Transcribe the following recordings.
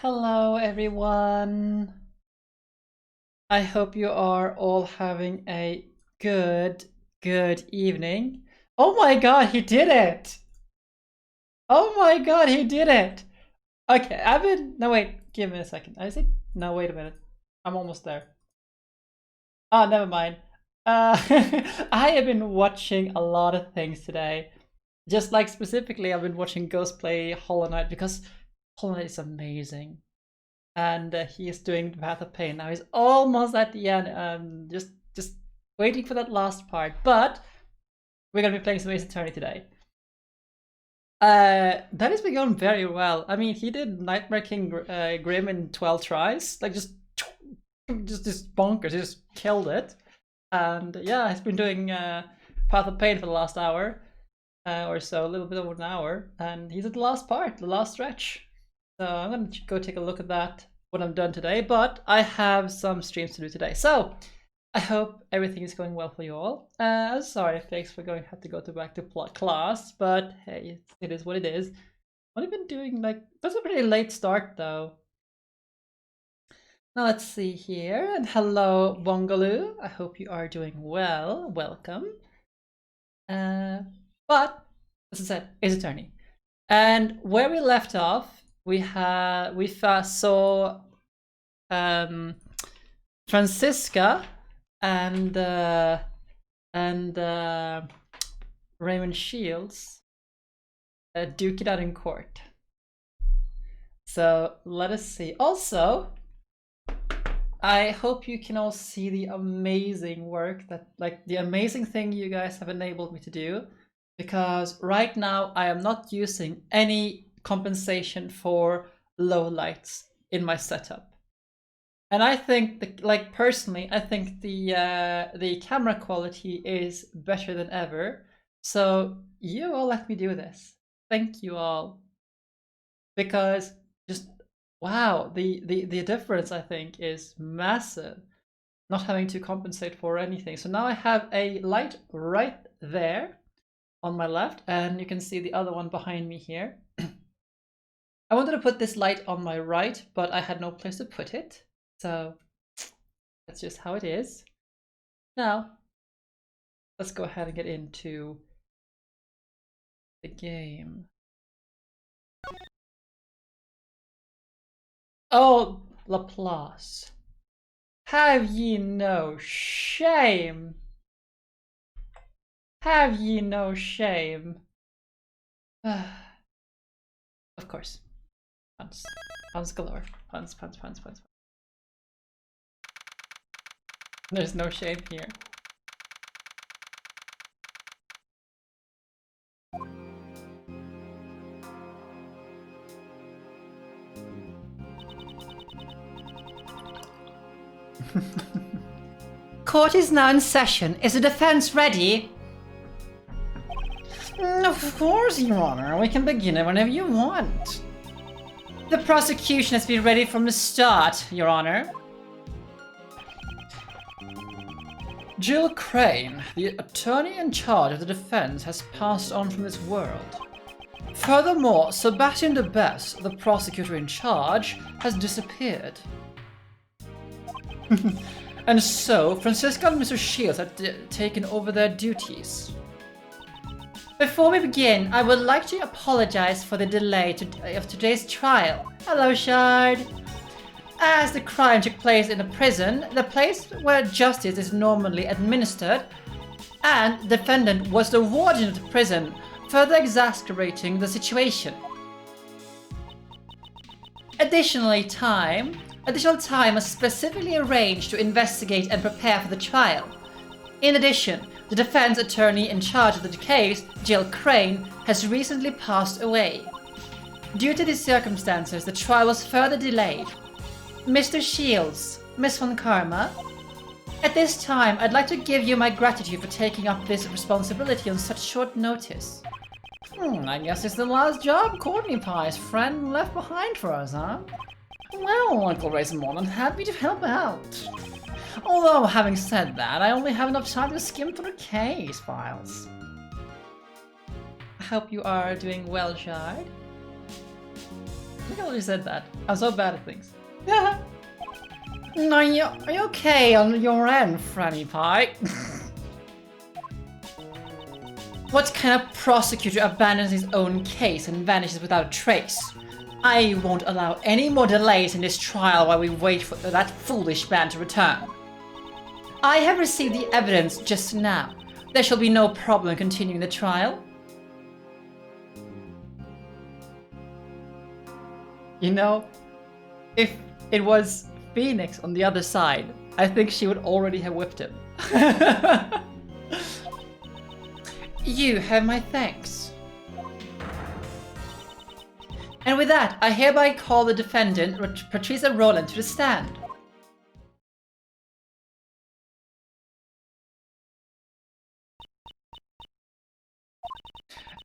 Hello, everyone. I hope you are all having a good evening. Oh my god, he did it! Oh my god, he did it! Okay, no, wait, give me a second. I see. No, wait a minute. I'm almost there. Oh, never mind. I have been watching a lot of things today. Just like specifically, I've been watching Ghost play Hollow Knight because Hollow Knight is amazing. And he is doing the Path of Pain. Now he's almost at the end. Just waiting for that last part. But we're gonna be playing some Ace Attorney today. That has been going very well. I mean, he did Nightmare King Grim in 12 tries. Like just bonkers. He just killed it. And yeah, he's been doing Path of Pain for the last hour or so, a little bit over an hour. And he's at the last part, the last stretch. So I'm going to go take a look at that when I'm done today, but I have some streams to do today. So I hope everything is going well for you all. Sorry, thanks for have to go back to class, but hey, it is what it is. What have I been doing? Like, that's a pretty late start though. Now let's see here. And hello, Bongaloo. I hope you are doing well. Welcome. But as I said, Ace Attorney. And where we left off, we first saw Franziska and Raymond Shields duke it out in court. So let us see. Also, I hope you can all see the amazing work that, like, the amazing thing you guys have enabled me to do, because right now I am not using any compensation for low lights in my setup. And I think, like, personally, I think the camera quality is better than ever. So you all let me do this. Thank you all. Because just wow, the difference, I think, is massive. Not having to compensate for anything. So now I have a light right there on my left, and you can see the other one behind me here. I wanted to put this light on my right, but I had no place to put it. So that's just how it is. Now, let's go ahead and get into the game. Oh, Laplace. Have ye no shame? Have ye no shame? Of course. Puns galore. Puns. There's no shame here. Court is now in session. Is the defense ready? Of course, Your Honor. We can begin it whenever you want. The prosecution has been ready from the start, Your Honor. Jill Crane, the attorney in charge of the defense, has passed on from this world. Furthermore, Sebastian de Best, the prosecutor in charge, has disappeared. And so, Franziska and Mr. Shields have taken over their duties. Before we begin, I would like to apologize for the delay of today's trial. Hello, Shard. As the crime took place in a prison, the place where justice is normally administered, and the defendant was the warden of the prison, further exasperating the situation. Additional time was specifically arranged to investigate and prepare for the trial. In addition, the defense attorney in charge of the case, Jill Crane, has recently passed away. Due to these circumstances, the trial was further delayed. Mr. Shields, Miss Von Karma, at this time, I'd like to give you my gratitude for taking up this responsibility on such short notice. I guess it's the last job Courtney Pie's friend left behind for us, huh? Well, Uncle Ray's more than happy to help out. Although, having said that, I only have enough time to skim through the case files. I hope you are doing well, Shard. think I already said that. I'm so bad at things. Are you okay on your end, Franny Pie? What kind of prosecutor abandons his own case and vanishes without a trace? I won't allow any more delays in this trial while we wait for that foolish man to return. I have received the evidence just now. There shall be no problem continuing the trial. You know, if it was Phoenix on the other side, I think she would already have whipped him. You have my thanks. And with that, I hereby call the defendant, Patrica Roland, to the stand.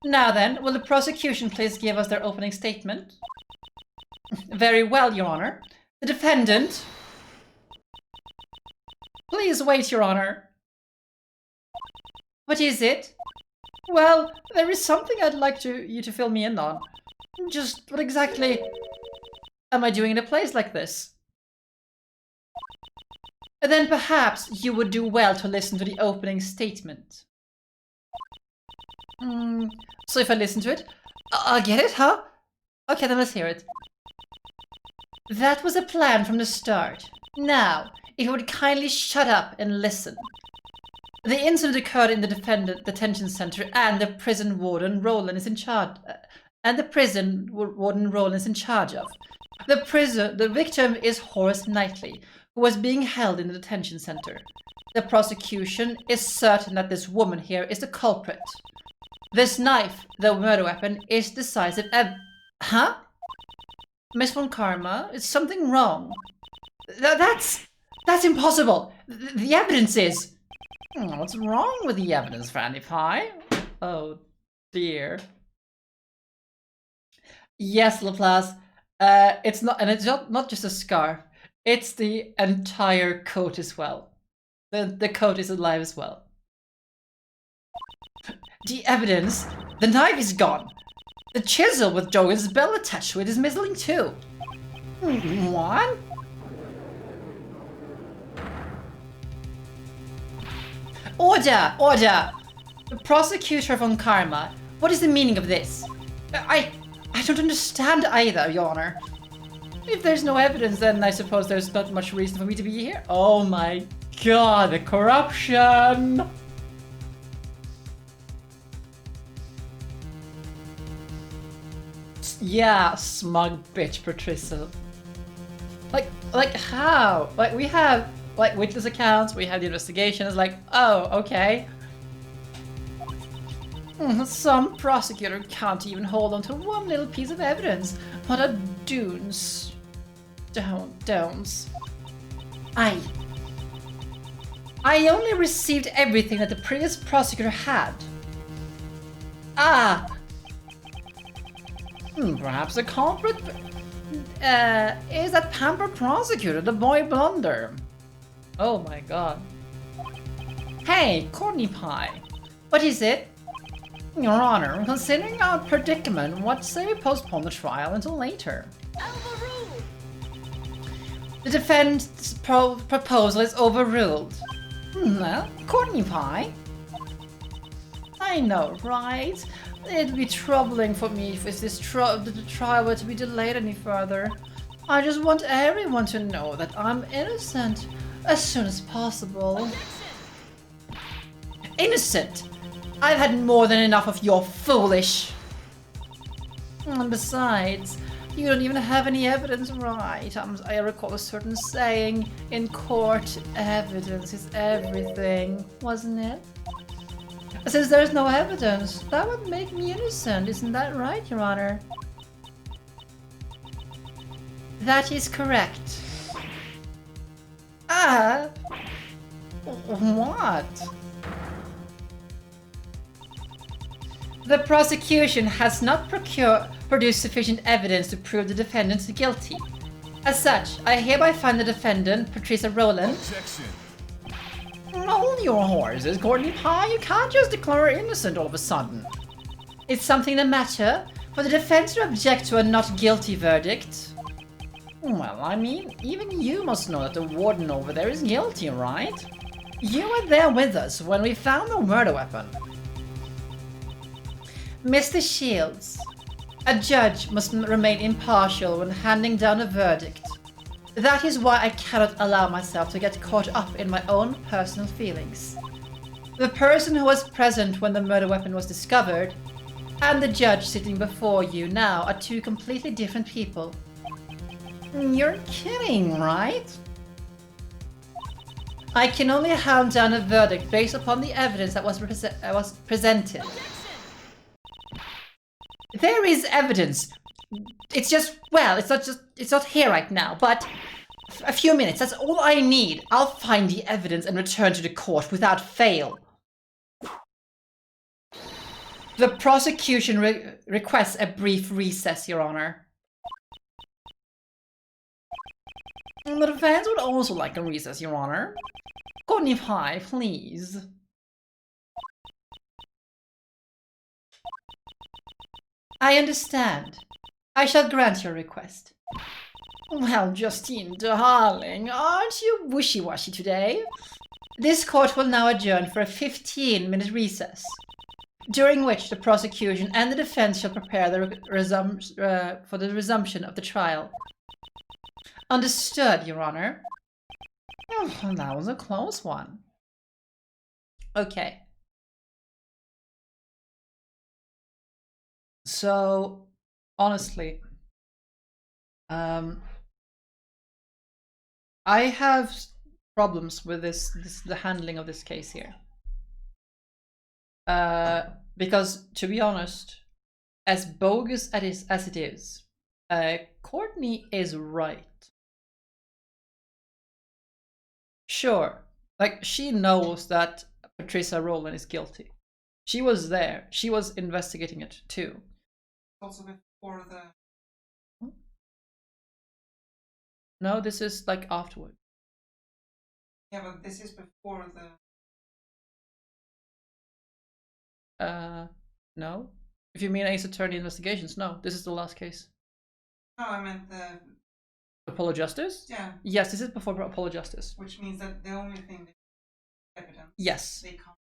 Now then, will the prosecution please give us their opening statement? Very well, Your Honor. The defendant... Please wait, Your Honor. What is it? Well, there is something I'd like you to fill me in on. Just what exactly am I doing in a place like this? And then perhaps you would do well to listen to the opening statement. So if I listen to it, I'll get it, huh? Okay, then let's hear it. That was a plan from the start. Now, if you would kindly shut up and listen. The incident occurred in the detention center, and the prison warden Roland is in charge. The victim is Horace Knightley, who was being held in the detention center. The prosecution is certain that this woman here is the culprit. This knife, the murder weapon, is decisive Huh? Miss Von Karma, is something wrong? That's impossible! The evidence is... What's wrong with the evidence, Franny Pie? Oh, dear. Yes, Laplace. It's not just a scarf. It's the entire coat as well. The coat is alive as well. The evidence? The knife is gone. The chisel with Joey's bell attached to it is missing too. What? Order! Order! Prosecutor Von Karma, what is the meaning of this? I don't understand either, Your Honor. If there's no evidence, then I suppose there's not much reason for me to be here. Oh my god, the corruption! Yeah, smug bitch, Patricia. Like how? Like we have like witness accounts, we have the investigation. It's like, oh, okay. Some prosecutor can't even hold on to one little piece of evidence. What a don'ts. I only received everything that the previous prosecutor had. Perhaps the culprit is that pampered prosecutor, the boy Blunder. Oh my god. Hey, Courtney Pie. What is it? Your Honor, considering our predicament, what say we postpone the trial until later? Overruled! The defense proposal is overruled. Well, Courtney Pie. I know, right? It'd be troubling for me if the trial were to be delayed any further. I just want everyone to know that I'm innocent as soon as possible. Innocent? I've had more than enough of your foolish... And besides, you don't even have any evidence, right? I recall a certain saying, in court, evidence is everything, wasn't it? Since there's no evidence, that would make me innocent, isn't that right, Your Honor? That is correct. What? The prosecution has not produced sufficient evidence to prove the defendant guilty. As such, I hereby find the defendant, Patrica Roland... Objection. Hold your horses, Courtney Pie. You can't just declare her innocent all of a sudden. Is something the matter? For the defense to object to a not guilty verdict? Well, I mean, even you must know that the warden over there is guilty, right? You were there with us when we found the murder weapon. Mr. Shields, a judge must remain impartial when handing down a verdict. That is why I cannot allow myself to get caught up in my own personal feelings. The person who was present when the murder weapon was discovered and the judge sitting before you now are two completely different people. You're kidding, right? I can only hand down a verdict based upon the evidence that was presented. There is evidence. It's just, well, it's not here right now, but a few minutes, that's all I need. I'll find the evidence and return to the court without fail. The prosecution requests a brief recess, Your Honor. The defense would also like a recess, Your Honor. Courtney Pye, please. I understand. I shall grant your request. Well, Justine, darling, aren't you wishy-washy today? This court will now adjourn for a 15-minute recess, during which the prosecution and the defense shall prepare for the resumption of the trial. Understood, Your Honor. Oh, that was a close one. Okay. So, honestly, I have problems with the handling of this case here. Because, to be honest, as bogus as it is, Courtney is right. Sure, like, she knows that Patrica Roland is guilty. She was there. She was investigating it too. Also before the... No, this is like afterward. Yeah, but this is before the... No. If you mean Ace Attorney Investigations, no. This is the last case. No, I meant the... Apollo Justice? Yeah. Yes, this is before Apollo Justice. Which means that the only thing that evidence... Yes. They can't...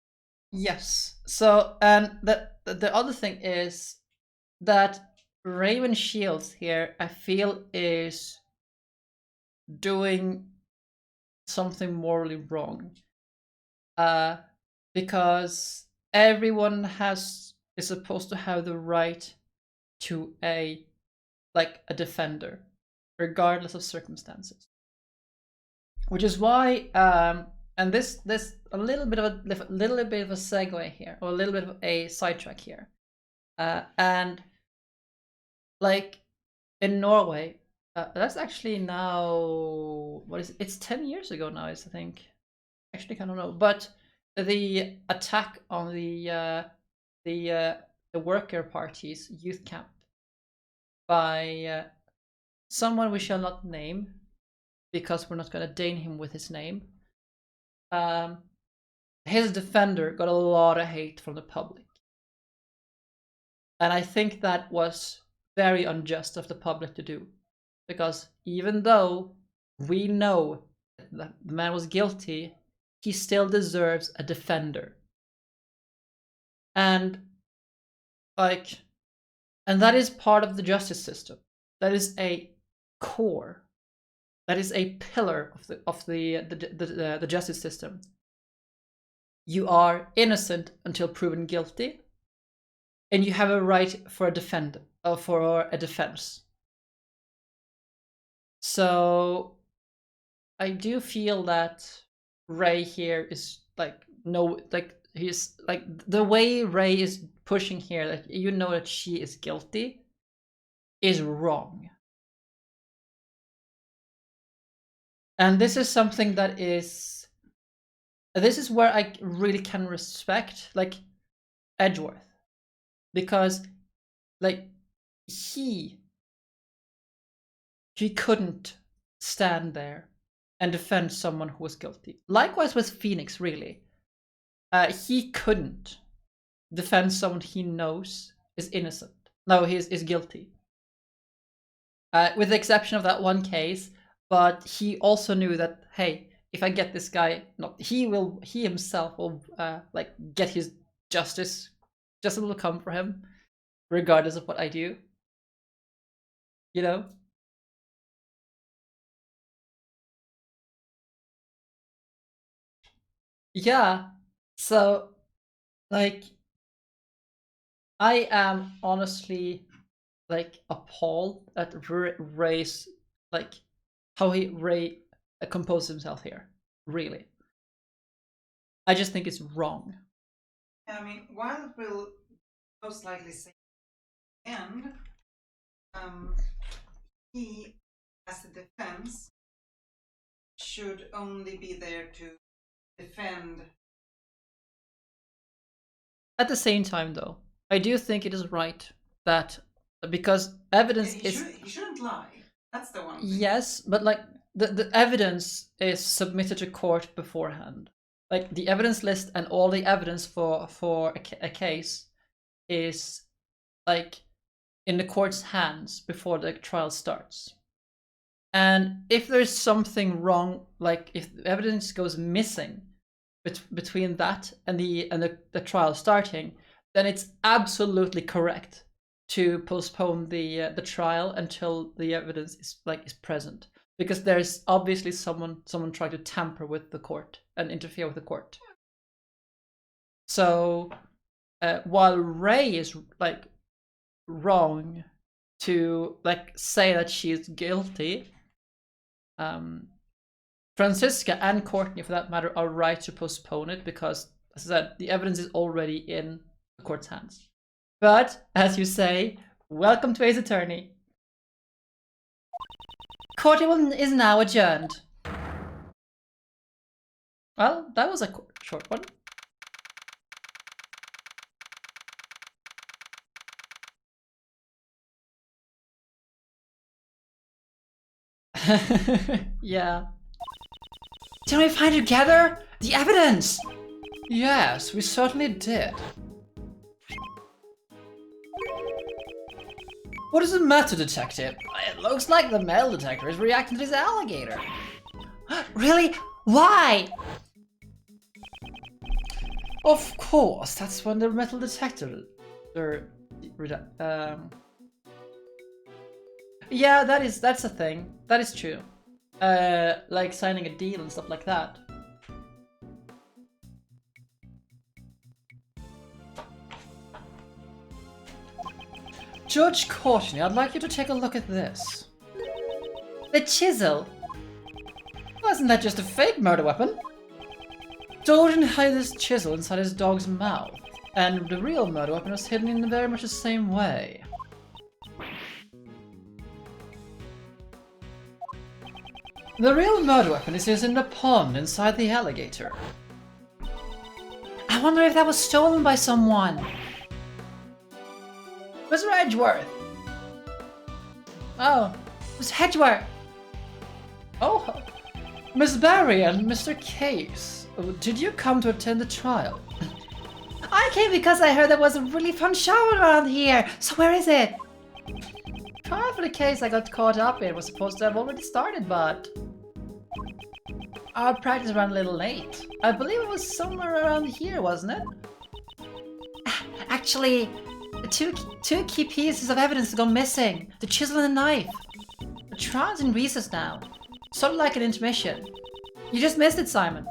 Yes. So, and the other thing is that Raven Shields here, I feel, is doing something morally wrong. Because everyone is supposed to have the right to a defender, regardless of circumstances. Which is why, and this a little bit of a segue here, or a little bit of a sidetrack here, and like in Norway, that's actually now it's 10 years ago now, I think. Actually, I don't know, but the attack on the worker party's youth camp by someone we shall not name, because we're not going to deign him with his name. His defender got a lot of hate from the public. And I think that was very unjust of the public to do. Because even though we know that the man was guilty, he still deserves a defender. And that is part of the justice system. That is a core. That is a pillar of the justice system. You are innocent until proven guilty, and you have a right for a defense. So I do feel that Ray here is he's like, the way Ray is pushing here, that you know that she is guilty, is wrong. And this is something that this is where I really can respect Edgeworth, because he couldn't stand there and defend someone who was guilty. Likewise with Phoenix, really. He couldn't defend someone he knows is innocent. No, he's guilty. With the exception of that one case, but he also knew that, hey, if I get this guy, he himself will like get his justice. Justice will come for him, regardless of what I do. You know? Yeah. So, like, I am honestly like appalled at Ray's, like, how Ray composed himself here. Really, I just think it's wrong. I mean, while we'll most likely say end, he, as a defense, should only be there to defend. At the same time, though, I do think it is right that, because evidence he shouldn't lie. That's the one thing. Yes, but like the evidence is submitted to court beforehand. Like the evidence list and all the evidence for a case is like in the court's hands before the trial starts. And if there's something wrong, like if evidence goes missing between that and the trial starting, then it's absolutely correct to postpone the trial until the evidence is present, because there's obviously someone trying to tamper with the court and interfere with the court. So while Ray is like wrong to like say that she's guilty, Franziska and Courtney, for that matter, are right to postpone it because, as I said, the evidence is already in the court's hands. But, as you say, welcome to Ace Attorney. Courtney is now adjourned. Well, that was a short one. Yeah. Didn't we find together the evidence? Yes, we certainly did. What does it matter, Detective? It looks like the metal detector is reacting to this alligator. Really? Why? Of course, that's when the metal detector... Yeah, that's a thing. That is true. Like signing a deal and stuff like that. Judge Courtney, I'd like you to take a look at this. The chisel? Wasn't that just a fake murder weapon? Jordan hid this chisel inside his dog's mouth, and the real murder weapon was hidden in very much the same way. The real murder weapon is in the pond inside the alligator. I wonder if that was stolen by someone. Mr. Edgeworth! Oh, Miss Edgeworth! Oh, Miss Barry and Mr. Case, did you come to attend the trial? I came because I heard there was a really fun show around here, so where is it? Trial for the case I got caught up in was supposed to have already started, but... our practice ran a little late. I believe it was somewhere around here, wasn't it? Actually, two key pieces of evidence have gone missing. The chisel and the knife. The trial's in recess now. Sort of like an intermission. You just missed it, Simon.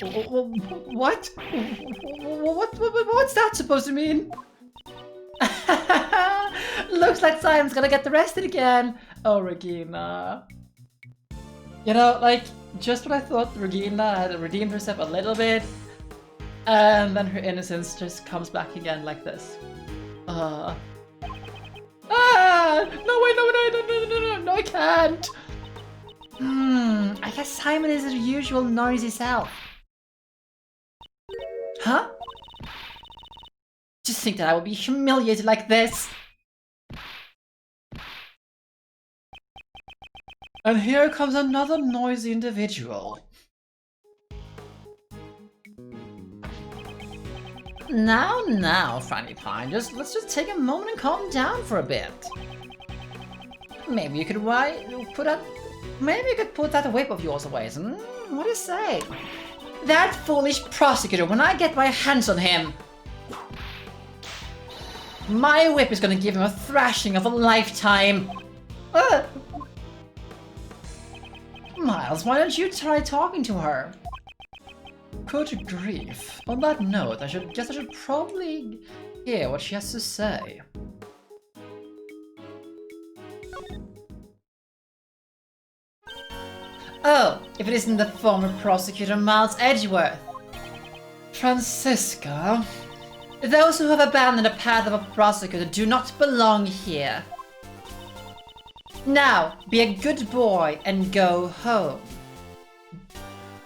What? What's that supposed to mean? Looks like Simon's gonna get arrested again. Oh, Regina. You know, like, just when I thought Regina had redeemed herself a little bit, and then her innocence just comes back again like this. No, wait, no, I can't. I guess Simon is his usual noisy self. Huh? Just think that I would be humiliated like this. And here comes another noisy individual. Now, Franny Pine, let's just take a moment and calm down for a bit. Maybe you could put that whip of yours away. What do you say? That foolish prosecutor, when I get my hands on him, my whip is gonna give him a thrashing of a lifetime. Miles, why don't you try talking to her? Good grief. On that note, I should probably hear what she has to say. Oh, if it isn't the former prosecutor Miles Edgeworth. Franziska, those who have abandoned the path of a prosecutor do not belong here. Now, be a good boy and go home.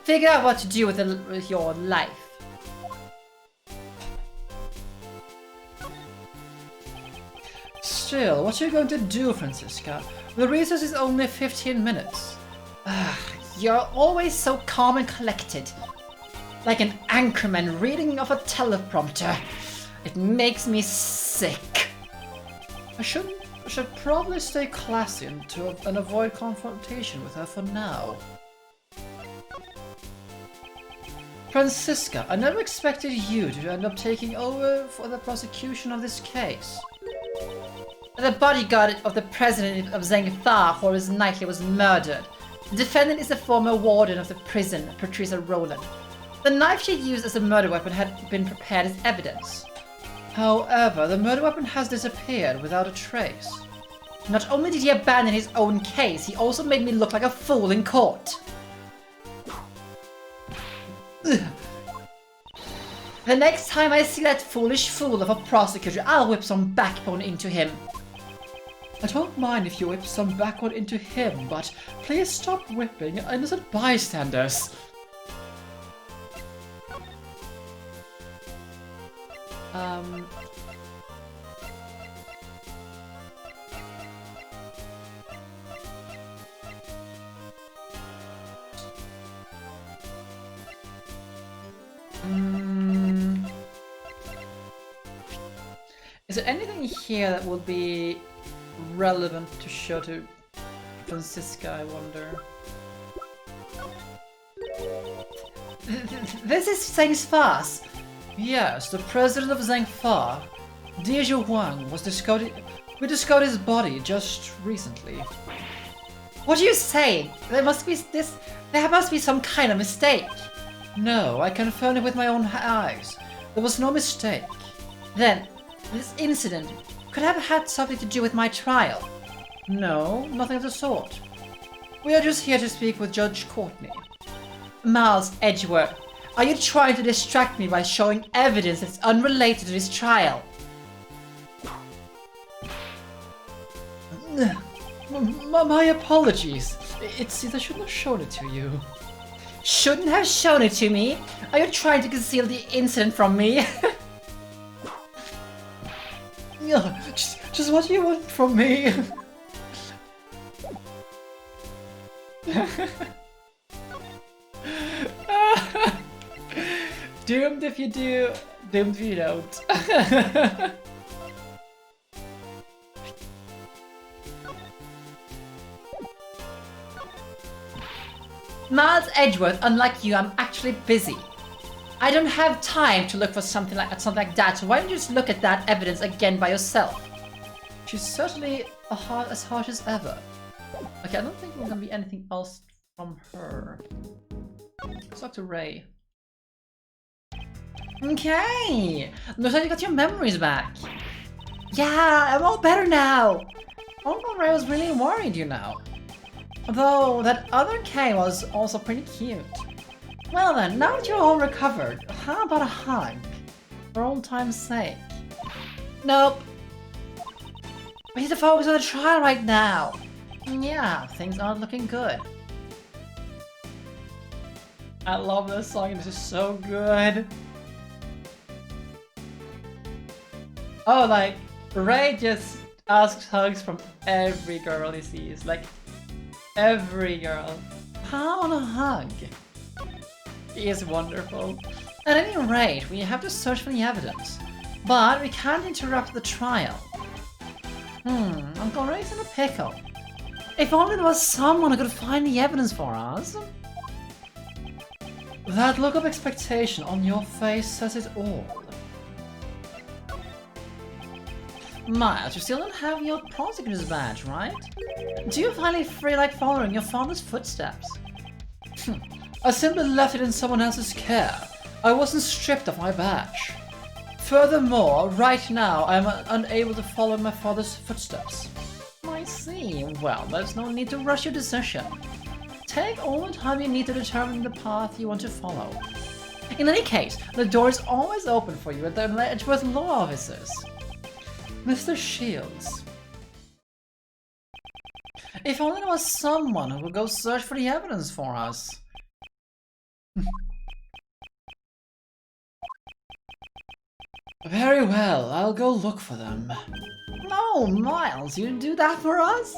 Figure out what to do with your life. Still, what are you going to do, Franziska? The recess is only 15 minutes. You're always so calm and collected. Like an anchorman reading off a teleprompter. It makes me sick. I should probably stay classy and avoid confrontation with her for now. Franziska, I never expected you to end up taking over for the prosecution of this case. The bodyguard of the president of Zengthar, Horace Knightley, was murdered. The defendant is the former warden of the prison, Patrica Roland. The knife she used as a murder weapon had been prepared as evidence. However, the murder weapon has disappeared without a trace. Not only did he abandon his own case, he also made me look like a fool in court. The next time I see that foolish fool of a prosecutor, I'll whip some backbone into him. I don't mind if you whip some backbone into him, but please stop whipping innocent bystanders. Is there anything here that would be relevant to show to Franziska, I wonder? This is Zengthar. Yes, the president of Zengthar, Deja Wang, we discovered his body just recently. What are you saying? There must be some kind of mistake. No, I confirmed it with my own eyes. There was no mistake. Then, this incident could have had something to do with my trial. No, nothing of the sort. We are just here to speak with Judge Courtney. Miles Edgeworth, are you trying to distract me by showing evidence that's unrelated to this trial? My apologies. It seems I shouldn't have shown it to you. Shouldn't have shown it to me? Are you trying to conceal the incident from me? Just what do you want from me? Doomed if you do, doomed if you don't. Miles Edgeworth, unlike you, I'm actually busy. I don't have time to look for something like that, so why don't you just look at that evidence again by yourself? She's certainly as harsh as ever. Okay, I don't think there's gonna be anything else from her. Let's talk to Ray. Okay! Looks like you got your memories back. Yeah, I'm all better now! Uncle Ray was really worried, you know. Though that other K was also pretty cute. Well then, now that you're all recovered, how about a hug? For old time's sake. Nope. We need to focus on the trial right now. Yeah, things aren't looking good. I love this song, this is so good. Oh, like, Ray just asks hugs from every girl he sees. Like, every girl. I want a hug. He is wonderful. At any rate, we have to search for the evidence. But we can't interrupt the trial. Uncle Ray's in a pickle. If only there was someone who could find the evidence for us. That look of expectation on your face says it all. Miles, you still don't have your prosecutor's badge, right? Do you finally feel like following your father's footsteps? I simply left it in someone else's care. I wasn't stripped of my badge. Furthermore, right now I am unable to follow my father's footsteps. I see. Well, there's no need to rush your decision. Take all the time you need to determine the path you want to follow. In any case, the door is always open for you at the Edgeworth law offices. Mr. Shields. If only there was someone who would go search for the evidence for us. Very well, I'll go look for them. No, Miles, you do that for us?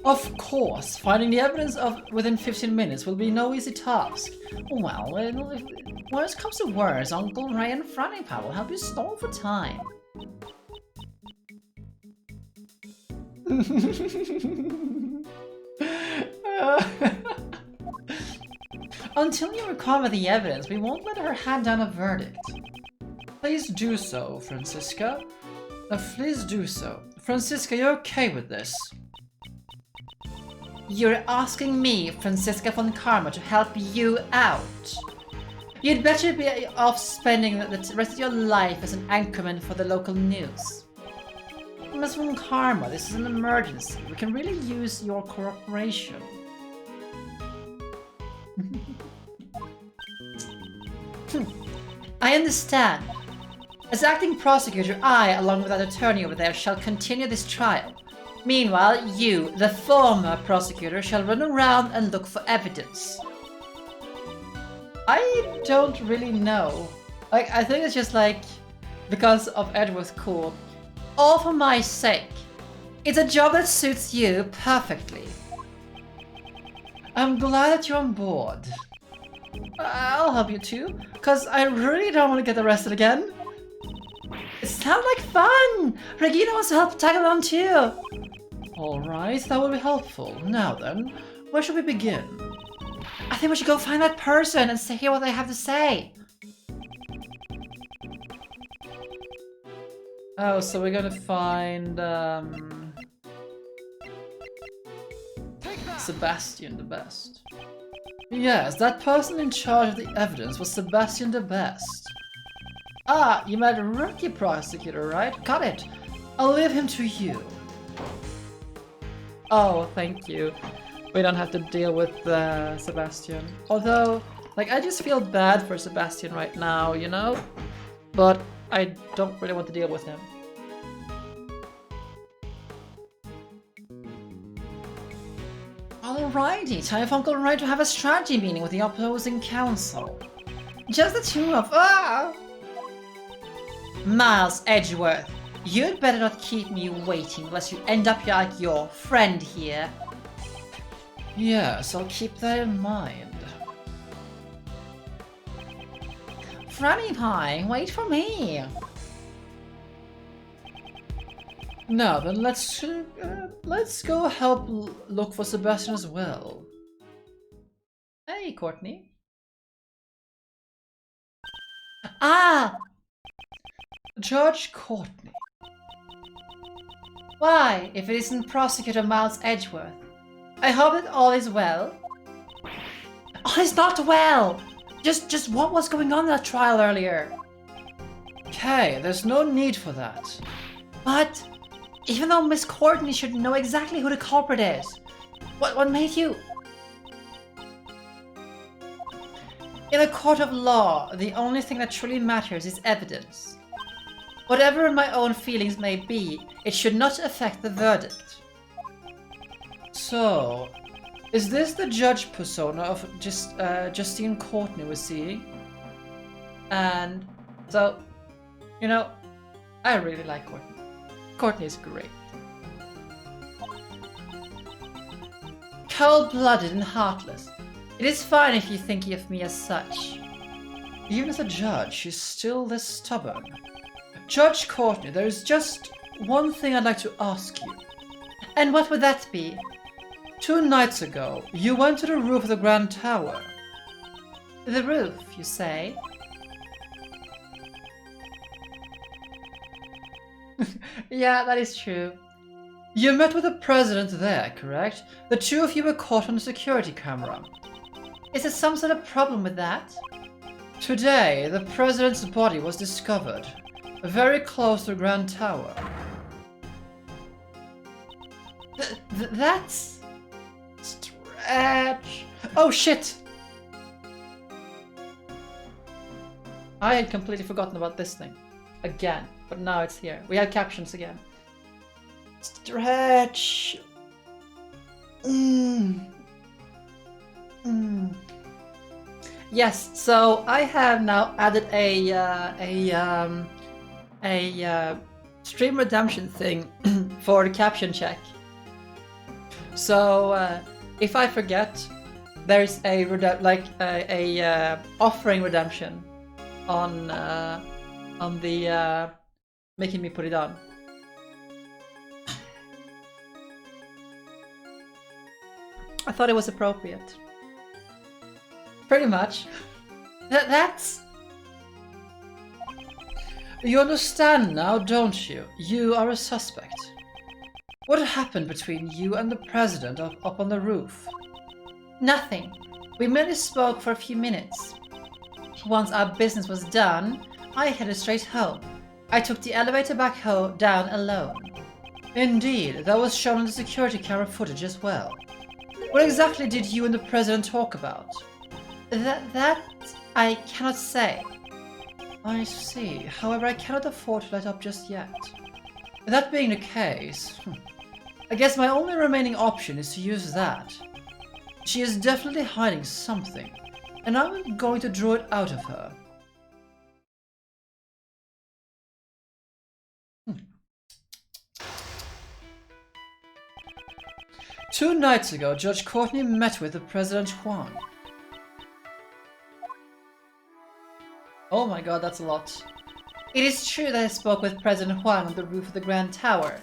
Of course, finding the evidence within 15 minutes will be no easy task. Well, if worse comes to worse, Uncle Ray and Franziska will help you stall for time. Until you recover the evidence, we won't let her hand down a verdict. Please do so, Franziska. Please do so. Franziska, you're okay with this? You're asking me, Franziska von Karma, to help you out. You'd better be off spending the rest of your life as an anchorman for the local news. Miss von Karma, this is an emergency. We can really use your cooperation. I understand. As acting prosecutor, I, along with that attorney over there, shall continue this trial. Meanwhile, you, the former prosecutor, shall run around and look for evidence. I don't really know. I think it's just like, because of Edgeworth Court. All for my sake. It's a job that suits you perfectly. I'm glad that you're on board. I'll help you too, because I really don't want to get arrested again. It sounds like fun! Regina wants to help tag along too. Alright, that will be helpful. Now then, where should we begin? I think we should go find that person and hear what they have to say. Oh, so we're gonna find Sebastian the Best. Yes, that person in charge of the evidence was Sebastian the Best. Ah, you met a rookie prosecutor, right? Got it. I'll leave him to you. Oh, thank you. We don't have to deal with Sebastian. Although, like, I just feel bad for Sebastian right now, you know? But I don't really want to deal with him. Alrighty, time for Uncle Ray to have a strategy meeting with the opposing counsel. Just the two of Miles Edgeworth, you'd better not keep me waiting unless you end up like your friend here. Yes, I'll keep that in mind. Franny Pie, wait for me. Now then, let's go help look for Sebastian as well. Hey, Courtney. Ah! Judge Courtney. Why, if it isn't Prosecutor Miles Edgeworth? I hope that all is well. All is not well! Just what was going on in that trial earlier? Okay, there's no need for that. But even though Miss Courtney should know exactly who the culprit is, what made you? In a court of law, the only thing that truly matters is evidence. Whatever my own feelings may be, it should not affect the verdict. So, is this the judge persona of Justine Courtney we're seeing? And so, you know, I really like Courtney. Courtney is great. Cold-blooded and heartless. It is fine if you think of me as such. Even as a judge, she's still this stubborn. Judge Courtney, there is just one thing I'd like to ask you. And what would that be? 2 nights ago, you went to the roof of the Grand Tower. The roof, you say? Yeah, that is true. You met with the president there, correct? The 2 of you were caught on the security camera. Is there some sort of problem with that? Today, the president's body was discovered, very close to the Grand Tower. That's... Stretch! Oh shit! I had completely forgotten about this thing. Again. But now it's here. We have captions again. Stretch! Yes, so I have now added a stream redemption thing for the caption check. So if I forget, there's a offering redemption on the making me put it on. I thought it was appropriate. Pretty much. That's... You understand now, don't you? You are a suspect. What happened between you and the president up on the roof? Nothing. We merely spoke for a few minutes. Once our business was done, I headed straight home. I took the elevator back home down alone. Indeed, that was shown on the security camera footage as well. What exactly did you and the president talk about? That I cannot say. I see. However, I cannot afford to let up just yet. That being the case, I guess my only remaining option is to use that. She is definitely hiding something, and I'm going to draw it out of her. 2 nights ago, Judge Courtney met with the President Juan. Oh my god, that's a lot. It is true that I spoke with President Juan on the roof of the Grand Tower.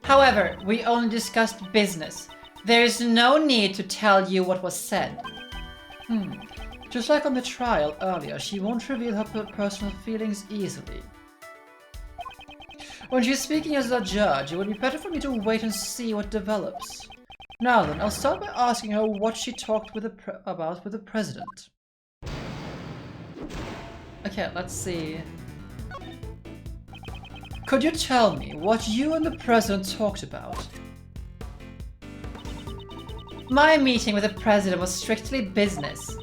However, we only discussed business. There is no need to tell you what was said. Just like on the trial earlier, she won't reveal her personal feelings easily. When she's speaking as a judge, it would be better for me to wait and see what develops. Now then, I'll start by asking her what she talked about with the president. Okay, let's see. Could you tell me what you and the president talked about? My meeting with the president was strictly business.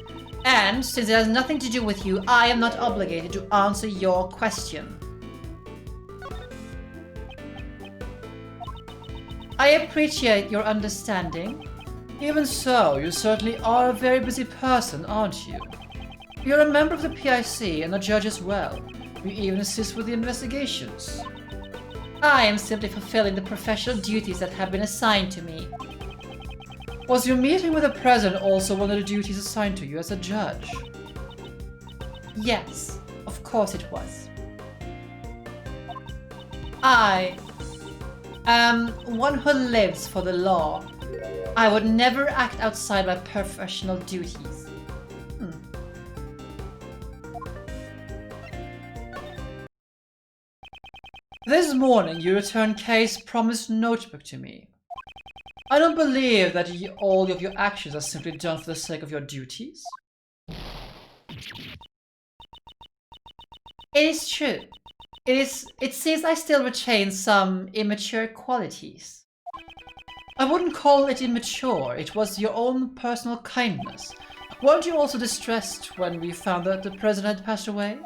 And since it has nothing to do with you, I am not obligated to answer your question. I appreciate your understanding. Even so, you certainly are a very busy person, aren't you? You're a member of the PIC and a judge as well. You even assist with the investigations. I am simply fulfilling the professional duties that have been assigned to me. Was your meeting with the president also one of the duties assigned to you as a judge? Yes, of course it was. I am one who lives for the law. I would never act outside my professional duties. This morning you returned Kay's promised notebook to me. I don't believe that all of your actions are simply done for the sake of your duties. It is true. It seems I still retain some immature qualities. I wouldn't call it immature, it was your own personal kindness. Weren't you also distressed when we found that the president had passed away?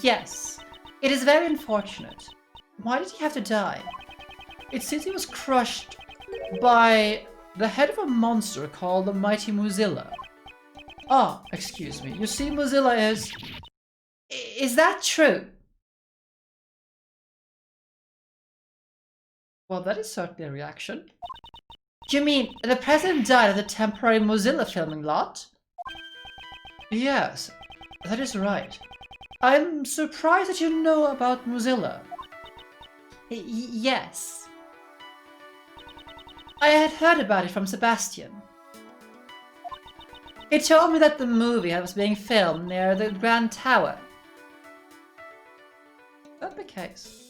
Yes, it is very unfortunate. Why did he have to die? It seems he was crushed by the head of a monster called the Mighty Mozilla. Ah, excuse me, you see Mozilla is... Is that true? Well, that is certainly a reaction. You mean the president died at the temporary Mozilla filming lot? Yes, that is right. I'm surprised that you know about Mozilla. Yes. I had heard about it from Sebastian. He told me that the movie was being filmed near the Grand Tower. That's the case.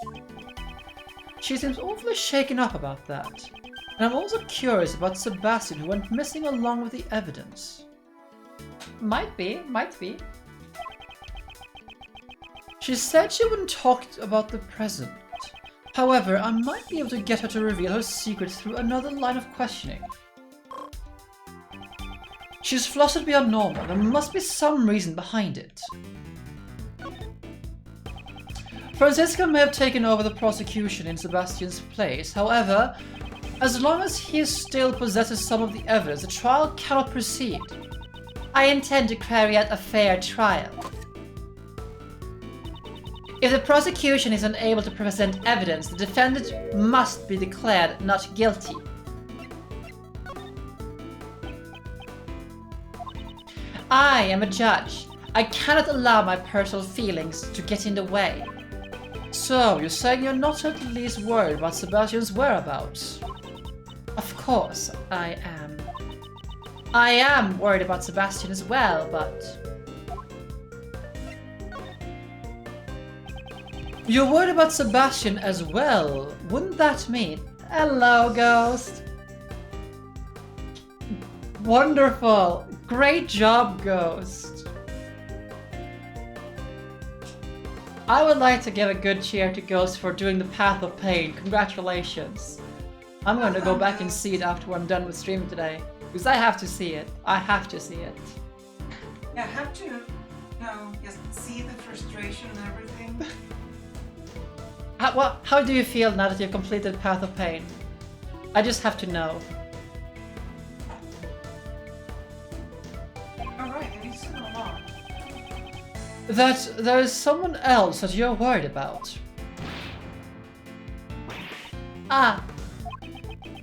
She seems awfully shaken up about that. And I'm also curious about Sebastian, who went missing along with the evidence. Might be. She said she wouldn't talk about the present. However, I might be able to get her to reveal her secret through another line of questioning. She's flustered beyond normal. There must be some reason behind it. Franziska may have taken over the prosecution in Sebastian's place. However, as long as he still possesses some of the evidence, the trial cannot proceed. I intend to carry out a fair trial. If the prosecution is unable to present evidence, the defendant must be declared not guilty. I am a judge. I cannot allow my personal feelings to get in the way. So, you're saying you're not at least worried about Sebastian's whereabouts? Of course, I am. I am worried about Sebastian as well, but... You're worried about Sebastian as well? Wouldn't that mean... Hello, Ghost! Wonderful! Great job, Ghost! I would like to give a good cheer to Ghost for doing the Path of Pain. Congratulations! I'm going to go back and see it after I'm done with streaming today. Because I have to see it. I have to see it. Yeah, I have to, just see the frustration and everything. How do you feel now that you've completed Path of Pain? I just have to know. Alright, I need to know more. That there is someone else that you're worried about. Ah.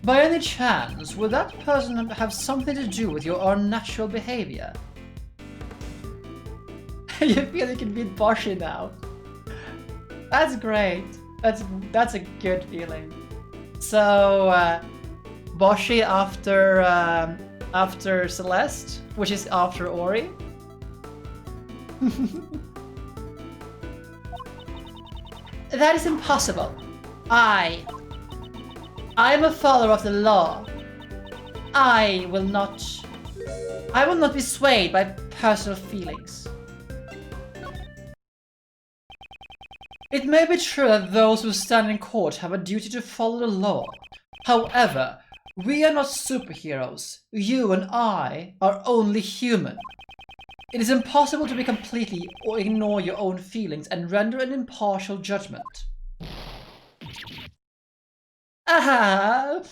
By any chance, would that person have something to do with your unnatural behavior? You feel you can beat Boshi now. That's great. That's a good feeling. So, Boshi after Celeste, which is after Ori. That is impossible. I am a follower of the law. I will not be swayed by personal feelings. It may be true that those who stand in court have a duty to follow the law. However, we are not superheroes. You and I are only human. It is impossible to be completely or ignore your own feelings and render an impartial judgment. Ah!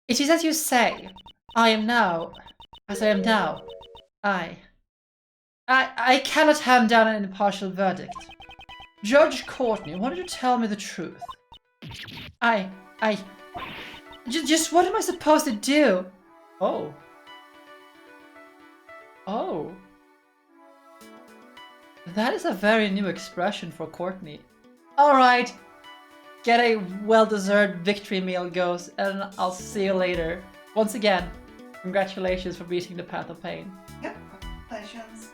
It is as you say. I am now, as I am now. I cannot hand down an impartial verdict. Judge Courtney, why don't you tell me the truth? Just what am I supposed to do? Oh. Oh. That is a very new expression for Courtney. Alright. Get a well-deserved victory meal, Ghost, and I'll see you later. Once again, congratulations for beating the Path of Pain. Yep, congratulations.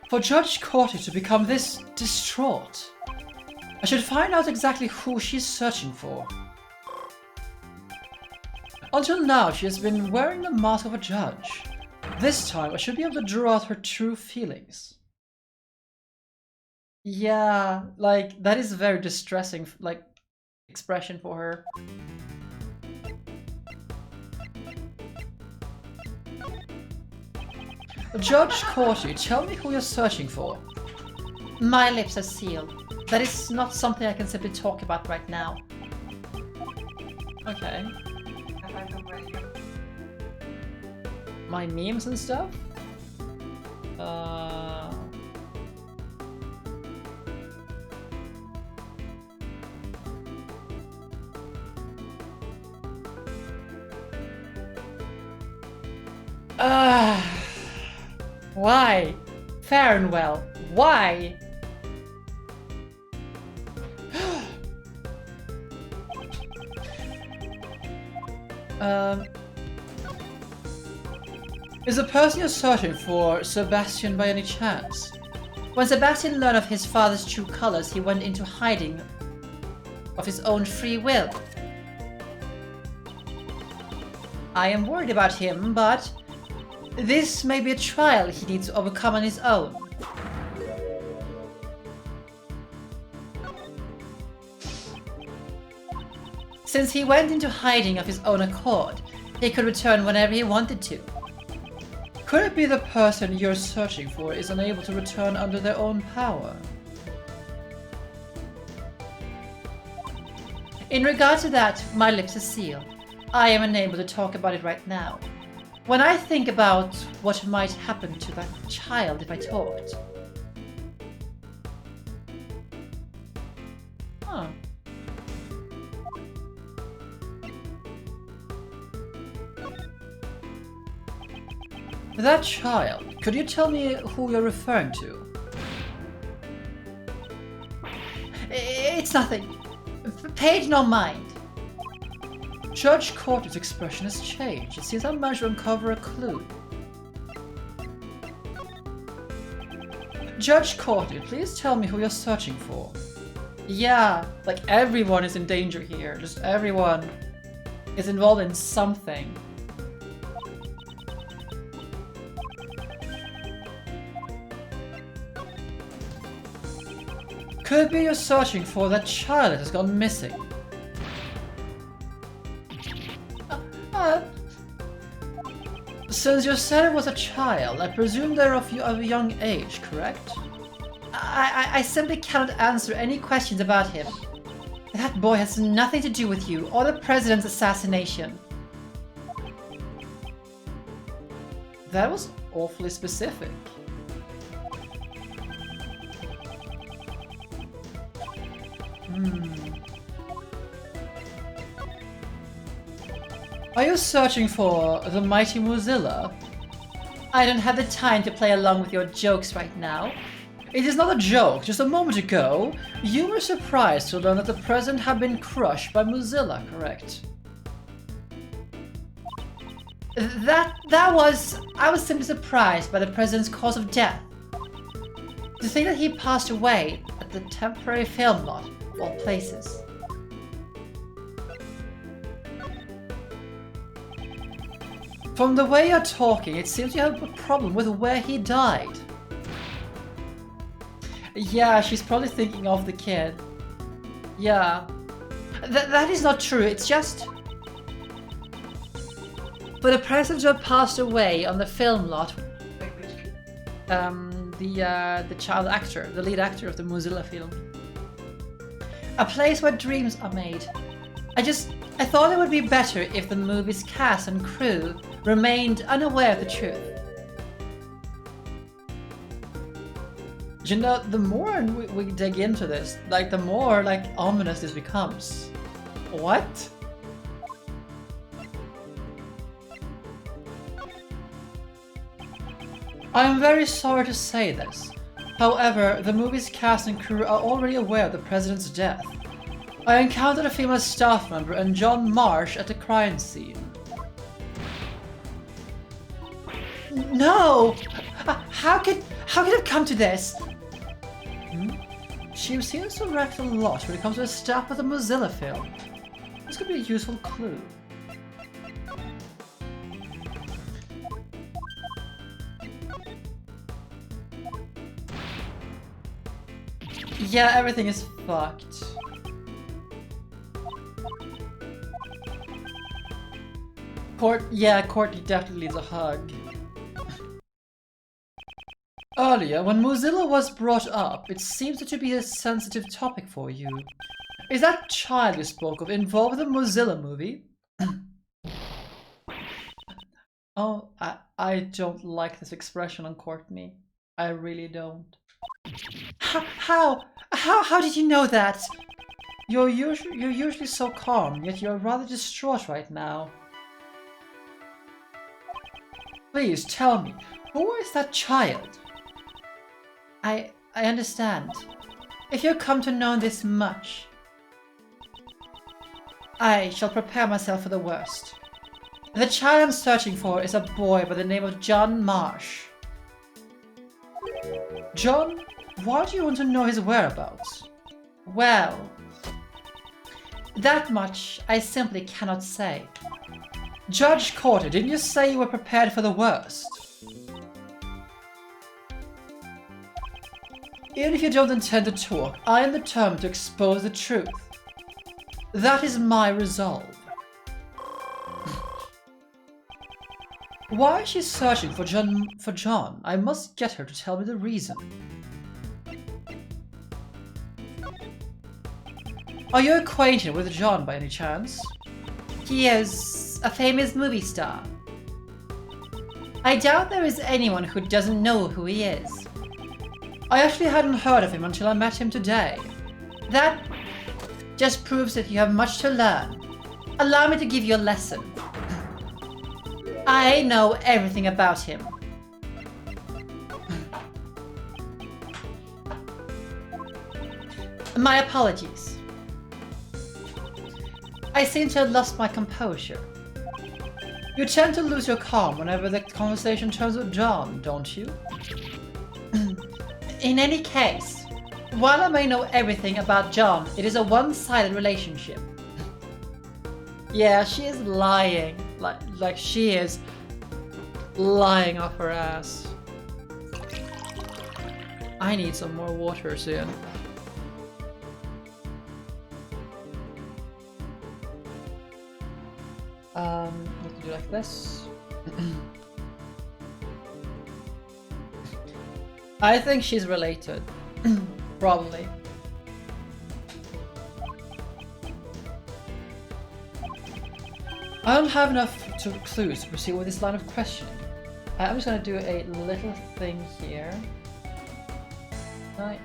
For Judge Courtney to become this distraught, I should find out exactly who she's searching for. Until now, she has been wearing the mask of a judge. This time, I should be able to draw out her true feelings. Yeah, like, that is a very distressing, like, expression for her. Judge Courtney, tell me who you're searching for. My lips are sealed. That is not something I can simply talk about right now. Okay. My memes and stuff? Why? Fair and well. Why? Is the person you're searching for Sebastian by any chance? When Sebastian learned of his father's true colors, he went into hiding of his own free will. I am worried about him, but this may be a trial he needs to overcome on his own. Since he went into hiding of his own accord, he could return whenever he wanted to. Could it be the person you're searching for is unable to return under their own power? In regard to that, my lips are sealed. I am unable to talk about it right now. When I think about what might happen to that child if I talked. Huh. That child, could you tell me who you're referring to? It's nothing. Pay it no mind. Judge Courtney's expression has changed. It seems I managed to uncover a clue. Judge Courtney, please tell me who you're searching for. Yeah, like everyone is in danger here. Just everyone is involved in something. Could it be you're searching for that child that has gone missing? Since you said it was a child, I presume they're of a young age, correct? I simply cannot answer any questions about him. That boy has nothing to do with you or the president's assassination. That was awfully specific. Are you searching for the mighty Mozilla? I don't have the time to play along with your jokes right now. It is not a joke. Just a moment ago, you were surprised to learn that the president had been crushed by Mozilla, correct? I was simply surprised by the president's cause of death. To think that he passed away at the temporary film lot, of all places. From the way you're talking, it seems you have a problem with where he died. Yeah, she's probably thinking of the kid. Yeah. That is not true, it's just... But the president passed away on the film lot. The child actor, the lead actor of the Mozilla film. A place where dreams are made. I thought it would be better if the movie's cast and crew remained unaware of the truth. You know, the more we dig into this, the more ominous this becomes. What? I am very sorry to say this. However, the movie's cast and crew are already aware of the president's death. I encountered a female staff member and John Marsh at the crime scene. No! How could it come to this? She seems to react a lot when it comes to the stuff with the Mozilla film. This could be a useful clue. Yeah, everything is fucked. Courtney definitely needs a hug. Earlier, when Mozilla was brought up, it seems to be a sensitive topic for you. Is that child you spoke of involved with the Mozilla movie? Oh, I don't like this expression on Courtney. I really don't. How did you know that? You're usually so calm, yet you're rather distraught right now. Please tell me, who is that child? I understand. If you come to know this much, I shall prepare myself for the worst. The child I'm searching for is a boy by the name of John Marsh. John? Why do you want to know his whereabouts? Well, that much I simply cannot say. Judge Courtney, didn't you say you were prepared for the worst? Even if you don't intend to talk, I am determined to expose the truth. That is my resolve. Why is she searching for John? I must get her to tell me the reason. Are you acquainted with John by any chance? He is a famous movie star. I doubt there is anyone who doesn't know who he is. I actually hadn't heard of him until I met him today. That just proves that you have much to learn. Allow me to give you a lesson. I know everything about him. My apologies. I seem to have lost my composure. You tend to lose your calm whenever the conversation turns with John, don't you? In any case, while I may know everything about John, it is a one-sided relationship. Yeah, she is lying. Like she is lying off her ass. I need some more water soon. Need to do like this. I think she's related. Probably. I don't have enough clues to proceed with this line of questioning. I'm just gonna do a little thing here. Right.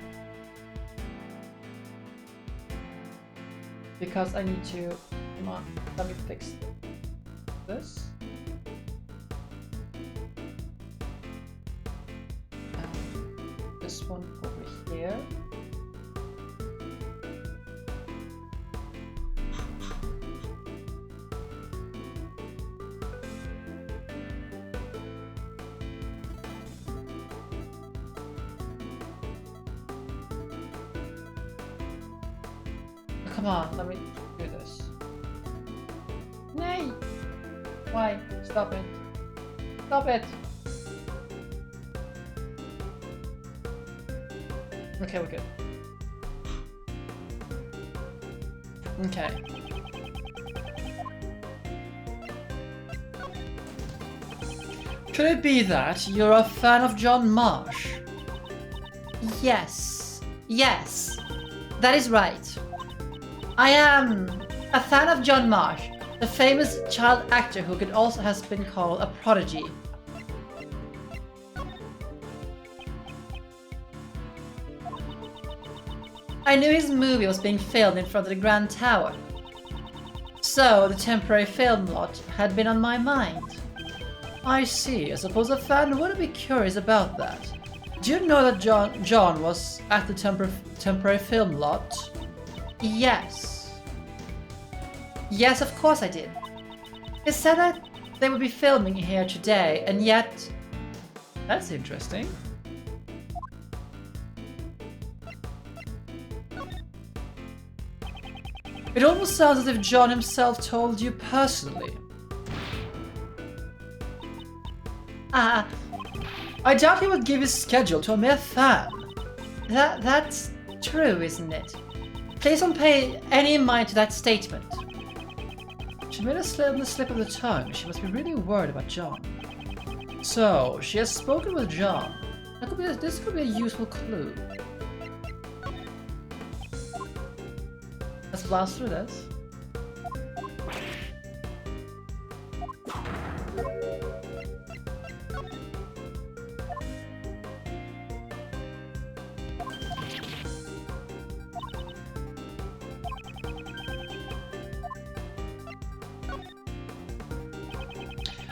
Because I need to... Come on, let me fix this. This one over here. Come on, let me do this. Nay! Why? Stop it. Stop it! Okay, we're good. Okay. Could it be that you're a fan of John Marsh? Yes. Yes. That is right. I am a fan of John Marsh, the famous child actor who could also has been called a prodigy. I knew his movie was being filmed in front of the Grand Tower, so the temporary film lot had been on my mind. I see. I suppose a fan would be curious about that. Do you know that John was at the temporary film lot? Yes. Yes, of course I did. He said that they would be filming here today, and yet... That's interesting. It almost sounds as if John himself told you personally. I doubt he would give his schedule to a mere fan. That's true, isn't it? Please don't pay any mind to that statement. She made a slip of the tongue. She must be really worried about John. So, she has spoken with John. This could be a useful clue. Let's blast through this.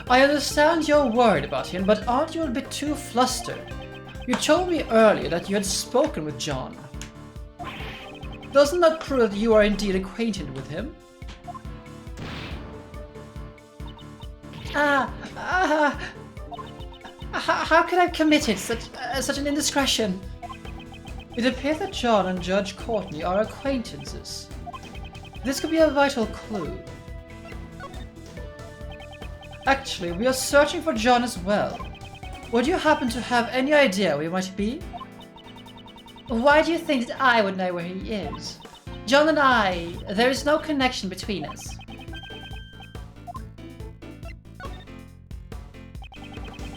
I understand you're worried about him, but aren't you a bit too flustered? You told me earlier that you had spoken with John. Doesn't that prove that you are indeed acquainted with him? How could I have committed such an indiscretion? It appears that John and Judge Courtney are acquaintances. This could be a vital clue. Actually, we are searching for John as well. Would you happen to have any idea where he might be? Why do you think that I would know where he is? John and I, there is no connection between us.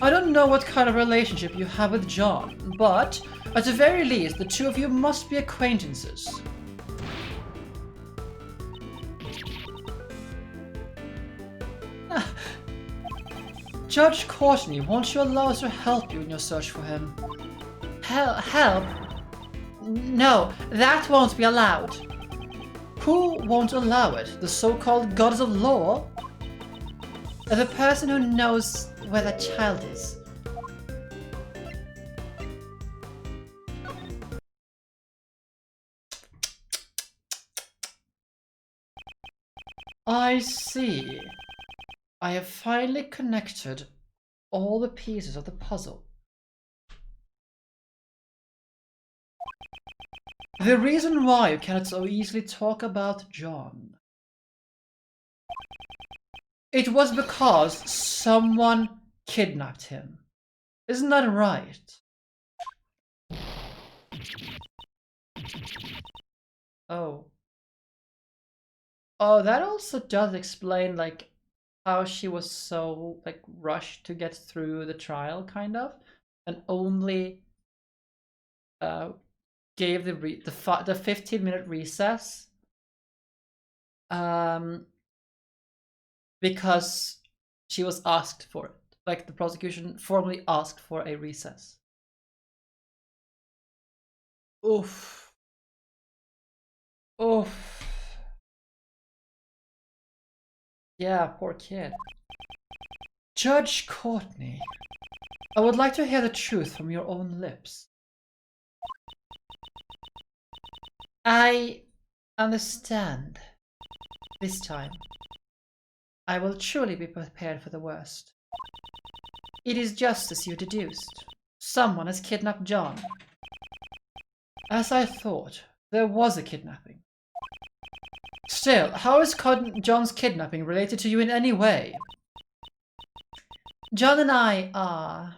I don't know what kind of relationship you have with John, but at the very least, the two of you must be acquaintances. Judge Courtney, won't you allow us to help you in your search for him? Help? No, that won't be allowed. Who won't allow it? The so-called goddess of law? The person who knows where that child is. I see. I have finally connected all the pieces of the puzzle. The reason why you cannot so easily talk about John. It was because someone kidnapped him. Isn't that right? Oh. Oh, that also does explain, like, how she was so, like, rushed to get through the trial, kind of, and only gave the 15-minute recess because she was asked for it. Like, the prosecution formally asked for a recess. Oof. Oof. Yeah, poor kid. Judge Courtney, I would like to hear the truth from your own lips. I understand. This time, I will truly be prepared for the worst. It is just as you deduced. Someone has kidnapped John. As I thought, there was a kidnapping. Still, how is John's kidnapping related to you in any way? John and I are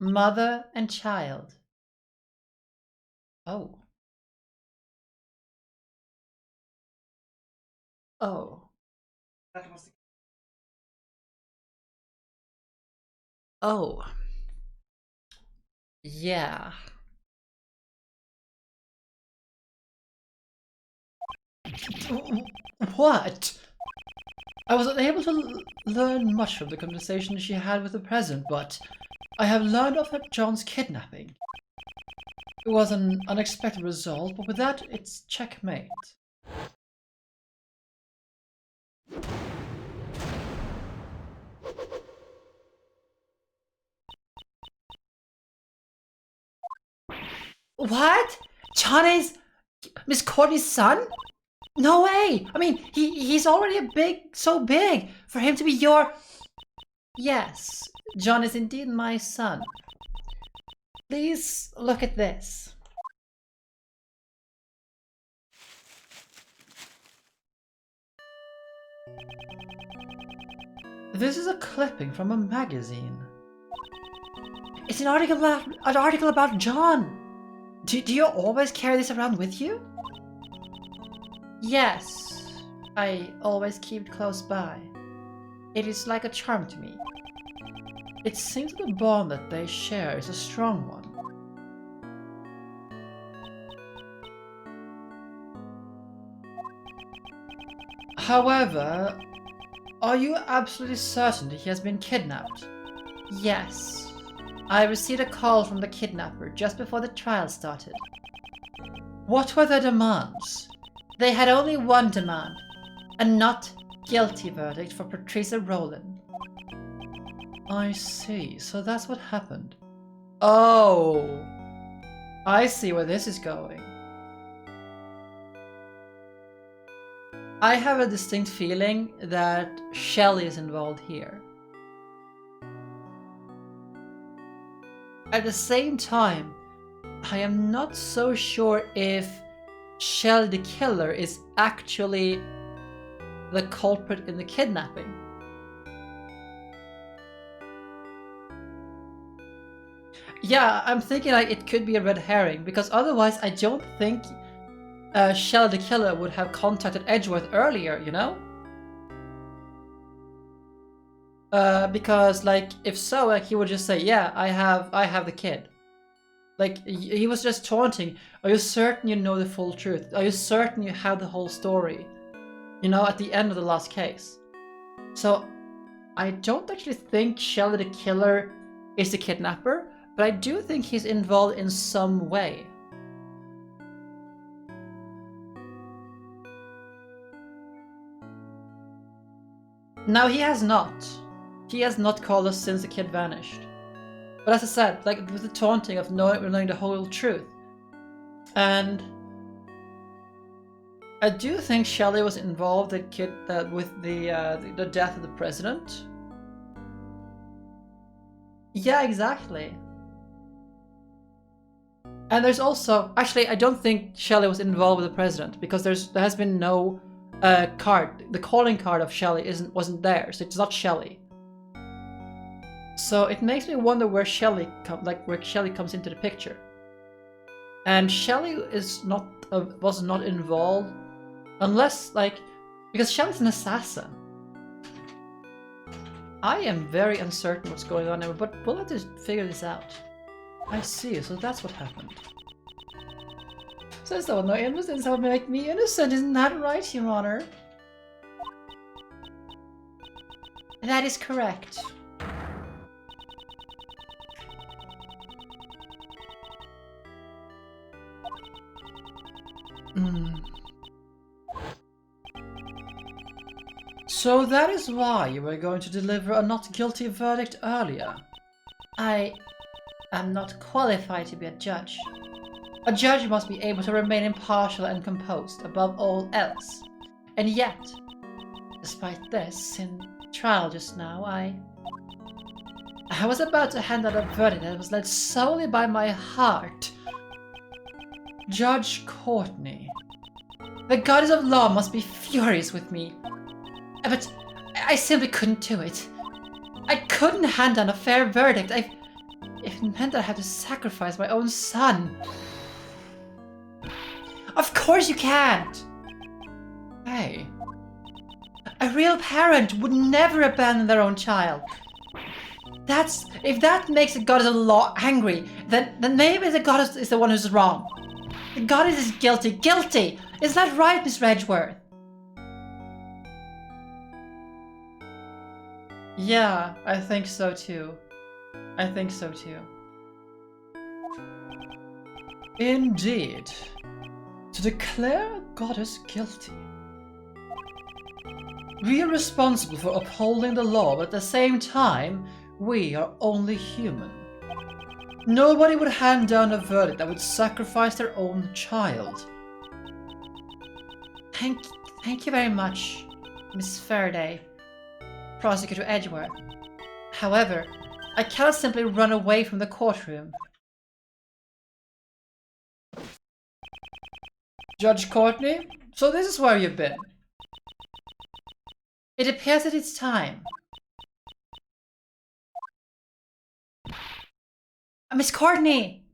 mother and child. Oh. Oh. That was Oh. Yeah. What? I was unable to learn much from the conversation she had with the president, but I have learned of John's kidnapping. It was an unexpected result, but with that, it's checkmate. What? John is Miss Courtney's son? No way! I mean, he's already so big for him to be your... Yes, John is indeed my son. Please look at this. This is a clipping from a magazine. It's an article about John. Do you always carry this around with you? Yes, I always keep it close by. It is like a charm to me. It seems that the bond that they share is a strong one. However, are you absolutely certain that he has been kidnapped? Yes. I received a call from the kidnapper just before the trial started. What were their demands? They had only one demand, and not guilty verdict for Patrica Roland. I see, so that's what happened. Oh, I see where this is going. I have a distinct feeling that Shelley is involved here. At the same time, I am not so sure if Shelley the killer is actually the culprit in the kidnapping. Yeah, I'm thinking like it could be a red herring, because otherwise I don't think Shelley the killer would have contacted Edgeworth earlier, you know? Because like if so, like he would just say, yeah, I have the kid. Like he was just taunting. Are you certain you know the full truth? Are you certain you have the whole story? You know, at the end of the last case. So I don't actually think Shelley the killer is the kidnapper, but I do think he's involved in some way. Now he has not. He has not called us since the kid vanished. But as I said, like with the taunting of knowing the whole truth. And I do think Shelley was involved with the death of the president. Yeah, exactly. And there's also, actually, I don't think Shelley was involved with the president, because there has been no card. The calling card of Shelley wasn't there, so it's not Shelley. So it makes me wonder where Shelley comes into the picture. And Shelley was not involved, unless because Shelley's an assassin. I am very uncertain what's going on there, but we'll have to figure this out. I see, so that's what happened. Says no innocence would make me innocent, isn't that right, Your Honor? That is correct. So that is why you were going to deliver a not guilty verdict earlier. I am not qualified to be a judge. A judge must be able to remain impartial and composed above all else. And yet, despite this, in trial just now, I was about to hand out a verdict that was led solely by my heart. Judge Courtney. The goddess of law must be furious with me. But I simply couldn't do it. I couldn't hand down a fair verdict. If it meant that I had to sacrifice my own son. Of course you can't! Hey. A real parent would never abandon their own child. If that makes the goddess of law angry, then maybe the goddess is the one who's wrong. The goddess is guilty. Guilty! Is that right, Mr. Edgeworth? Yeah, I think so too. I think so too. Indeed. To declare a goddess guilty. We are responsible for upholding the law, but at the same time, we are only human. Nobody would hand down a verdict that would sacrifice their own child. Thank you very much, Miss Faraday, Prosecutor Edgeworth. However, I cannot simply run away from the courtroom. Judge Courtney, so this is where you've been. It appears that it's time. Miss Courtney!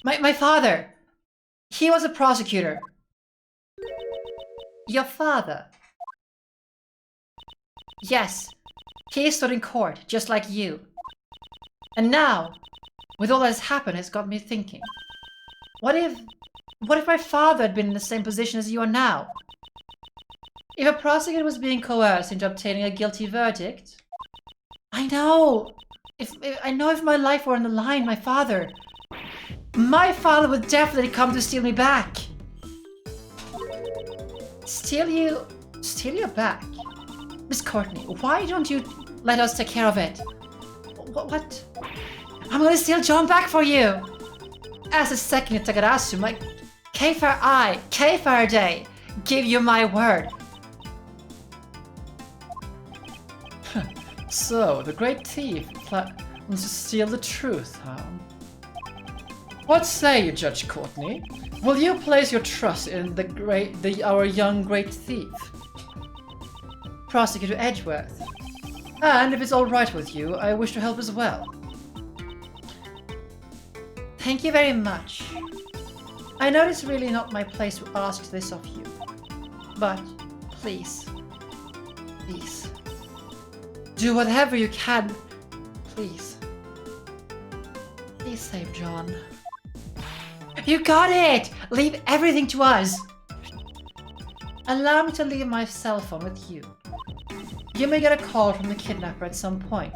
My father! He was a prosecutor. Your father? Yes, he stood in court, just like you. And now, with all that has happened, it's got me thinking. What if my father had been in the same position as you are now? If a prosecutor was being coerced into obtaining a guilty verdict, I know. If my life were on the line, my father would definitely come to steal me back. Steal you Steal your bag? Miss Courtney, why don't you let us take care of it? What? I'm gonna steal John back for you! As a second Tagarasu, my K Faraday, give you my word. So, the great thief wants to steal the truth, huh? What say you, Judge Courtney? Will you place your trust in our young great thief? Prosecutor Edgeworth. And if it's alright with you, I wish to help as well. Thank you very much. I know it's really not my place to ask this of you. But, please. Please. Do whatever you can. Please. Please save John. You got it! Leave everything to us! Allow me to leave my cell phone with you. You may get a call from the kidnapper at some point.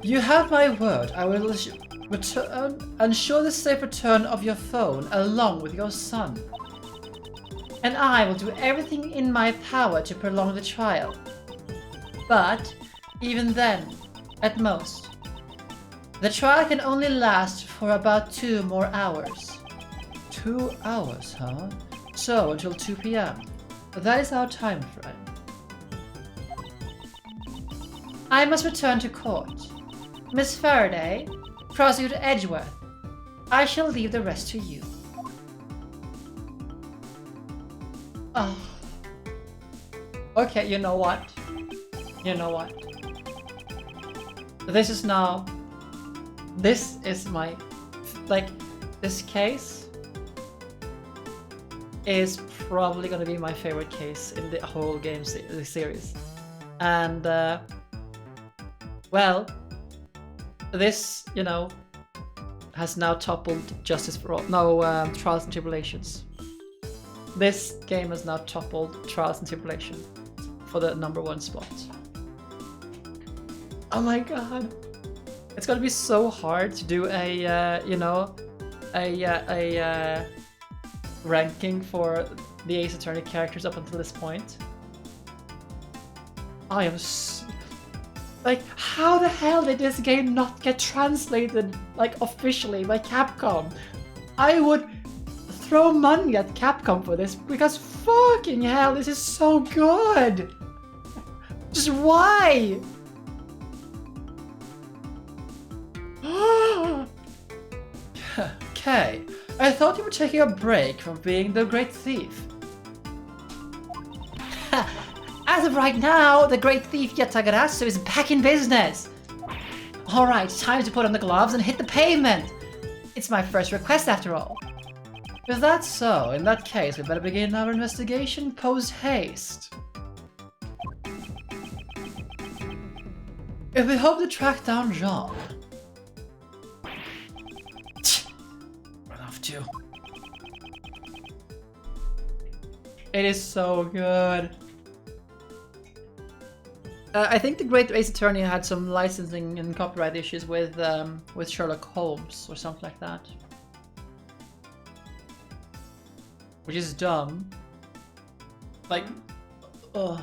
You have my word, I will ensure the safe return of your phone along with your son. And I will do everything in my power to prolong the trial. But, even then, at most, the trial can only last for about 2 more hours. 2 hours, huh? So, until 2 p.m. That is our time frame. I must return to court. Miss Faraday, Prosecutor Edgeworth, I shall leave the rest to you. Oh. Okay, you know what? You know what? This is my, this case is probably gonna be my favorite case in the whole game series. And, well, this, you know, has now toppled Justice for All. No, Trials and Tribulations. This game has now toppled Trials and Tribulation for the #1 spot. Oh my god. It's gonna be so hard to do a, you know, a ranking for the Ace Attorney characters up until this point. I am like, how the hell did this game not get translated, like, officially by Capcom? I would throw money at Capcom for this, because fucking hell, this is so good! Just why? Okay, I thought you were taking a break from being the Great Thief. As of right now, the Great Thief Yatagarasu is back in business. Alright, time to put on the gloves and hit the pavement. It's my first request after all. If that's so, in that case, we better begin our investigation post-haste. If we hope to track down Jean. We'll have to. It is so good. I think the Great Ace Attorney had some licensing and copyright issues with Sherlock Holmes or something like that, which is dumb. Like, ugh.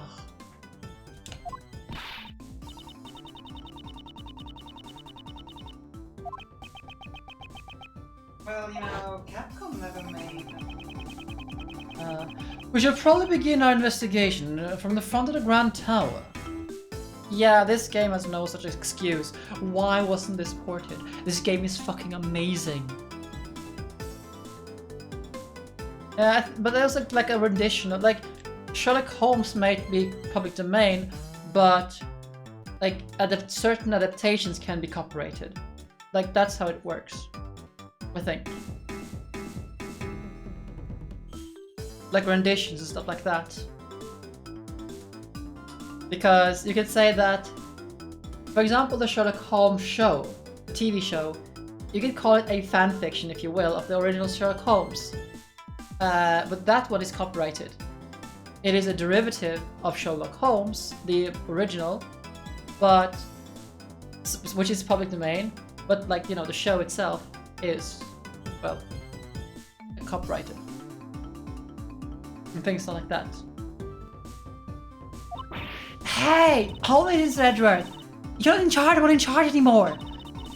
Well, you know, Capcom never made. We should probably begin our investigation from the front of the Grand Tower. Yeah, this game has no such excuse. Why wasn't this ported? This game is fucking amazing. Yeah, but there's like a rendition of, like, Sherlock Holmes might be public domain, but like certain adaptations can be copyrighted. Like, that's how it works, I think. Like renditions and stuff like that. Because you could say that, for example, the Sherlock Holmes show, TV show, you could call it a fanfiction, if you will, of the original Sherlock Holmes. But that one is copyrighted. It is a derivative of Sherlock Holmes, the original, but which is public domain. But, like, you know, the show itself is, well, copyrighted and things like that. Hey, hold it, Mr. Edgeworth. You're not in charge, I'm not in charge anymore.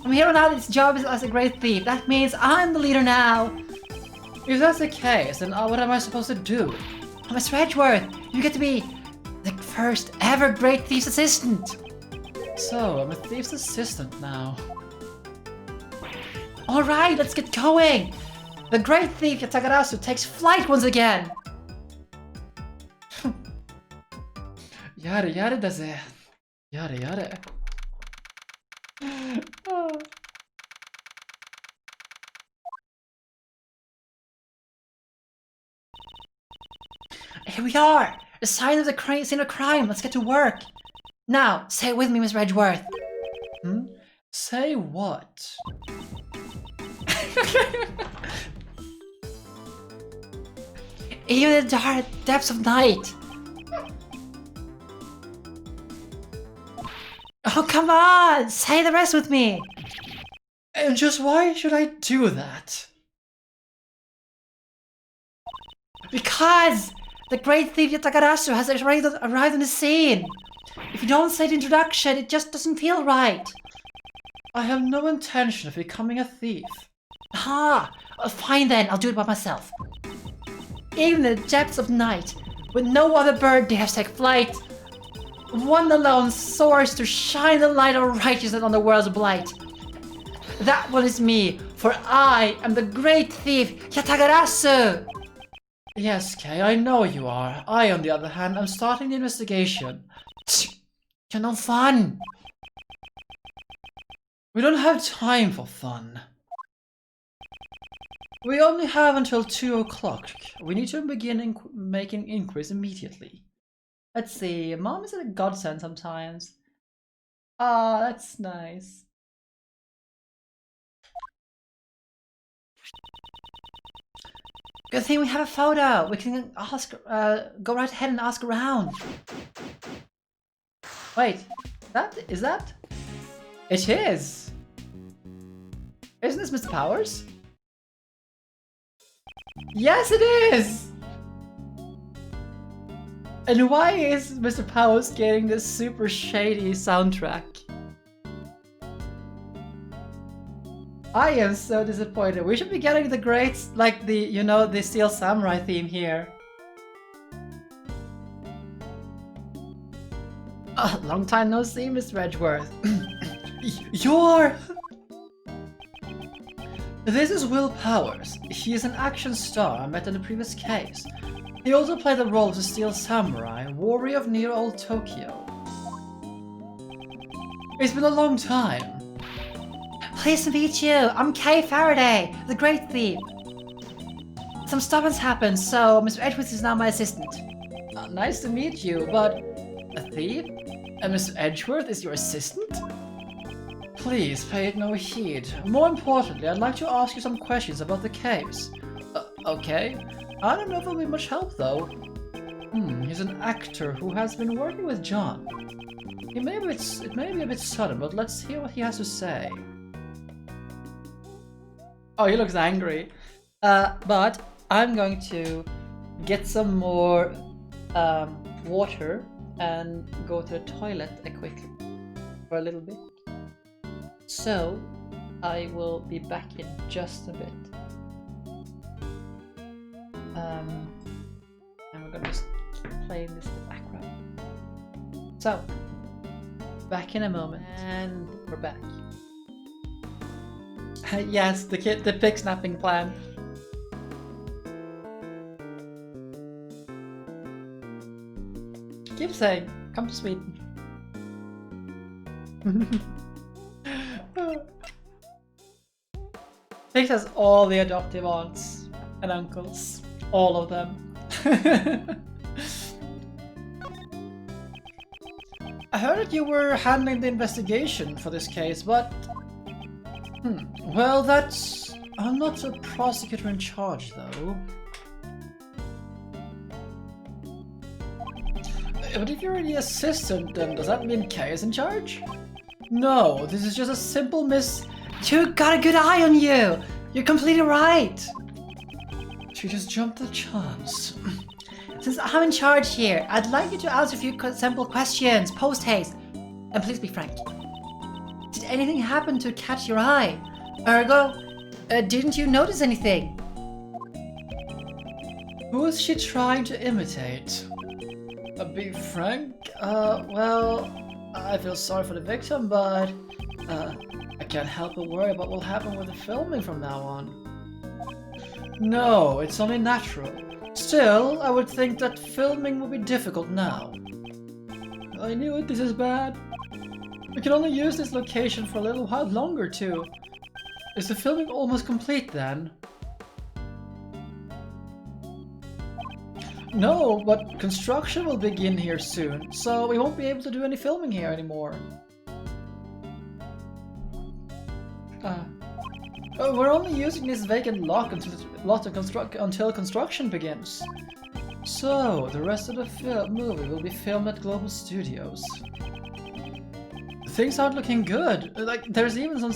From here on out, this job is as a great thief. That means I'm the leader now. If that's the case, then what am I supposed to do? Mr. Edgeworth, you get to be the first ever great thief's assistant. So, I'm a thief's assistant now. Alright, let's get going. The great thief Yatagarasu takes flight once again. Yare yare da ze. Yare yare. Here we are! The sign of the scene of crime. Let's get to work. Now, say it with me, Mr. Edgeworth. Say what? Even in the dark depths of night. Oh, come on! Say the rest with me! And just why should I do that? Because the great thief Yatagarasu has arrived on the scene. If you don't say the introduction, it just doesn't feel right. I have no intention of becoming a thief. Ah, fine then, I'll do it by myself. Even in the depths of night, with no other bird dares take flight, one alone soars to shine the light of righteousness on the world's blight. That one is me, for I am the great thief Yatagarasu! Yes, Kay, I know you are. I, on the other hand, am starting the investigation. You're no fun! We don't have time for fun. We only have until 2 o'clock. We need to begin making inquiries immediately. Let's see, Mom is a godsend sometimes. Ah, that's nice. Good thing we have a photo. We can ask, go right ahead and ask around. Wait, is that? It is! Isn't this Mr. Powers? Yes, it is! And why is Mr. Powers getting this super shady soundtrack? I am so disappointed. We should be getting the great, like the, you know, the Steel Samurai theme here. Long time no see, Mr. Edgeworth. You're... This is Will Powers. He is an action star I met in the previous case. He also played the role of the Steel Samurai, warrior of near old Tokyo. It's been a long time. Pleased to meet you. I'm Kay Faraday, the great thief. Some stuff has happened, so Mr. Edgeworth is now my assistant. Nice to meet you, but... a thief? And Mr. Edgeworth is your assistant? Please pay it no heed. More importantly, I'd like to ask you some questions about the case. Okay. I don't know if it'll be much help, though. He's an actor who has been working with John. It may be a bit sudden, but let's hear what he has to say. Oh, he looks angry. But I'm going to get some more water and go to the toilet quickly for a little bit. So I will be back in just a bit. And we're gonna just keep playing this in the background. So, back in a moment, and we're back. Yes, the pig snapping plan. Keep saying, come to Sweden. Pig has all the adoptive aunts and uncles. All of them. I heard that you were handling the investigation for this case, but... Well, that's... I'm not a prosecutor in charge, though. But if you're the assistant, then does that mean Kay is in charge? No, this is just a simple You got a good eye on you! You're completely right! She just jumped the chance. Since I'm in charge here, I'd like you to answer a few simple questions, post haste. And please be frank. Did anything happen to catch your eye? Ergo, didn't you notice anything? Who is she trying to imitate? Be frank? Well, I feel sorry for the victim, but I can't help but worry about what will happen with the filming from now on. No, it's only natural. Still, I would think that filming would be difficult now. I knew it, this is bad. We can only use this location for a little while longer too. Is the filming almost complete then? No, but construction will begin here soon, so we won't be able to do any filming here anymore. We're only using this vacant lot until construction begins. So, the rest of the movie will be filmed at Global Studios. Things aren't looking good. Like, there's even some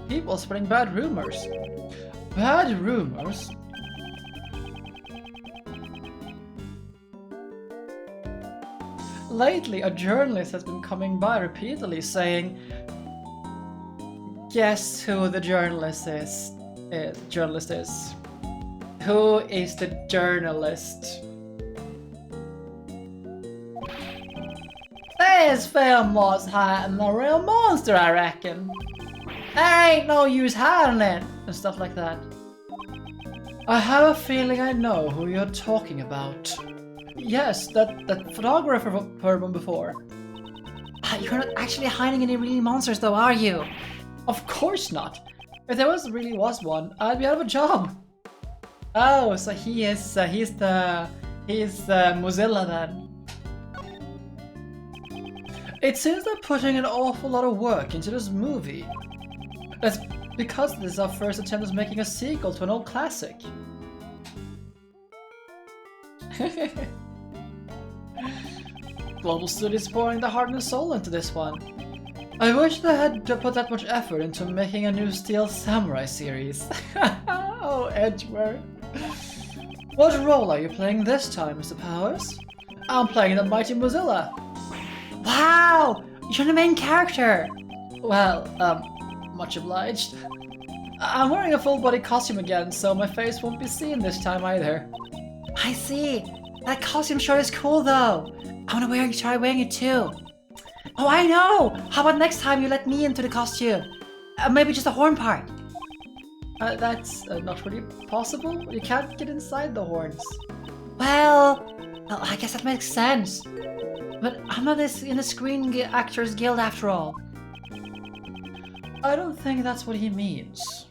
people spreading bad rumors. Bad rumors? Lately, a journalist has been coming by repeatedly saying, "Guess who the journalist is?" Who is the journalist? This film was hiding a real monster, I reckon. There ain't no use hiding it, and stuff like that. I have a feeling I know who you're talking about. Yes, that photographer from before. You're not actually hiding any really monsters though, are you? Of course not. If there really was one, I'd be out of a job. Oh, so he's Mozilla then. It seems they're putting an awful lot of work into this movie. That's because this is our first attempt at making a sequel to an old classic. Global Studios pouring their heart and soul into this one. I wish they had put that much effort into making a new Steel Samurai series. Oh, Edgeworth. What role are you playing this time, Mr. Powers? I'm playing the mighty Mozilla. Wow! You're the main character! Well, much obliged. I'm wearing a full body costume again, so my face won't be seen this time either. I see. That costume sure is cool though. I wanna try wearing it too. Oh, I know! How about next time you let me into the costume? Maybe just the horn part. That's not really possible. You can't get inside the horns. Well, I guess that makes sense. But I'm not in the Screen Actors Guild after all. I don't think that's what he means.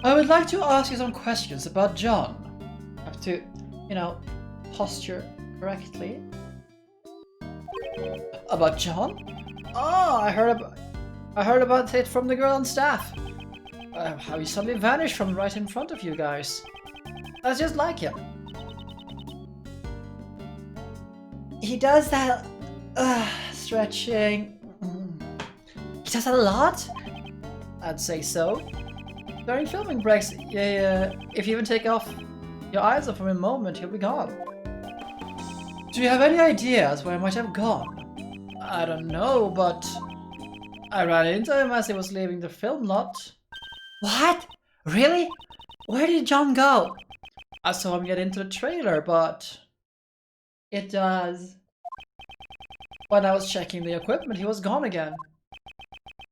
I would like to ask you some questions about John. I have to, posture correctly. About John? Oh, I heard about it from the girl on staff. How he suddenly vanished from right in front of you guys. That's just like him. He does that, stretching. He does that a lot? I'd say so. During filming breaks, if you even take off your eyes off him a moment, he'll be gone. Do you have any ideas where he might have gone? I don't know, but I ran into him as he was leaving the film lot. What? Really? Where did John go? I saw him get into the trailer, but it does. When I was checking the equipment, he was gone again.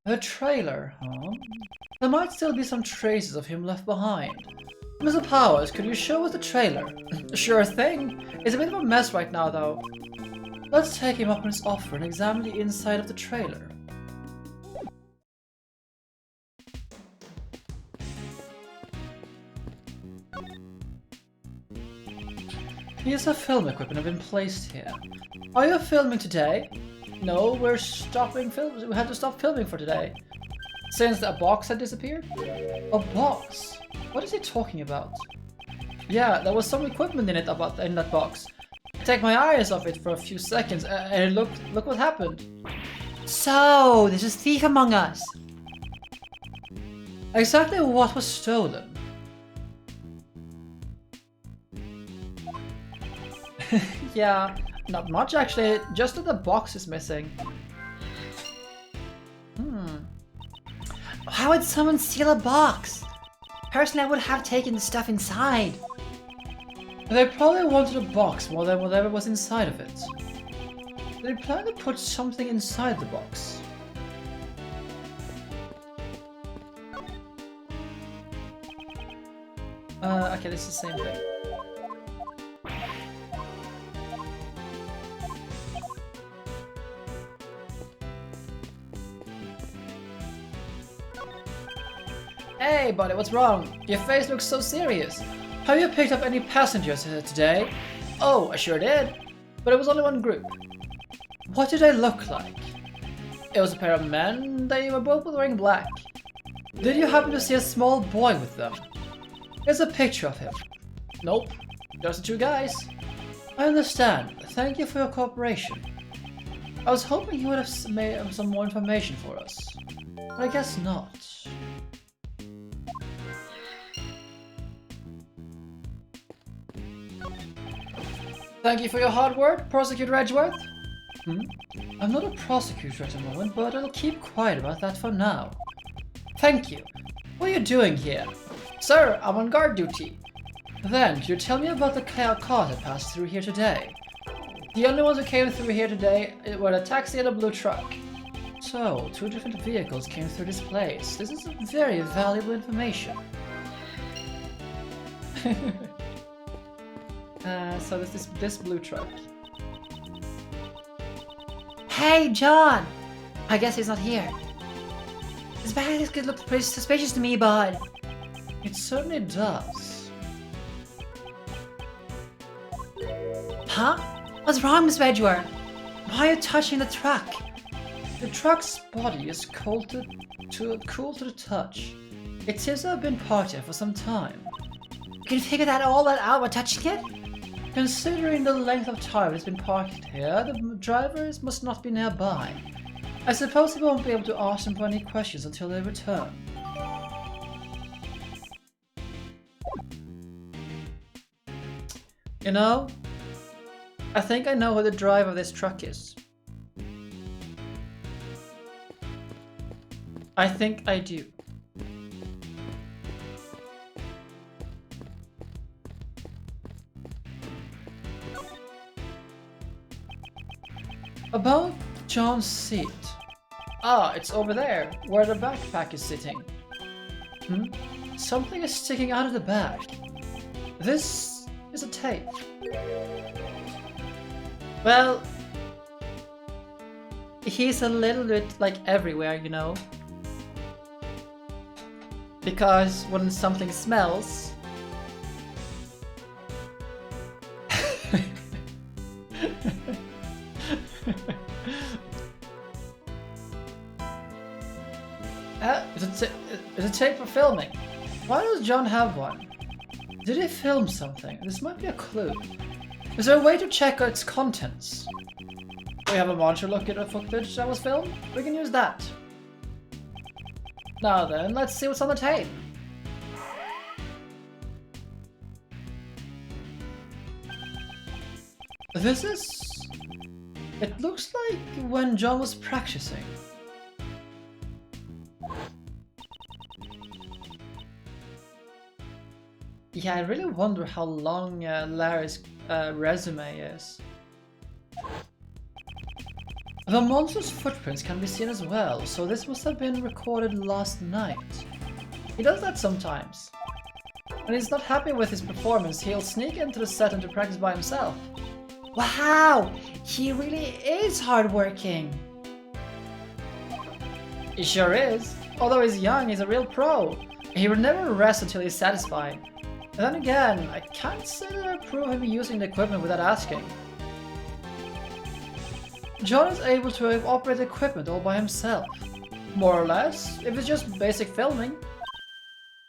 The trailer, huh? There might still be some traces of him left behind. Mr. Powers, could you show us the trailer? Sure thing. It's a bit of a mess right now, though. Let's take him up on his offer and examine the inside of the trailer. Pieces of film equipment have been placed here. Are you filming today? No, we're stopping filming. We had to stop filming for today. Since a box had disappeared? A box? What is he talking about? Yeah, there was some equipment in that box. Take my eyes off it for a few seconds and look what happened. So, this is Thief Among Us. Exactly what was stolen? Yeah, not much actually, just that the box is missing. How would someone steal a box? Personally, I would have taken the stuff inside. They probably wanted a box more than whatever was inside of it. They plan to put something inside the box. Okay, this is the same thing. Hey buddy, what's wrong? Your face looks so serious. Have you picked up any passengers today? Oh, I sure did. But it was only one group. What did they look like? It was a pair of men. They were both wearing black. Did you happen to see a small boy with them? Here's a picture of him. Nope, just the two guys. I understand. Thank you for your cooperation. I was hoping you would have made some more information for us. But I guess not. Thank you for your hard work, Prosecutor Edgeworth. I'm not a prosecutor at the moment, but I'll keep quiet about that for now. Thank you. What are you doing here? Sir, I'm on guard duty. Then, you tell me about the car that passed through here today. The only ones who came through here today were a taxi and a blue truck. So, two different vehicles came through this place. This is very valuable information. So this blue truck. Hey, John! I guess he's not here. This bag could look pretty suspicious to me, bud. It certainly does. Huh? What's wrong, Miss Edgeworth? Why are you touching the truck? The truck's body is cool to the touch. It seems to have been parked here for some time. You can figure all that out by touching it? Considering the length of time it's been parked here, the drivers must not be nearby. I suppose we won't be able to ask them for any questions until they return. You know, I think I know who the driver of this truck is. I think I do. Above John's seat. Ah, it's over there, where the backpack is sitting. Something is sticking out of the bag. This is a tape. Well, he's a little bit like everywhere, you know. Because when something smells... It's a tape for filming. Why does John have one? Did he film something? This might be a clue. Is there a way to check its contents? We have a monitor look at the footage that was filmed. We can use that. Now then, let's see what's on the tape. This is... It looks like when John was practicing. Yeah, I really wonder how long Larry's resume is. The monster's footprints can be seen as well, so this must have been recorded last night. He does that sometimes. When he's not happy with his performance, he'll sneak into the set and to practice by himself. Wow! He really is hardworking. He sure is. Although he's young, he's a real pro. He will never rest until he's satisfied. And then again, I can't say that I approve him using the equipment without asking. John is able to operate the equipment all by himself. More or less, if it's just basic filming.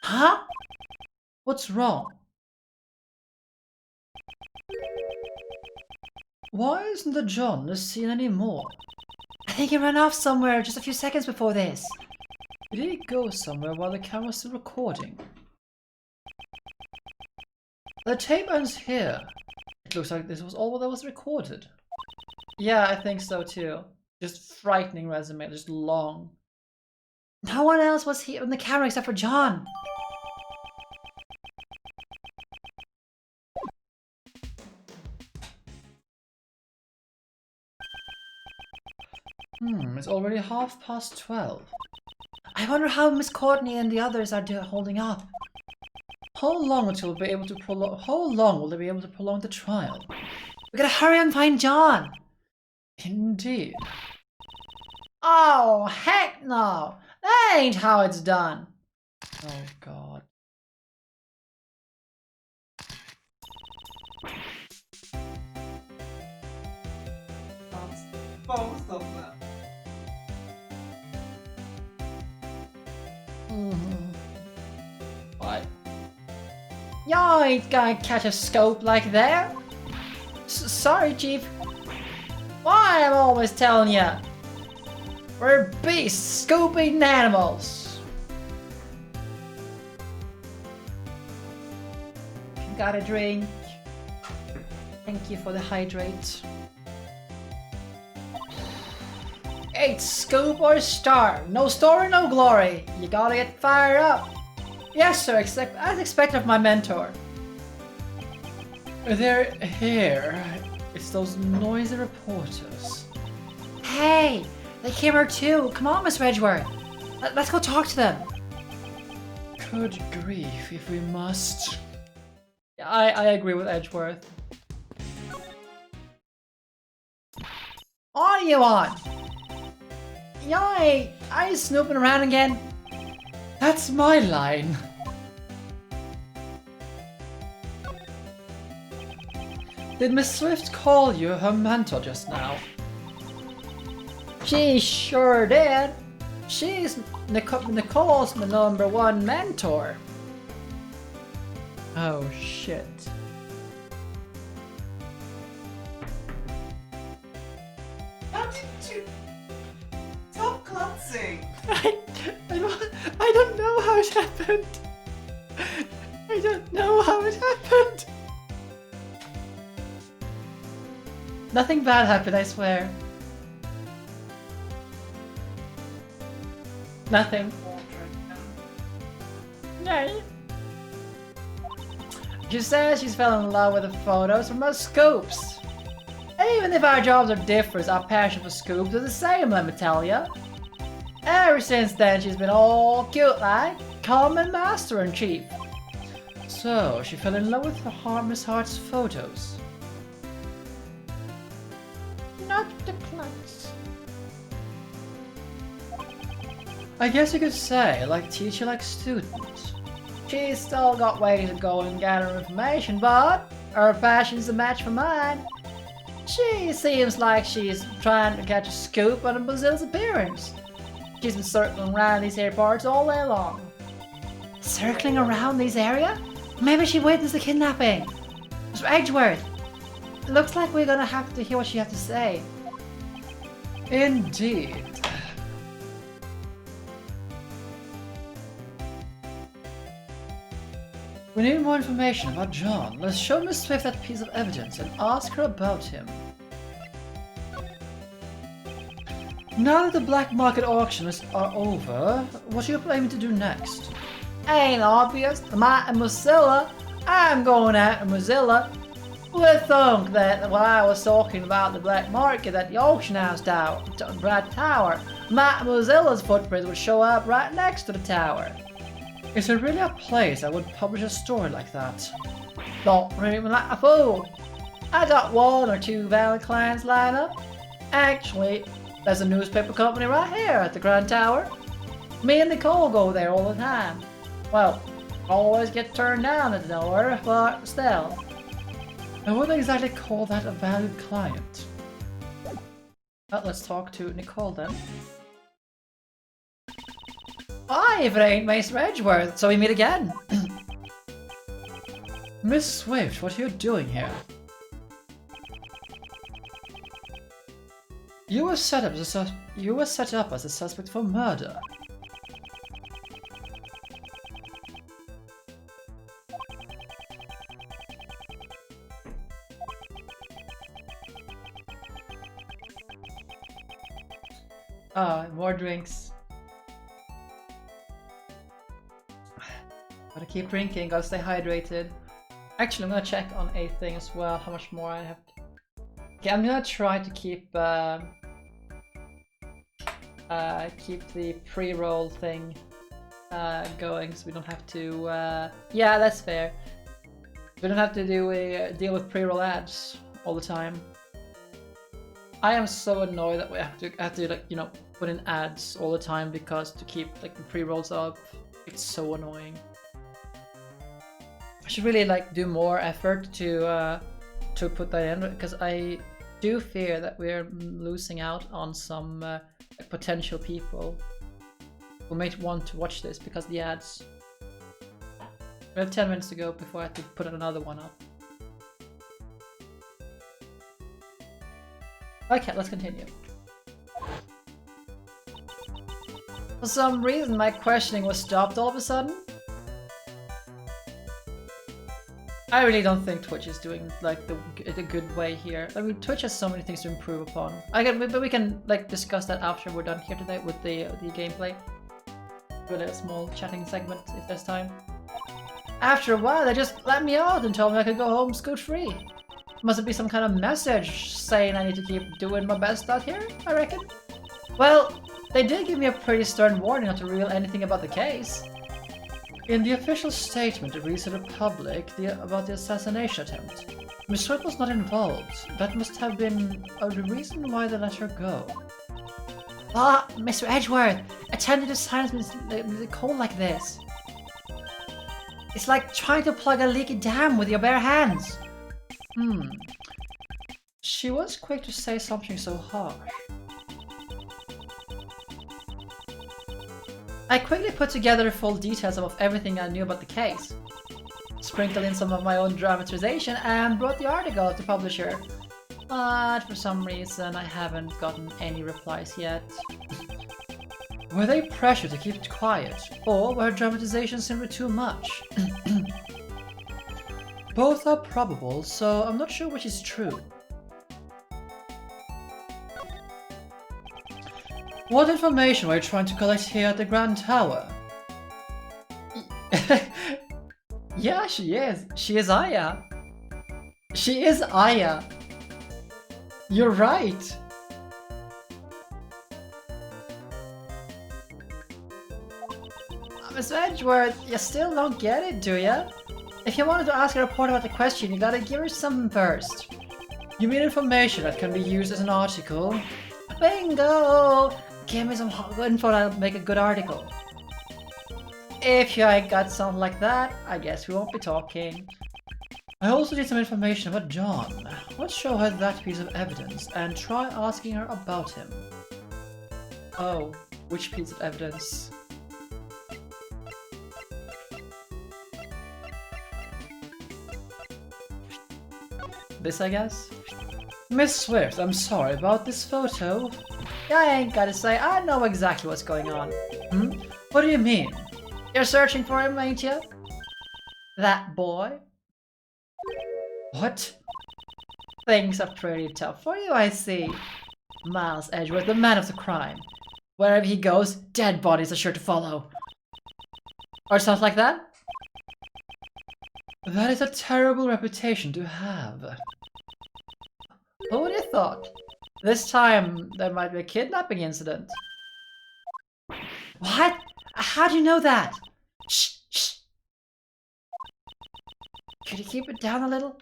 Huh? What's wrong? Why isn't the John the scene anymore? I think he ran off somewhere just a few seconds before this. Did he go somewhere while the camera was still recording? The tape ends here. It looks like this was all that was recorded. Yeah, I think so too. Just frightening resume, just long. No one else was here on the camera except for John. It's already 12:30. I wonder how Miss Courtney and the others are holding up. How long will they be able to prolong the trial? We gotta hurry and find John. Indeed. Oh, heck no! That ain't how it's done. Oh God. That's both of them. What? You ain't gonna catch a scope like that. Sorry, Chief. Why I'm always telling you. We're beasts, scooping animals. Got a drink. Thank you for the hydrate. It's scoop or starve. No story, no glory. You gotta get fired up. Yes, sir, as expected of my mentor. They're here. It's those noisy reporters. Hey, they came here too. Come on, Miss Edgeworth. Let's go talk to them. Good grief, if we must. I agree with Edgeworth. What are you on? Yay! Are you snooping around again? That's my line. Did Miss Swift call you her mentor just now? She sure did. She's Nicole's my #1 mentor. Oh shit. How did you... Stop glancing! I don't know how it happened. I don't know how it happened. Nothing bad happened, I swear. Nothing. No. She says she's fell in love with the photos from her scoops. And even if our jobs are different, our passion for scoops is the same, let me tell ya. Ever since then, she's been all cute like, calm and master-in-chief. So, she fell in love with Miss Hart's photos. Not the plants. I guess you could say, like teacher, like student. She's still got ways to go and gather information, but her passion's a match for mine. She seems like she's trying to catch a scoop on Brazil's appearance. She's been circling around these here parts all day long. Circling around these area? Maybe she witnessed the kidnapping. Mr. Edgeworth, it looks like we're gonna have to hear what she has to say. Indeed. We need more information about John. Let's show Miss Swift that piece of evidence and ask her about him. Now that the black market auctions are over, what are you planning to do next? Ain't obvious. My Mozilla. I'm going out in Mozilla. Would think that while I was talking about the black market at the auction house tower, Brad Tower, my Mozilla's footprint would show up right next to the tower. Is there really a place that would publish a story like that? Don't read me like a fool. I got 1 or 2 valid clients lined up. Actually, there's a newspaper company right here at the Grand Tower. Me and Nicole go there all the time. Well, always get turned down at the door, but still. I wouldn't exactly call that a valued client. Well, let's talk to Nicole then. Hi, if it ain't Miss Edgeworth, so we meet again. Miss Swift, what are you doing here? You were set up as a suspect for murder. Ah, more drinks. Gotta keep drinking, gotta stay hydrated. Actually, I'm gonna check on a thing as well, how much more I have. Okay, I'm gonna try to keep the pre-roll thing going, so we don't have to. Yeah, that's fair. We don't have to deal with pre-roll ads all the time. I am so annoyed that we have to like, you know, put in ads all the time because to keep like the pre-rolls up, it's so annoying. I should really like do more effort to put that in, because I do fear that we're losing out on some potential people who might want to watch this because of the ads. We have 10 minutes to go before I have to put another one up. Okay, let's continue. For some reason my questioning was stopped all of a sudden. I really don't think Twitch is doing like the good way here. I mean, Twitch has so many things to improve upon. But we can like discuss that after we're done here today with the gameplay. With a small chatting segment if there's time. After a while, they just let me out and told me I could go home scot-free. Must it be some kind of message saying I need to keep doing my best out here, I reckon? Well, they did give me a pretty stern warning not to reveal anything about the case. In the official statement released to the public about the assassination attempt, Miss Swift was not involved. That must have been the reason why they let her go. Ah, Mr. Edgeworth, attending to science cold like this. It's like trying to plug a leaky dam with your bare hands. She was quick to say something so harsh. I quickly put together the full details of everything I knew about the case, sprinkled in some of my own dramatization, and brought the article to publisher. But for some reason I haven't gotten any replies yet. Were they pressured to keep it quiet, or were her dramatizations simply too much? Both are probable, so I'm not sure which is true. What information were you trying to collect here at the Grand Tower? Yeah, she is. She is Aya. She is Aya. You're right. Miss Edgeworth, you still don't get it, do ya? If you wanted to ask a reporter about the question, you gotta give her something first. You mean information that can be used as an article? Bingo! Give me some info that'll make a good article. If you ain't got something like that, I guess we won't be talking. I also need some information about John. Let's show her that piece of evidence and try asking her about him. Oh, which piece of evidence? This, I guess? Miss Swift, I'm sorry about this photo. I ain't gotta say, I know exactly what's going on. What do you mean? You're searching for him, ain't you? That boy? What? Things are pretty tough for you, I see. Miles Edgeworth, the man of the crime. Wherever he goes, dead bodies are sure to follow. Or something like that? That is a terrible reputation to have. Who would have thought? This time, there might be a kidnapping incident. What? How do you know that? Shh, shh. Could you keep it down a little?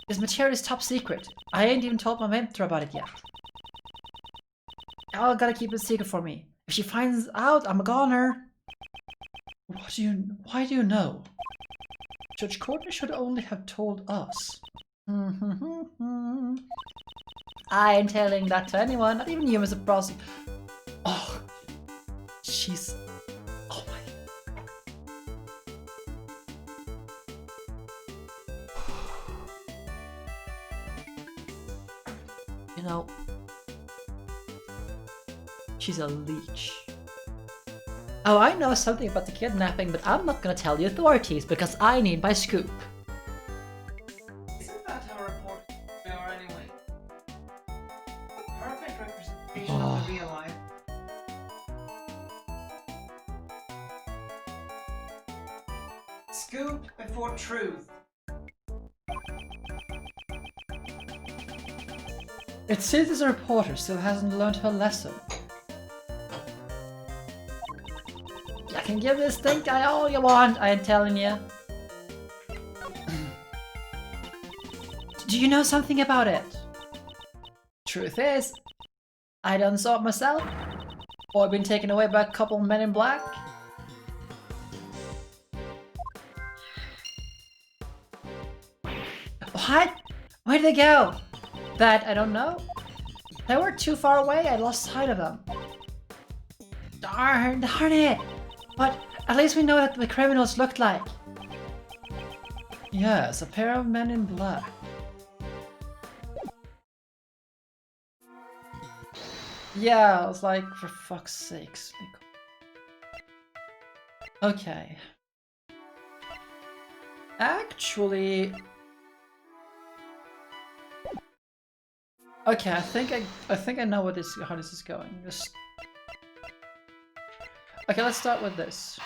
This material is top secret. I ain't even told my mentor about it yet. Y'all gotta keep it secret for me. If she finds out, I'm a goner. Why do you know? Judge Courtney should only have told us. I ain't telling that to anyone, not even you, Mr. Frost. Oh, she's... Oh my... You know... She's a leech. Oh, I know something about the kidnapping, but I'm not gonna tell the authorities because I need my scoop. Isn't that how reporters are anyway? A perfect representation of the real life. Scoop before truth. It seems this reporter still hasn't learned her lesson. You can give this stink eye all you want, I'm telling you. Do you know something about it? Truth is, I done saw it myself, or been taken away by a couple men in black. What? Where did they go? That I don't know. They were too far away, I lost sight of them. Darn it! But at least we know what the criminals looked like. Yes, a pair of men in black. Yeah, I was like, for fuck's sakes. Okay. Actually... Okay, I think I know what how this is going. Just... Okay, let's start with this.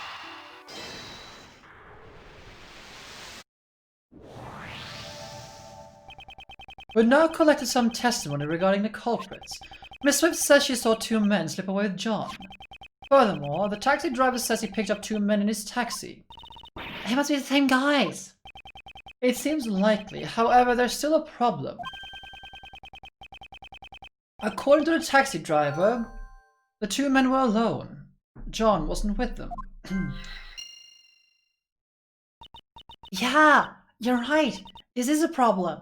We've now collected some testimony regarding the culprits. Miss Swift says she saw two men slip away with John. Furthermore, the taxi driver says he picked up two men in his taxi. They must be the same guys! It seems likely, however, there's still a problem. According to the taxi driver, the two men were alone. John wasn't with them. Yeah, you're right. This is a problem.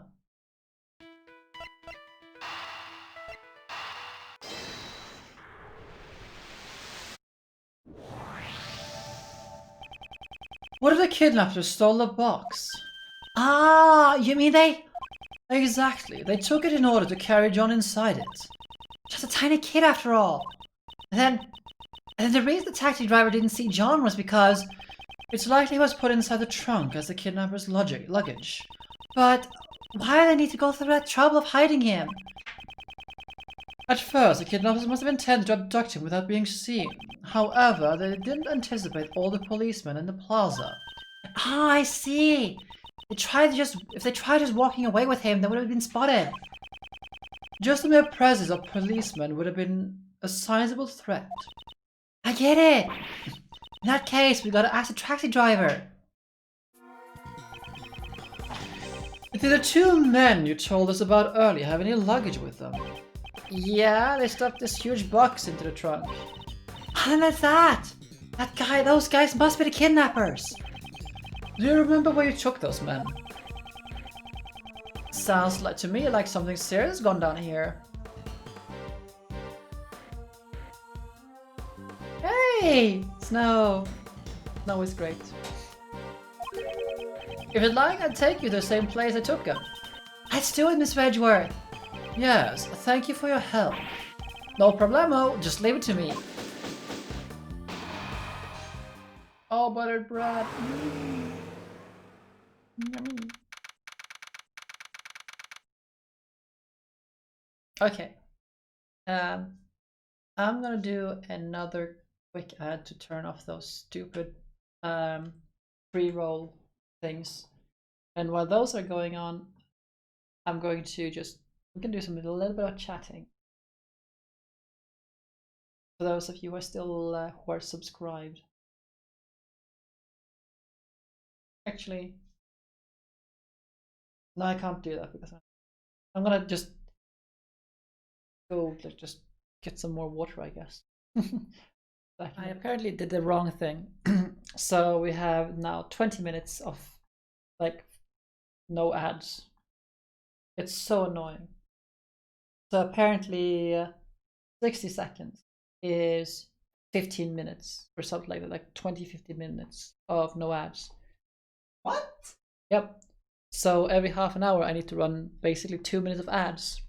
What if the kidnappers stole the box? Ah, you mean they... Exactly, they took it in order to carry John inside it. Just a tiny kid after all. And then the reason the taxi driver didn't see John was because it's likely he was put inside the trunk as the kidnappers' luggage. But why do they need to go through that trouble of hiding him? At first, the kidnappers must have intended to abduct him without being seen. However, they didn't anticipate all the policemen in the plaza. Ah, I see. If they tried just walking away with him, they would have been spotted. Just the mere presence of policemen would have been a sizable threat. I get it. In that case, we gotta ask the taxi driver. Did the two men you told us about earlier have any luggage with them? Yeah, they stuffed this huge box into the trunk. And that's that! Those guys must be the kidnappers! Do you remember where you took those men? Sounds like to me like something serious has gone down here. Hey! Snow! Snow is great. If you'd like, I'd take you to the same place I took him. Let's do it, Miss Edgeworth! Yes, thank you for your help. No problemo, just leave it to me. Oh, buttered bread. Yummy. Okay. I'm gonna do another quick ad to turn off those stupid pre-roll things. And while those are going on, I'm going to we can do a little bit of chatting. For those of you who are still who are subscribed. Actually, no, I can't do that because I'm gonna just go just get some more water, I guess. I apparently did the wrong thing. So we have now 20 minutes of like no ads. It's so annoying. So apparently 60 seconds is 15 minutes or something like that, like 20-15 minutes of no ads. What? Yep. So every half an hour I need to run basically 2 minutes of ads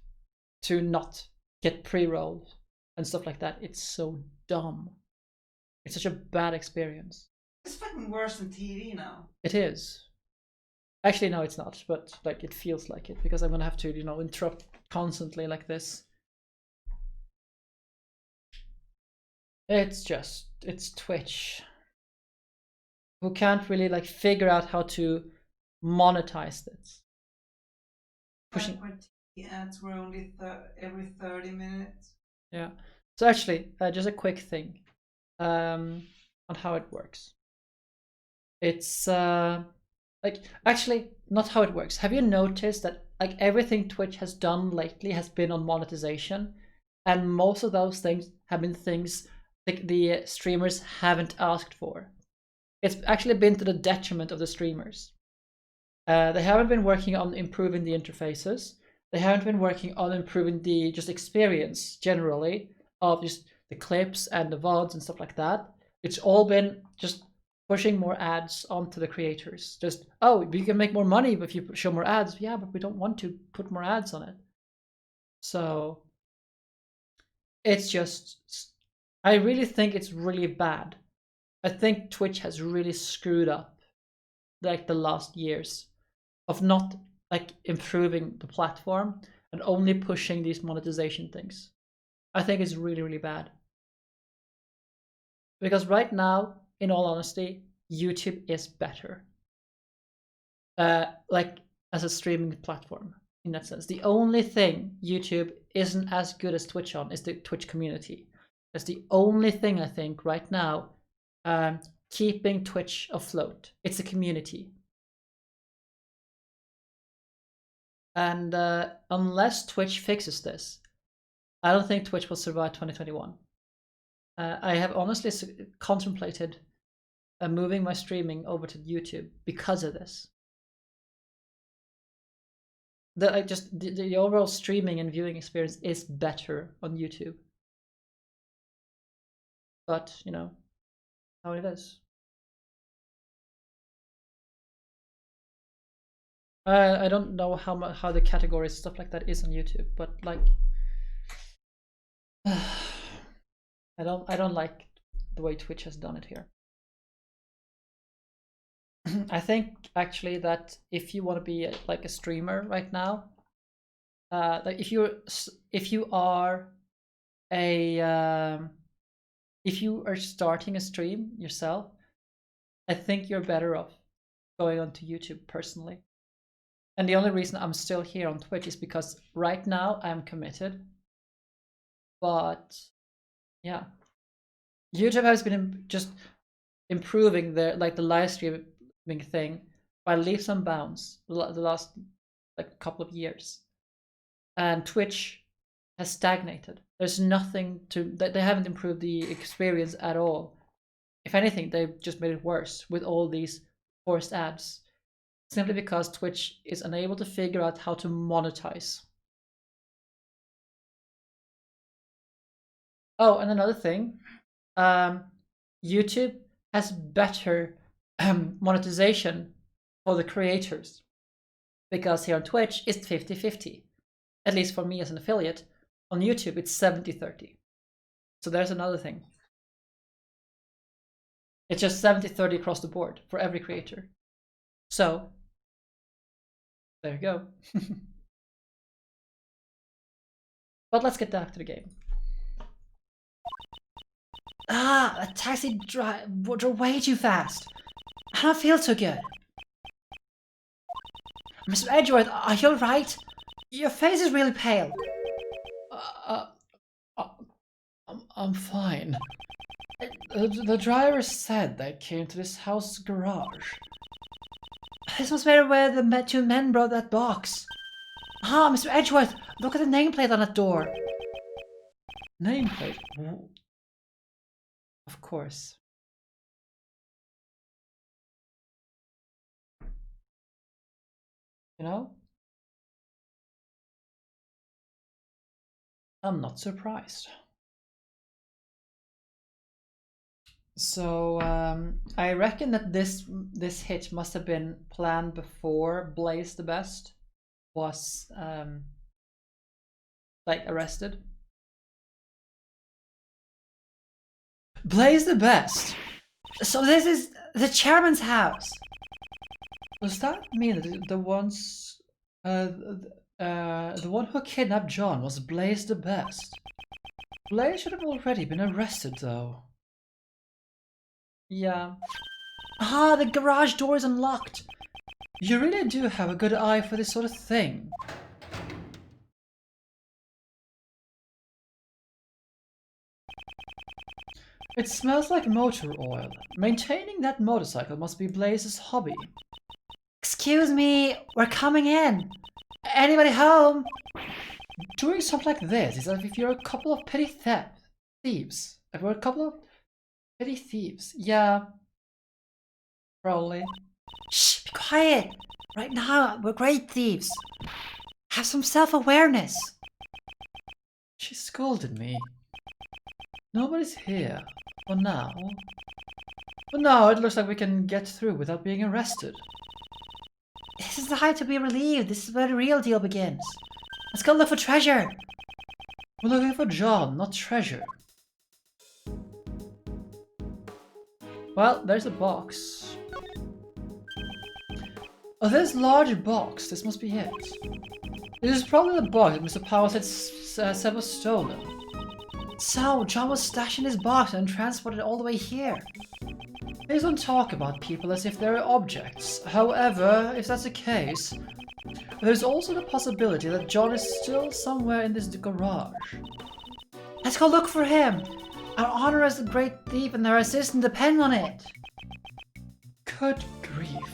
to not get pre-rolled and stuff like that. It's so dumb. It's such a bad experience. It's fucking worse than TV now. It is. Actually, no, it's not, but like it feels like it because I'm gonna have to, interrupt constantly like this. It's Twitch. who can't really like figure out how to monetize this. Back when TV ads were only every 30 minutes. Yeah. So actually, just a quick thing on how it works. It's like actually not how it works. Have you noticed that like everything Twitch has done lately has been on monetization, and most of those things have been things the streamers haven't asked for. It's actually been to the detriment of the streamers. They haven't been working on improving the interfaces. They haven't been working on improving the just experience generally of just the clips and the VODs and stuff like that. It's all been just pushing more ads onto the creators. Just, oh, you can make more money if you show more ads. Yeah, but we don't want to put more ads on it. So it's just, I really think it's really bad. I think Twitch has really screwed up like the last years of not like improving the platform and only pushing these monetization things. I think it's really, really bad. Because right now, in all honesty, YouTube is better. Like as a streaming platform in that sense. The only thing YouTube isn't as good as Twitch on is the Twitch community. That's the only thing I think right now keeping Twitch afloat. It's the community. And unless Twitch fixes this, I don't think Twitch will survive 2021. I have honestly contemplated moving my streaming over to YouTube because of this. The overall streaming and viewing experience is better on YouTube. But, you know, how it is. I don't know how the categories stuff like that is on YouTube, but like I don't like the way Twitch has done it here. I think actually that if you want to be like a streamer right now, like if you are starting a stream yourself, I think you're better off going onto YouTube personally. And the only reason I'm still here on Twitch is because right now I'm committed. But yeah, YouTube has been just improving the live streaming thing by leaps and bounds the last like couple of years, and Twitch has stagnated. There's nothing to that. They haven't improved the experience at all. If anything, they've just made it worse with all these forced ads, simply because Twitch is unable to figure out how to monetize. Oh, and another thing, YouTube has better monetization for the creators, because here on Twitch it's 50-50. At least for me as an affiliate. On YouTube it's 70-30. So there's another thing. It's just 70-30 across the board for every creator. So there you go. But let's get back to the game. A taxi drove way too fast. I don't feel so good. Mr. Edgeworth, are you alright? Your face is really pale. I'm fine. The driver said they came to this house garage. This must be where the two men brought that box. Ah, Mr. Edgeworth, look at the nameplate on that door. Nameplate? Of course. You know? I'm not surprised. So I reckon that this hit must have been planned before Blaze the Best was like arrested. Blaze the Best. So this is the chairman's house. Does that mean that the one who kidnapped John was Blaze the Best? Blaze should have already been arrested, though. Yeah. Ah, the garage door is unlocked. You really do have a good eye for this sort of thing. It smells like motor oil. Maintaining that motorcycle must be Blaze's hobby. Excuse me, we're coming in. Anybody home? Doing something like this is as if you're a couple of petty thieves. If we're a couple of petty thieves, yeah. Probably. Shh, be quiet. Right now, we're great thieves. Have some self-awareness. She scolded me. Nobody's here. For now. For now, it looks like we can get through without being arrested. This is the time to be relieved. This is where the real deal begins. Let's go look for treasure. We're looking for John, not treasure. Well, there's a box. Oh, this large box. This must be it. This is probably the box that Mr. Powell said was stolen. So, John was stashed in his box and transported all the way here. Please don't talk about people as if they're objects. However, if that's the case, there's also the possibility that John is still somewhere in this garage. Let's go look for him. Our honor as the great thief and our assistant depend on it. Good grief.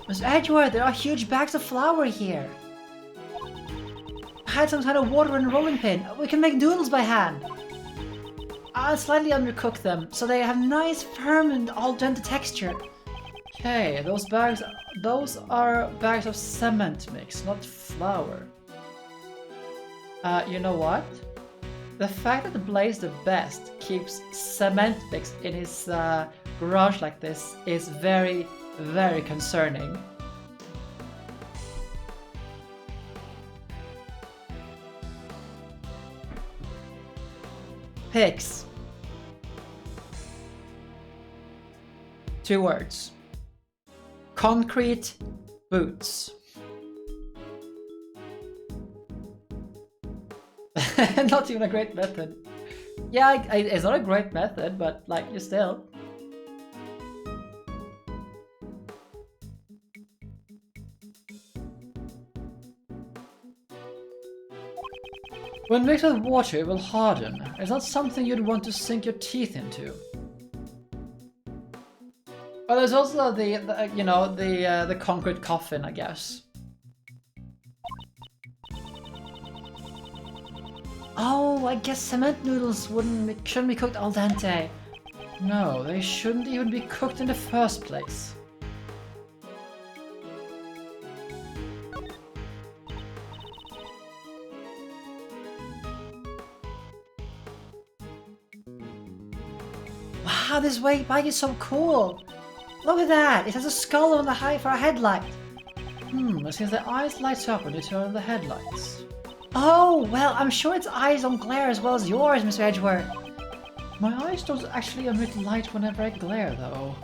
Miss Edgeworth, there are huge bags of flour here. I had some kind of water and rolling pin. We can make noodles by hand. I'll slightly undercook them so they have nice, firm, and al dente texture. Okay, those are bags of cement mix, not flour. You know what? The fact that Blaze the Best keeps cement mix in his garage like this is very, very concerning. Pigs. 2 words. Concrete boots. Not even a great method. Yeah, it's not a great method, but like, you still. When mixed with water, it will harden. It's not something you'd want to sink your teeth into. But there's also the concrete coffin, I guess. Oh, I guess cement noodles shouldn't be cooked al dente. No, they shouldn't even be cooked in the first place. Wow, this bike is so cool! Look at that! It has a skull on the for a headlight! It seems the eyes light up when you turn on the headlights. Oh, well, I'm sure its eyes don't glare as well as yours, Mr. Edgeworth. My eyes don't actually emit light whenever I glare, though.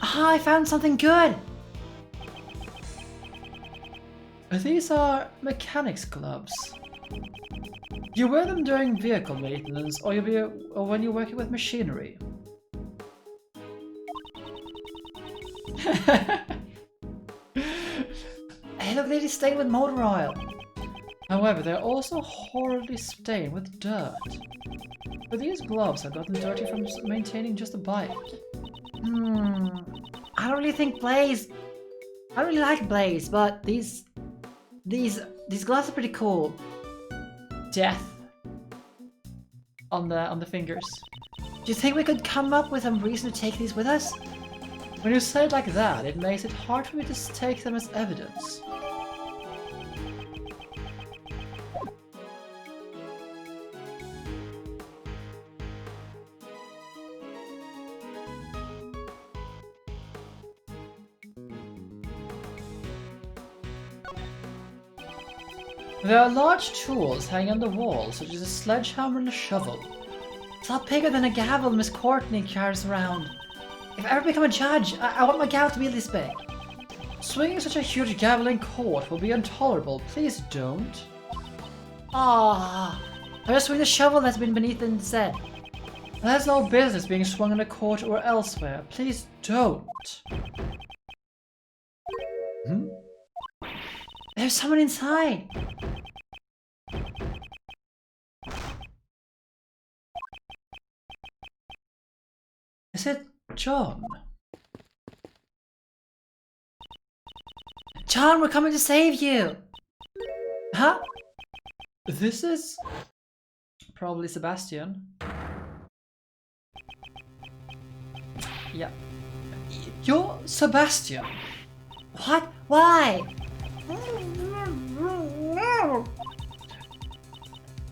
Ah, I found something good! These are mechanics gloves. You wear them during vehicle maintenance or when you're working with machinery. Hey, look, they stained with motor oil. However, they're also horribly stained with dirt. But these gloves have gotten dirty from maintaining just a bike. I don't really think Blaze. I don't really like Blaze, but these gloves are pretty cool. Death on the fingers. Do you think we could come up with some reason to take these with us? When you say it like that, it makes it hard for me to take them as evidence. There are large tools hanging on the wall, such as a sledgehammer and a shovel. It's a lot bigger than a gavel Miss Courtney carries around. If I ever become a judge, I want my gavel to be this big. Swinging such a huge gavel in court will be intolerable. Please don't. Ah, I just swing the shovel that's been beneath it instead. There's no business being swung in a court or elsewhere. Please don't. Hmm? There's someone inside. Is it John? John, we're coming to save you! Huh? This is... probably Sebastian. Yeah. You're Sebastian? What? Why?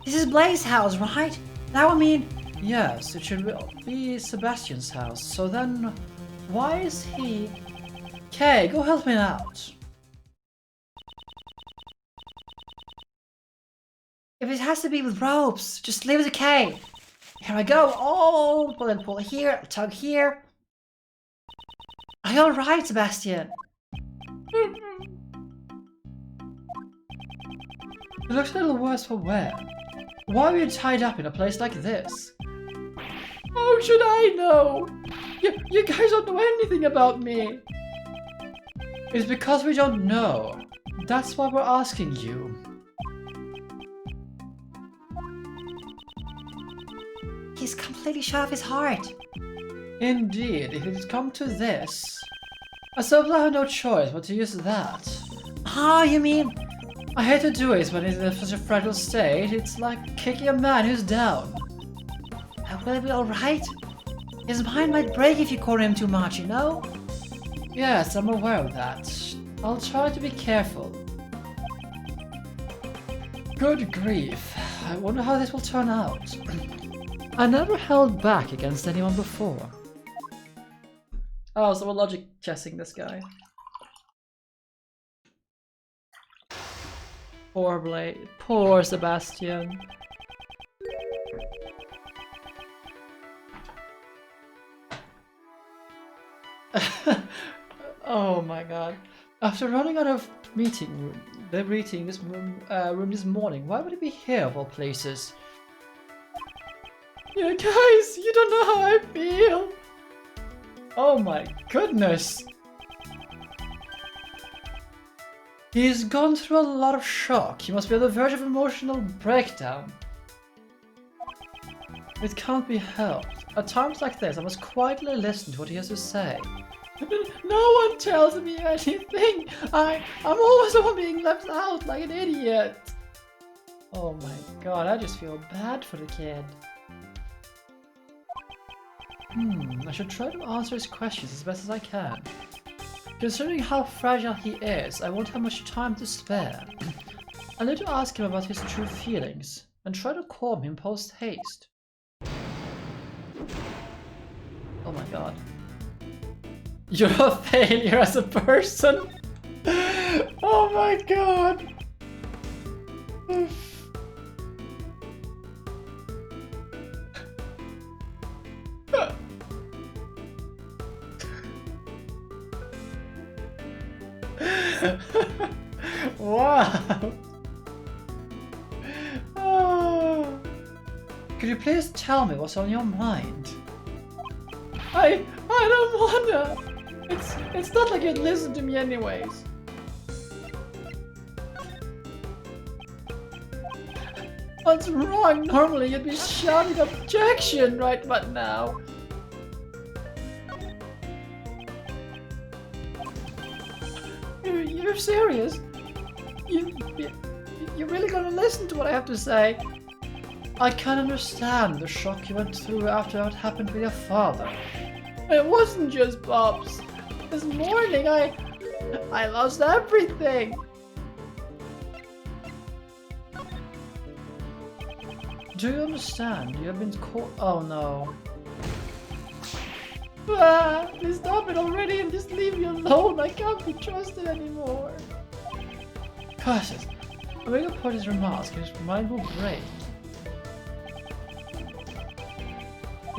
This is Blaze's house, right? That would mean... Yes, it should be Sebastian's house. So then, why is he... Okay, go help me out. If it has to be with ropes, just leave it okay. Here I go. Oh, pull and pull here, tug here. Are you alright, Sebastian? It looks a little worse for wear. Why are you tied up in a place like this? How should I know? You guys don't know anything about me. It's because we don't know. That's why we're asking you. He's completely shut off his heart. Indeed, if it's come to this, I suppose I have no choice but to use that. Ah, you mean? I hate to do it when he's in such a fragile state. It's like kicking a man who's down. Will it be alright? His mind might break if you corner him too much, you know? Yes, I'm aware of that. I'll try to be careful. Good grief. I wonder how this will turn out. I never held back against anyone before. Oh, so we're logic chessing this guy. Poor Blade. Poor Sebastian. Oh my god. After running out of the meeting this room this morning, why would it be here of all places? Yeah, guys, you don't know how I feel. Oh my goodness. He's gone through a lot of shock. He must be on the verge of emotional breakdown. It can't be helped. At times like this, I must quietly listen to what he has to say. No one tells me anything. I'm always the one being left out like an idiot. Oh my god, I just feel bad for the kid. I should try to answer his questions as best as I can. Considering how fragile he is, I won't have much time to spare. I need to ask him about his true feelings, and try to calm him post-haste. Oh my god. You're a failure as a person! Oh my god! Wow! Oh. Could you please tell me what's on your mind? I don't wanna! It's not like you'd listen to me anyways. What's wrong? Normally you'd be shouting objection right about now. You're serious? You're really gonna listen to what I have to say? I can understand the shock you went through after what happened with your father. It wasn't just Pops. This morning I lost everything. Do you understand? You have been caught. Oh no. Please stop it already and just leave me alone. I can't be trusted anymore. Curses. I'm going to put his remarks and his mind will break.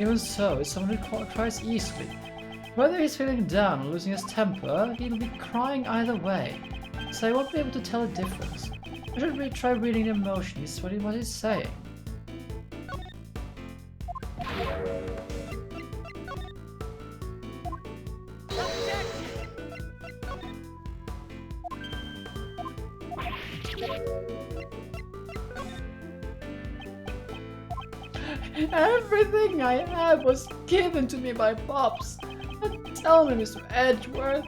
Even so, it's someone who cries easily. Whether he's feeling down or losing his temper, he'll be crying either way. So I won't be able to tell the difference. I should really try reading the emotions, what he's saying. Everything I had was given to me by Pops. But tell me, Mr. Edgeworth,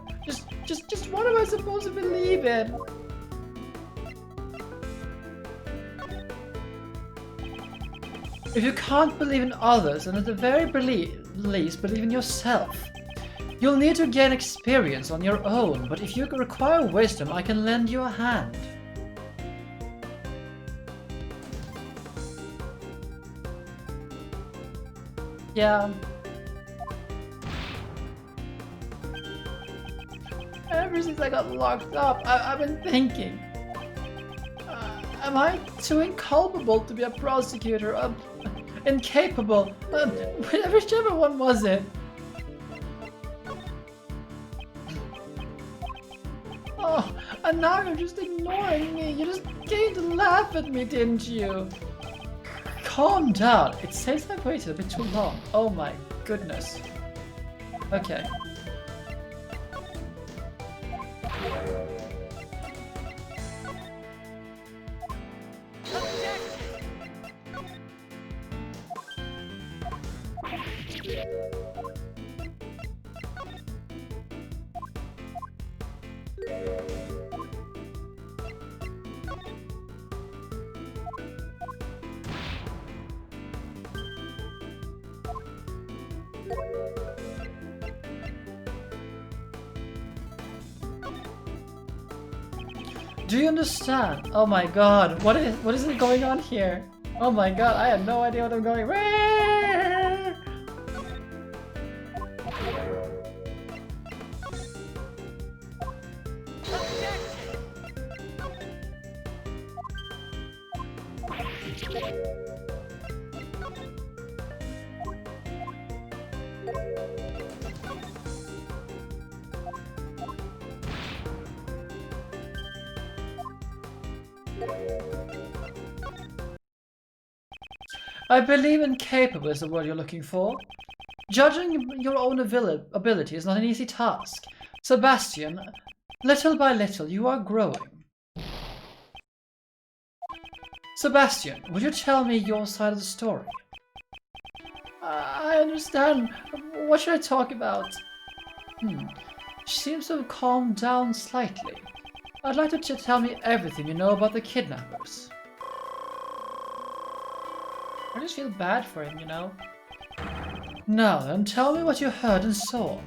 just what am I supposed to believe in? If you can't believe in others, then at the very least believe in yourself. You'll need to gain experience on your own, but if you require wisdom, I can lend you a hand. Yeah. Ever since I got locked up, I've been thinking. Am I too inculpable to be a prosecutor? Incapable? Whichever one was it? Oh, and now you're just ignoring me. You just came to laugh at me, didn't you? Calm down. It seems I've waited a bit too long. Oh my goodness. Okay. Do you understand? Oh my god, what is it going on here? Oh my god, I have no idea what I'm going. I believe incapable is the word you're looking for. Judging your own ability is not an easy task. Sebastian, little by little you are growing. Sebastian, would you tell me your side of the story? I understand. What should I talk about? She seems to have calmed down slightly. I'd like to tell me everything you know about the kidnappers. I just feel bad for him, you know. Now then, tell me what you heard and saw.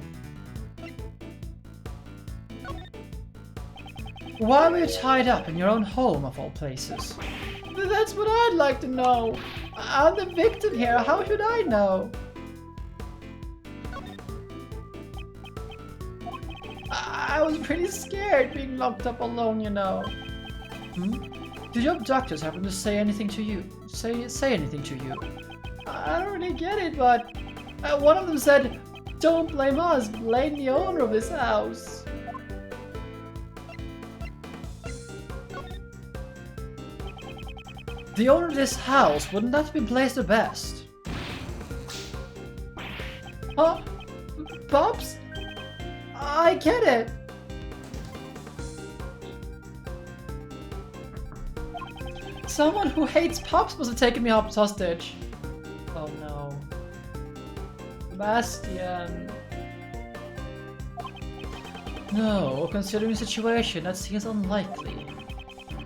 Why were you tied up in your own home, of all places? That's what I'd like to know. I'm the victim here, how should I know? I was pretty scared being locked up alone, you know. Did your abductors happen to say anything to you? Say anything to you? I don't really get it, but one of them said, "Don't blame us, blame the owner of this house." The owner of this house, wouldn't that be Blaze the Best? Huh? Pops? I get it. Someone who hates Pops must have taken me hostage. Oh no. Sebastian. No, considering the situation, that seems unlikely.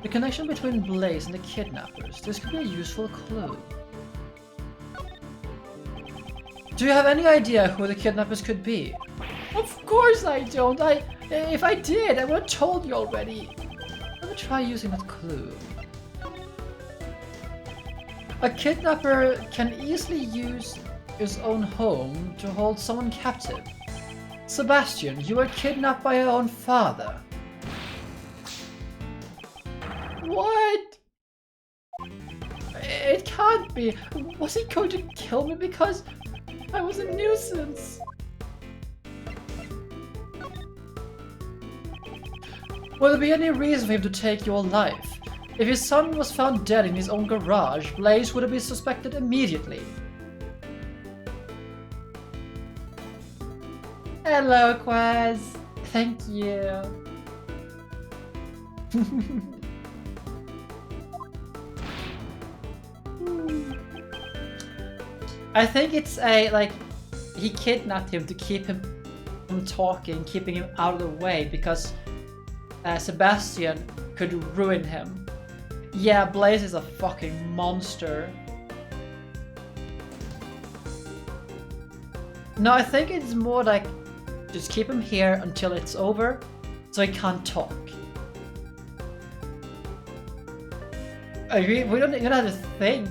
The connection between Blaze and the kidnappers, this could be a useful clue. Do you have any idea who the kidnappers could be? Of course I don't. If I did, I would have told you already. Let me try using that clue. A kidnapper can easily use his own home to hold someone captive. Sebastian, you were kidnapped by your own father. What? It can't be. Was he going to kill me because I was a nuisance? Will there be any reason for him to take your life? If his son was found dead in his own garage, Blaze would have been suspected immediately. Hello, Quaz. Thank you. I think it's a, like, he kidnapped him to keep him from talking, keeping him out of the way, because Sebastian could ruin him. Yeah, Blaze is a fucking monster. No, I think it's more like, just keep him here until it's over, so he can't talk. We don't have to think.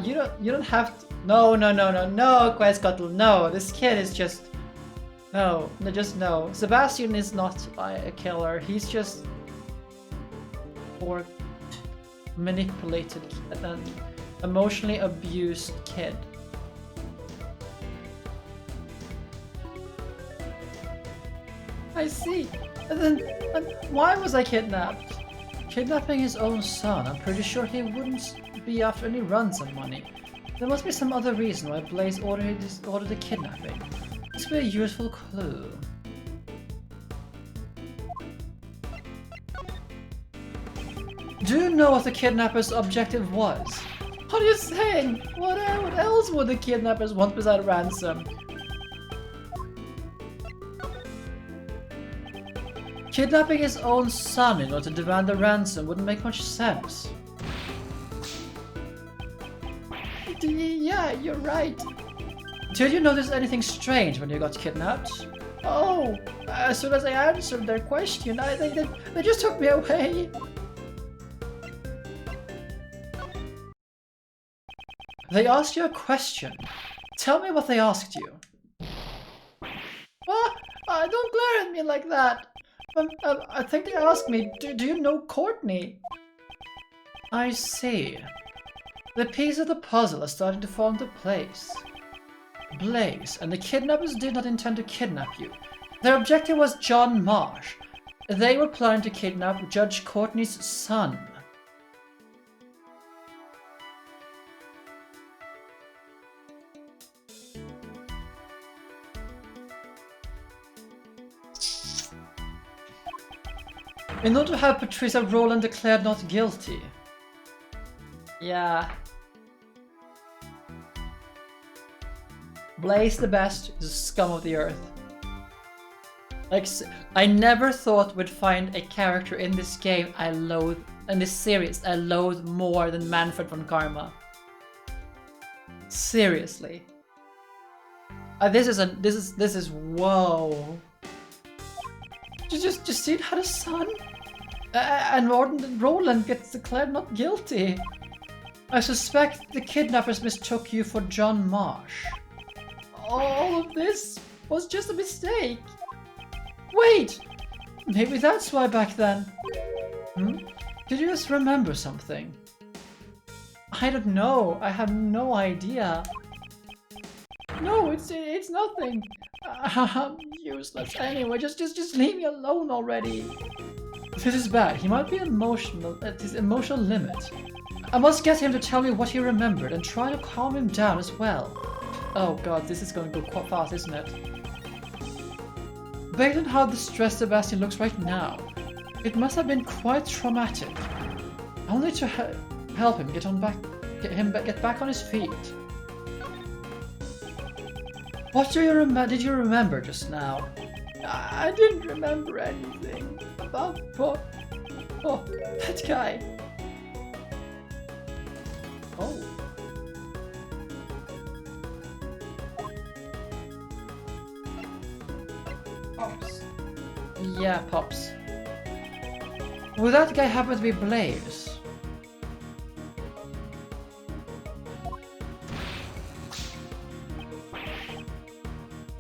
You don't have to. No, Quetzalcoatl, no. This kid is just. No, just no. Sebastian is not a killer. He's just poor, manipulated, and emotionally abused kid. I see. And then, why was I kidnapped? Kidnapping his own son. I'm pretty sure he wouldn't be after any ransom money. There must be some other reason why Blaze ordered the kidnapping. This would be a useful clue. Do you know what the kidnapper's objective was? What are you saying? What else would the kidnappers want besides ransom? Kidnapping his own son in order to demand the ransom wouldn't make much sense. Yeah, you're right. Did you notice anything strange when you got kidnapped? Oh, as soon as I answered their question, they just took me away. They asked you a question. Tell me what they asked you. What? Don't glare at me like that. I think they asked me, do you know Courtney? I see. The piece of the puzzle is starting to fall into place. Blaze and the kidnappers did not intend to kidnap you. Their objective was John Marsh. They were planning to kidnap Judge Courtney's son. In order to have Patrica Roland declared not guilty. Yeah. Blaze the best is the scum of the earth. Like, I never thought we'd find a character in this game I loathe, in this series I loathe more than Manfred von Karma. Seriously. This is whoa. Just see it had a son, and Warden Roland gets declared not guilty. I suspect the kidnappers mistook you for John Marsh. All of this was just a mistake. Wait, maybe that's why back then. Did you just remember something? I don't know. I have no idea. No, it's nothing. I'm useless anyway. Just leave me alone already. This is bad. He might be emotional at his emotional limit. I must get him to tell me what he remembered and try to calm him down as well. Oh god, this is going to go quite fast, isn't it? Based on how distressed Sebastian looks right now, it must have been quite traumatic. I'll need to help him get back on his feet. What do you did you remember just now? I didn't remember anything about that guy. Oh. Pops. Yeah, Pops. Would that guy happen to be Blaze?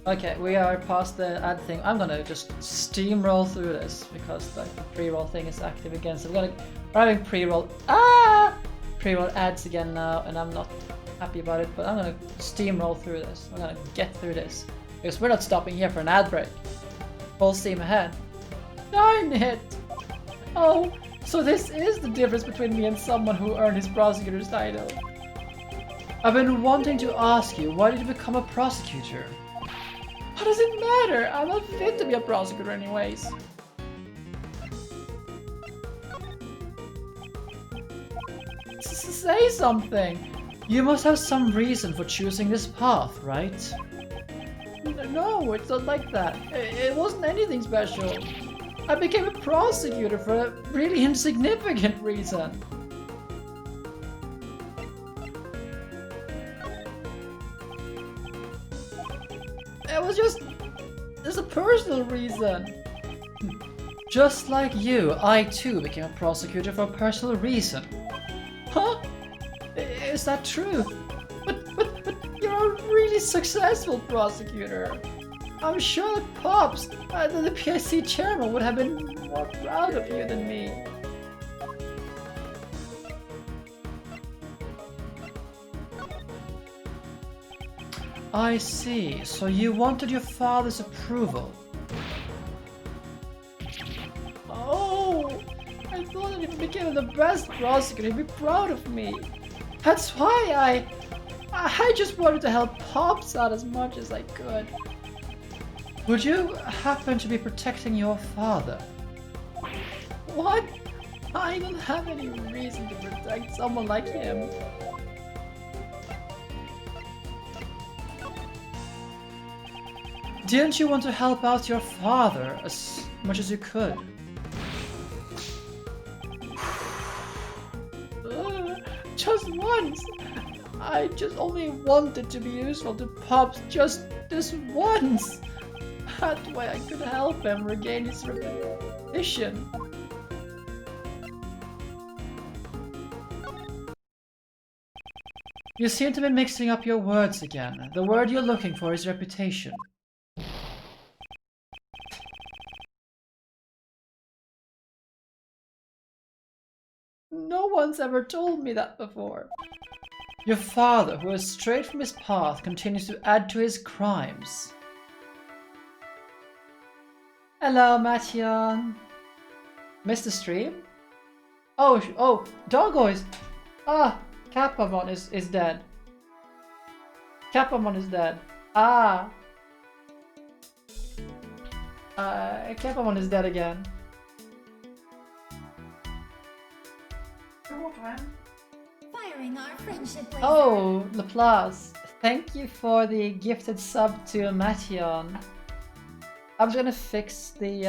Okay, we are past the ad thing. I'm gonna just steamroll through this because the pre-roll thing is active again. So we're having pre-roll ads again now, and I'm not happy about it. But I'm gonna steamroll through this. I'm gonna get through this because we're not stopping here for an ad break. Full steam ahead. Darn it! Oh, so this is the difference between me and someone who earned his prosecutor's title. I've been wanting to ask you, why did you become a prosecutor? What does it matter? I'm not fit to be a prosecutor anyways. Say something. You must have some reason for choosing this path, right? No, it's not like that. It wasn't anything special. I became a prosecutor for a really insignificant reason. It was just a personal reason. Just like you, I too became a prosecutor for a personal reason. Huh? Is that true? But you're a really successful prosecutor. I'm sure that Pops, the PIC chairman, would have been more proud of you than me. I see. So you wanted your father's approval. Oh, I thought that if I became the best prosecutor, he'd be proud of me. That's why I just wanted to help Pops out as much as I could. Would you happen to be protecting your father? What? I don't have any reason to protect someone like him. Didn't you want to help out your father as much as you could? Just once! I just only wanted to be useful to Pops just this once! That way I could help him regain his reputation. You seem to be mixing up your words again. The word you're looking for is reputation. No one's ever told me that before. Your father, who is straight from his path, continues to add to his crimes. Hello, Mattion. Missed the stream? Oh, Doggo is... Ah, Capamon is dead. Capamon is dead. Capamon is dead again. Firing our friendship laser. Oh, Laplace. Thank you for the gifted sub to Mattion. I'm just gonna fix the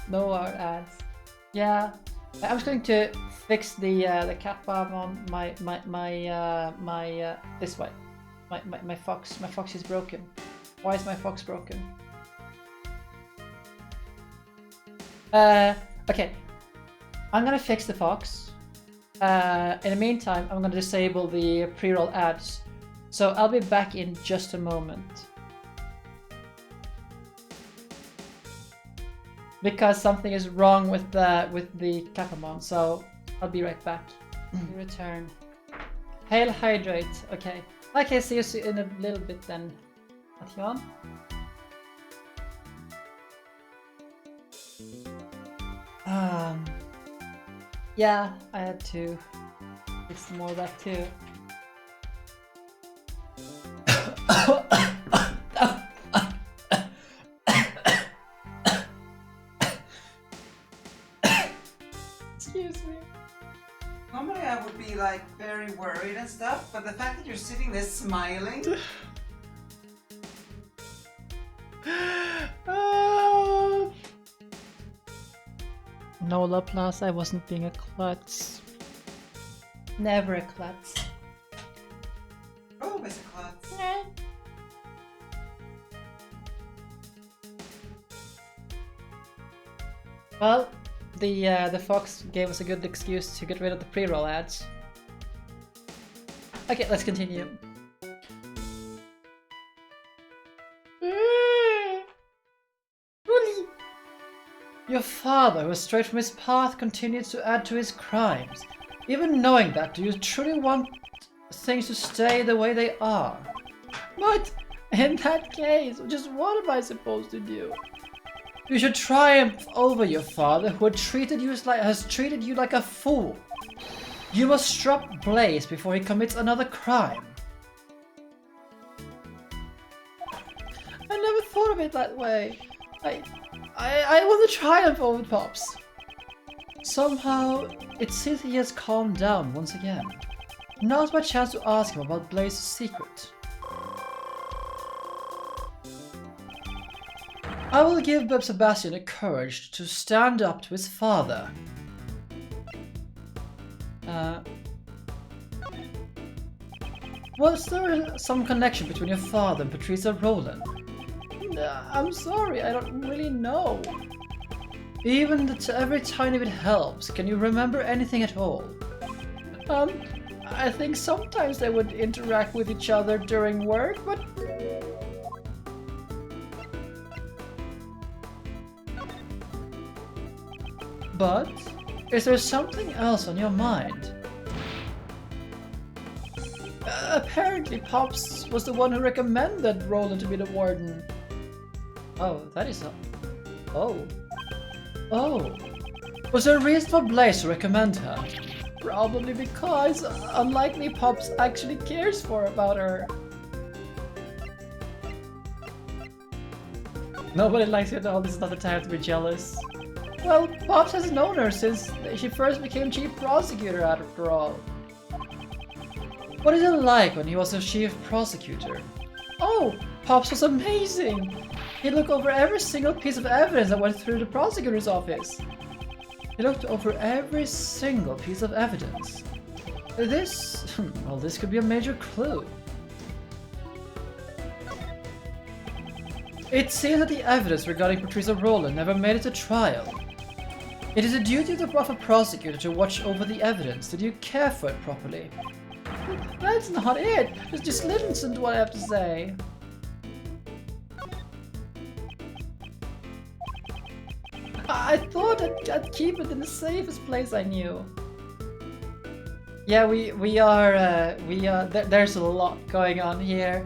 no more ads. Yeah, I'm just going to fix the kappa on my this way. My fox is broken. Why is my fox broken? Okay, I'm gonna fix the fox. In the meantime, I'm gonna disable the pre-roll ads. So I'll be back in just a moment. Because something is wrong with the Capamon, so I'll be right back. Return. Hail hydrate. Okay. Okay, see you in a little bit then. Mattheon. Yeah, I had to fix more of that too. Excuse me. Normally I would be like very worried and stuff, but the fact that you're sitting there smiling. No, Laplace, I wasn't being a klutz. Never a klutz. Always a klutz. Well, the fox gave us a good excuse to get rid of the pre-roll ads. Okay, let's continue. Your father, who is straight from his path, continues to add to his crimes. Even knowing that, do you truly want things to stay the way they are? But in that case, just what am I supposed to do? You should triumph over your father, who has treated you like a fool. You must stop Blaze before he commits another crime. I never thought of it that way. I want to triumph over Pops. Somehow, it seems he has calmed down once again. Now's my chance to ask him about Blaze's secret. I will give Beb Sebastian the courage to stand up to his father. Was there some connection between your father and Patrica Roland? I'm sorry, I don't really know. Even every tiny bit helps. Can you remember anything at all? I think sometimes they would interact with each other during work, but... But, is there something else on your mind? Apparently Pops was the one who recommended Roland to be the warden. Oh, that is a... Oh. Oh. Was there a reason for Blaze to recommend her? Probably because, unlikely, Pops actually cares about her. Nobody likes it at all. This is not the time to be jealous. Well, Pops has known her since she first became chief prosecutor after all. What is it like when he was a chief prosecutor? Oh, Pops was amazing! He looked over every single piece of evidence that went through the prosecutor's office. He looked over every single piece of evidence. This could be a major clue. It seems that the evidence regarding Patrica Roland never made it to trial. It is a duty of a prosecutor to watch over the evidence. Did you care for it properly? That's not it! Just listen to what I have to say. I thought I'd keep it in the safest place I knew. Yeah, there's a lot going on here.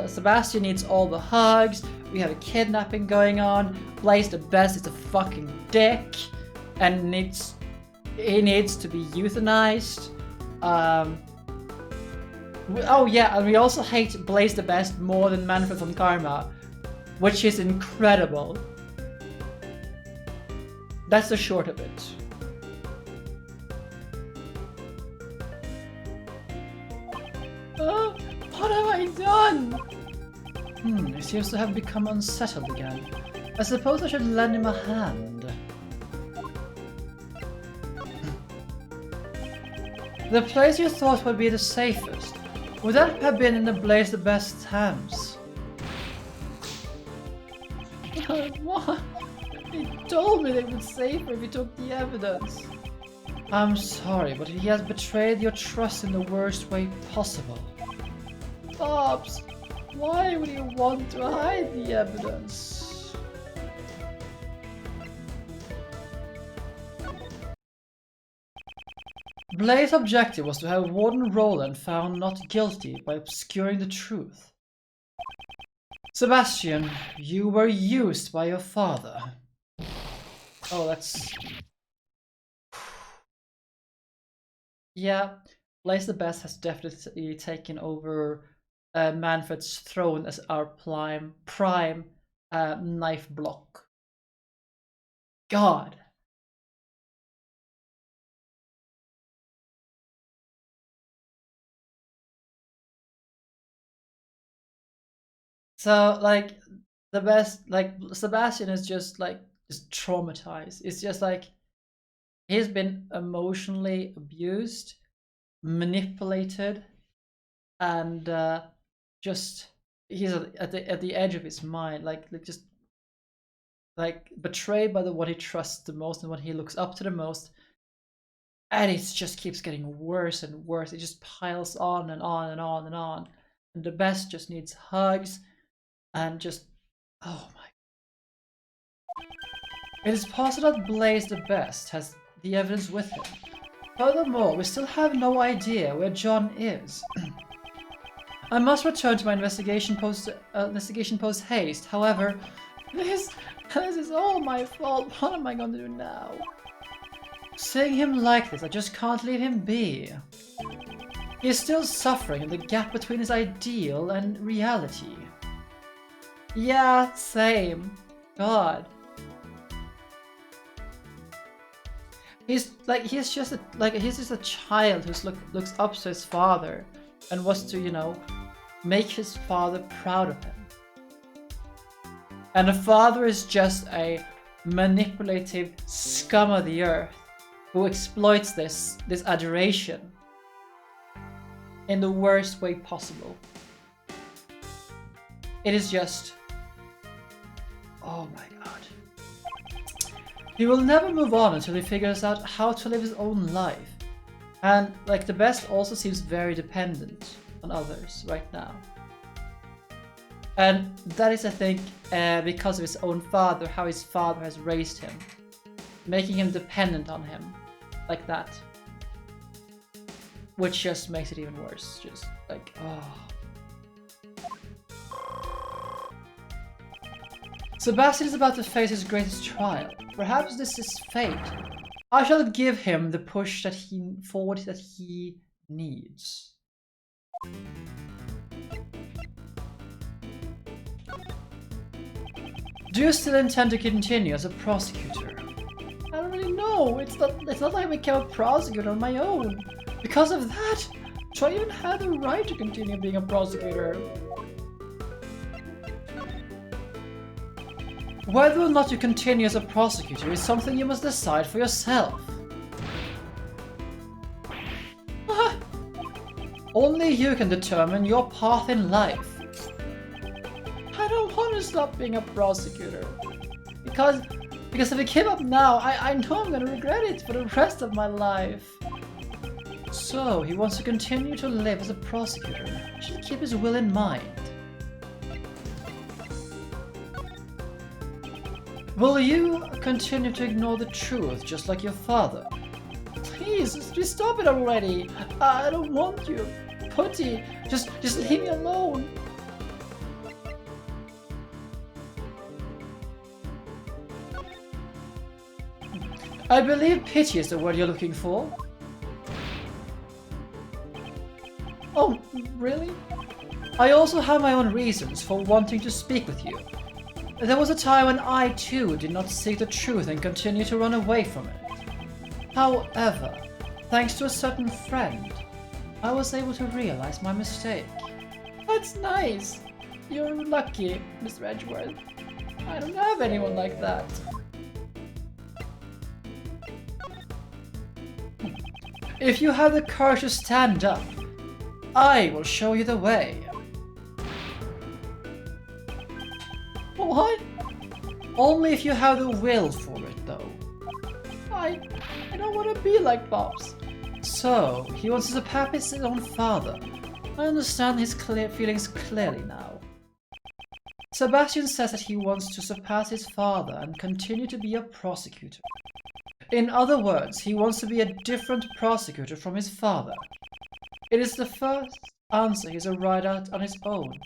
Sebastian needs all the hugs. We have a kidnapping going on. Blaze the Best is a fucking dick and he needs to be euthanized. Oh yeah, and we also hate Blaze the Best more than Manfred von Karma, which is incredible. That's the short of it. What have I done? He seems to have become unsettled again. I suppose I should lend him a hand. The place you thought would be the safest, would that have been in the Blaze the Best's hands? What? He told me they would save her if he took the evidence. I'm sorry, but he has betrayed your trust in the worst way possible. Pops, why would you want to hide the evidence? Blaze's objective was to have Warden Roland found not guilty by obscuring the truth. Sebastian, you were used by your father. Oh, that's... Yeah, Blaze the Best has definitely taken over Manfred's throne as our prime knife block. God. So, like, the best, like, Sebastian is just traumatized. It's just like, he's been emotionally abused, manipulated, and just, he's at the edge of his mind, just betrayed by the one he trusts the most and what he looks up to the most. And it just keeps getting worse and worse. It just piles on and on and on and on. And the Best just needs hugs. And just, oh my. It is possible that Blaze the Best has the evidence with him. Furthermore, we still have no idea where John is. I must return to my investigation post haste. However, this is all my fault. What am I going to do now? Seeing him like this, I just can't leave him be. He is still suffering in the gap between his ideal and reality. Yeah, same. God. he's just a child who looks up to his father and wants to, you know, make his father proud of him. And the father is just a manipulative scum of the earth who exploits this adoration in the worst way possible. It is just, oh my god. He will never move on until he figures out how to live his own life. And like the best also seems very dependent on others right now. And that is, I think, because of his own father, how his father has raised him, making him dependent on him like that. Which just makes it even worse. Just like, oh. Sebastian is about to face his greatest trial. Perhaps this is fate. I shall give him the push forward that he needs. Do you still intend to continue as a prosecutor? I don't really know. It's not like I became a prosecutor on my own. Because of that, do I even have the right to continue being a prosecutor? Whether or not you continue as a prosecutor is something you must decide for yourself. Only you can determine your path in life. I don't want to stop being a prosecutor. Because if I give up now, I know I'm going to regret it for the rest of my life. So, he wants to continue to live as a prosecutor. He should keep his will in mind. Will you continue to ignore the truth just like your father? Please, just stop it already. I don't want you. Putty, just leave me alone. I believe pity is the word you're looking for. Oh, really? I also have my own reasons for wanting to speak with you. There was a time when I too did not seek the truth and continued to run away from it. However, thanks to a certain friend, I was able to realize my mistake. That's nice. You're lucky, Mr. Edgeworth. I don't have anyone like that. If you have the courage to stand up, I will show you the way. What? Only if you have the will for it, though. I don't want to be like Pops. So, he wants to surpass his own father. I understand his feelings clearly now. Sebastian says that he wants to surpass his father and continue to be a prosecutor. In other words, he wants to be a different prosecutor from his father. It is the first answer he's arrived at on his own.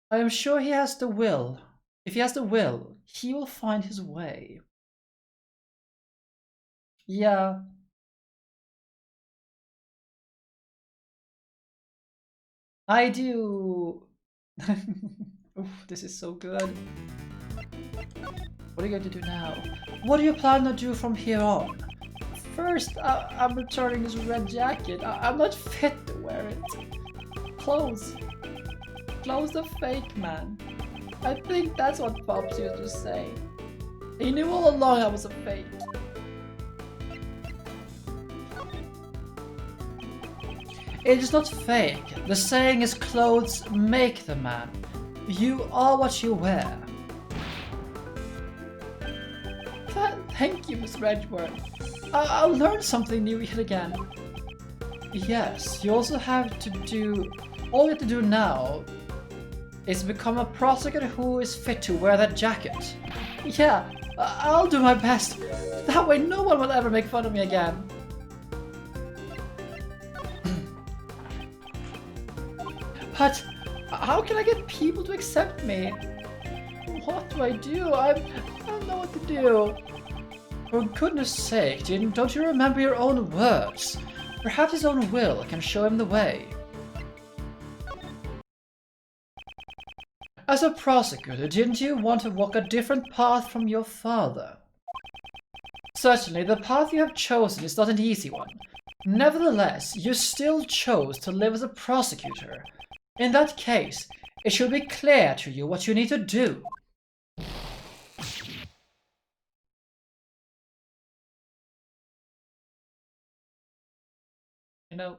I am sure he has the will. If he has the will, he will find his way. Yeah. I do. Oof, this is so good. What are you going to do now? What do you plan to do from here on? First, I'm returning this red jacket. I'm not fit to wear it. Clothes. Clothes are fake, man. I think that's what Pops used to say. He knew all along I was a fake. It is not fake. The saying is clothes make the man. You are what you wear. Thank you, Mr. Edgeworth. I'll learn something new yet again. Yes, you also have to do... All you have to do now is become a prosecutor who is fit to wear that jacket. Yeah, I'll do my best. That way no one will ever make fun of me again. But how can I get people to accept me? What do? I don't know what to do. For goodness sake, don't you remember your own words? Perhaps his own will can show him the way. As a prosecutor, didn't you want to walk a different path from your father? Certainly, the path you have chosen is not an easy one. Nevertheless, you still chose to live as a prosecutor. In that case, it should be clear to you what you need to do. You know,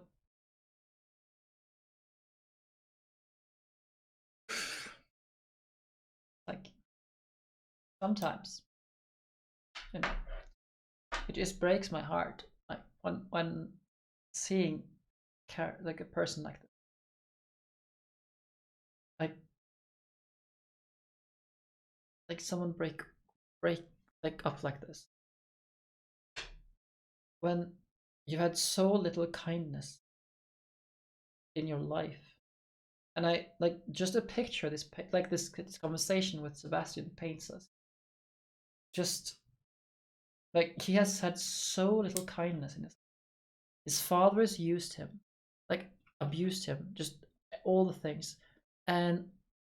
like, sometimes, you know, it just breaks my heart, like, when seeing like a person like this. Like someone break like up like this. When you had so little kindness in your life. And I like just a picture this conversation with Sebastian paints us. Just like he has had so little kindness in his father has used him, like abused him, just all the things. And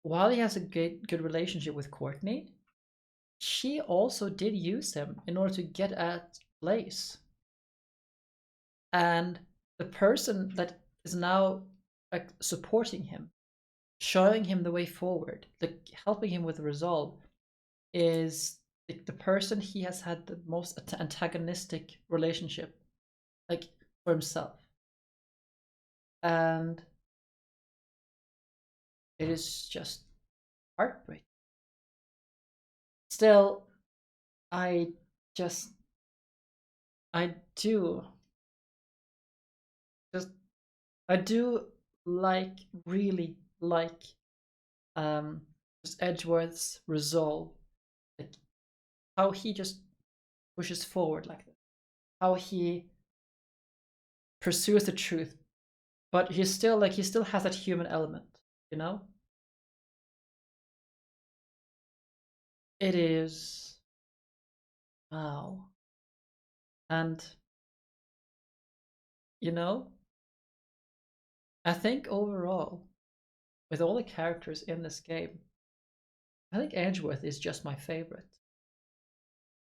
while he has a good relationship with Courtney, she also did use him in order to get at Blaze. And the person that is now like supporting him, showing him the way forward, like helping him with the resolve, is the person he has had the most antagonistic relationship, like for himself. And it is just heartbreaking. Still, I do really like just Edgeworth's resolve, like how he just pushes forward like this, how he pursues the truth, but he still has that human element, you know? It is wow. And you know, I think overall, with all the characters in this game, I think Edgeworth is just my favorite.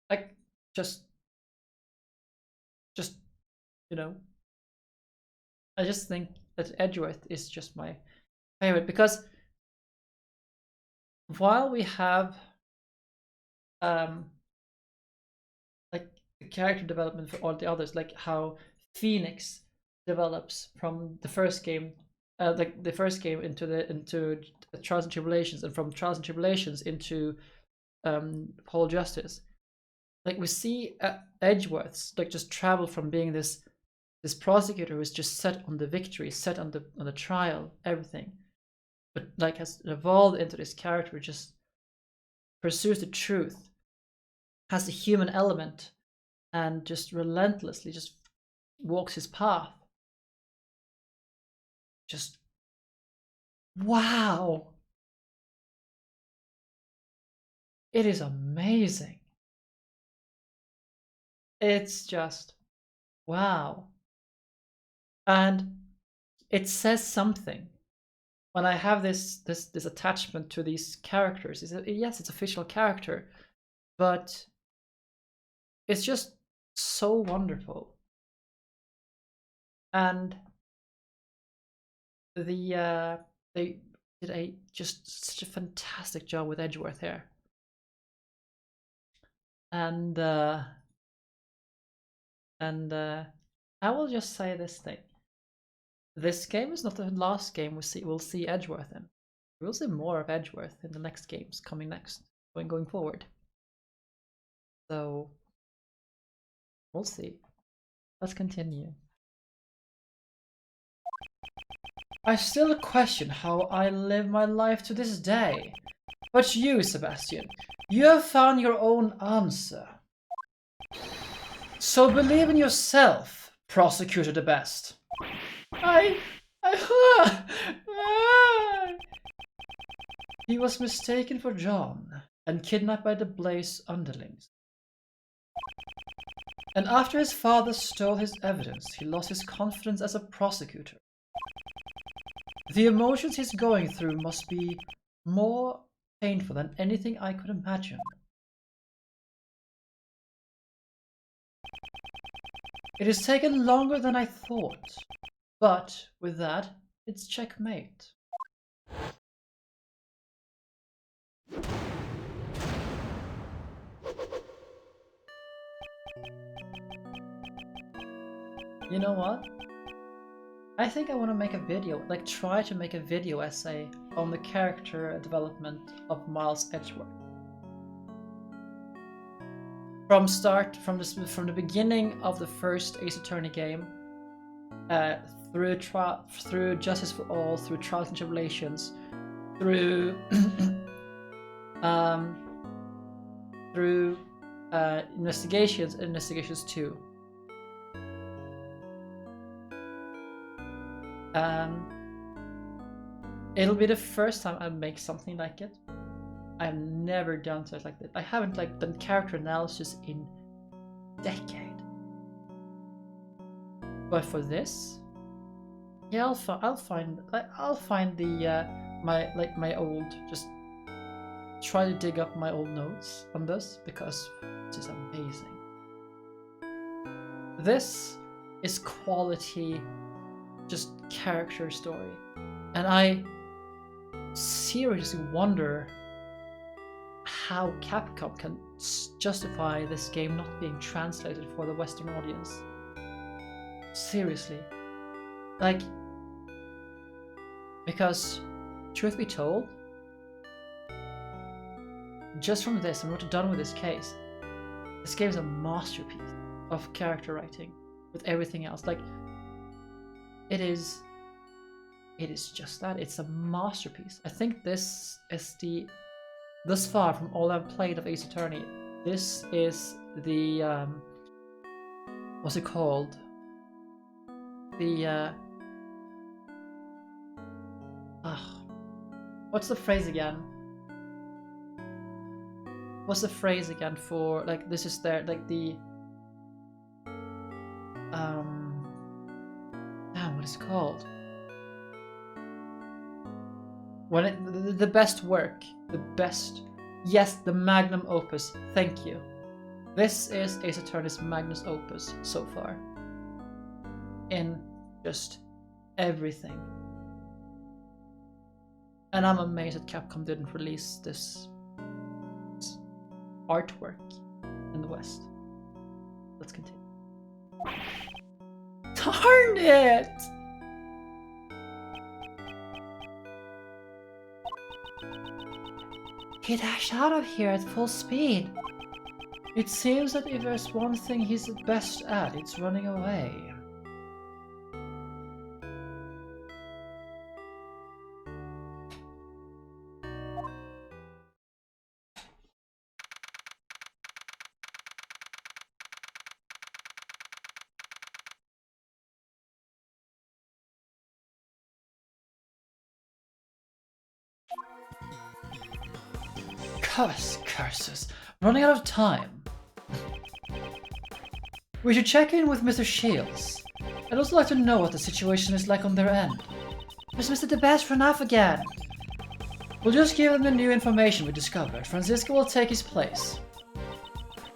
Like, just, you know, I just think that Edgeworth is just my favorite because while we have, like the character development for all the others, like how Phoenix develops from the first game, like the first game into Trials and Tribulations, and from Trials and Tribulations into Whole Justice. Like we see Edgeworth's like just travel from being this prosecutor who is just set on the victory, set on the trial, everything, but like has evolved into this character who just pursues the truth, has the human element, and just relentlessly just walks his path. Just wow. It is amazing. It's just wow. And it says something when I have this attachment to these characters. Yes, it's a fictional character, but it's just so wonderful. And they did just such a fantastic job with Edgeworth here. And I will just say this thing. This game is not the last game we'll see Edgeworth in. We'll see more of Edgeworth in the next games coming next, going forward. So we'll see. Let's continue. I still question how I live my life to this day. But you, Sebastian, you have found your own answer. So believe in yourself, prosecutor the best. He was mistaken for John and kidnapped by the Blaze underlings. And after his father stole his evidence, he lost his confidence as a prosecutor. The emotions he's going through must be more painful than anything I could imagine. It has taken longer than I thought, but with that, it's checkmate. You know what? I think I want to make a video, like try to make a video essay on the character development of Miles Edgeworth. From the beginning of the first Ace Attorney game, through Justice for All, through Trials and Tribulations, through through Investigations and Investigations 2. It'll be the first time I make something like it. I've never done something like that. I haven't like done character analysis in a decade. But for this, yeah, I'll find the my old, just try to dig up my old notes on this, because this is amazing. This is quality, just character story, and I seriously wonder how Capcom can justify this game not being translated for the Western audience. Seriously. Like, because, truth be told, just from this, and what we're done with this case, this game is a masterpiece of character writing with everything else. Like, it is just that. It's a masterpiece. I think this is thus far from all I've played of Ace Attorney, this is the, what's it called? The, what's the phrase again? What's the phrase again for, like, this is their, like, the, what is it called? When the best work, the best, yes, the magnum opus, thank you. This is Ace Attorney's magnum opus so far. In just everything. And I'm amazed that Capcom didn't release this artwork in the West. Let's continue. Darn it! He dashed out of here at full speed. It seems that if there's one thing he's best at, it's running away. Curses. Running out of time. We should check in with Mr. Shields. I'd also like to know what the situation is like on their end. Has Mr. DeBest run off again? We'll just give them the new information we discovered. Franziska will take his place.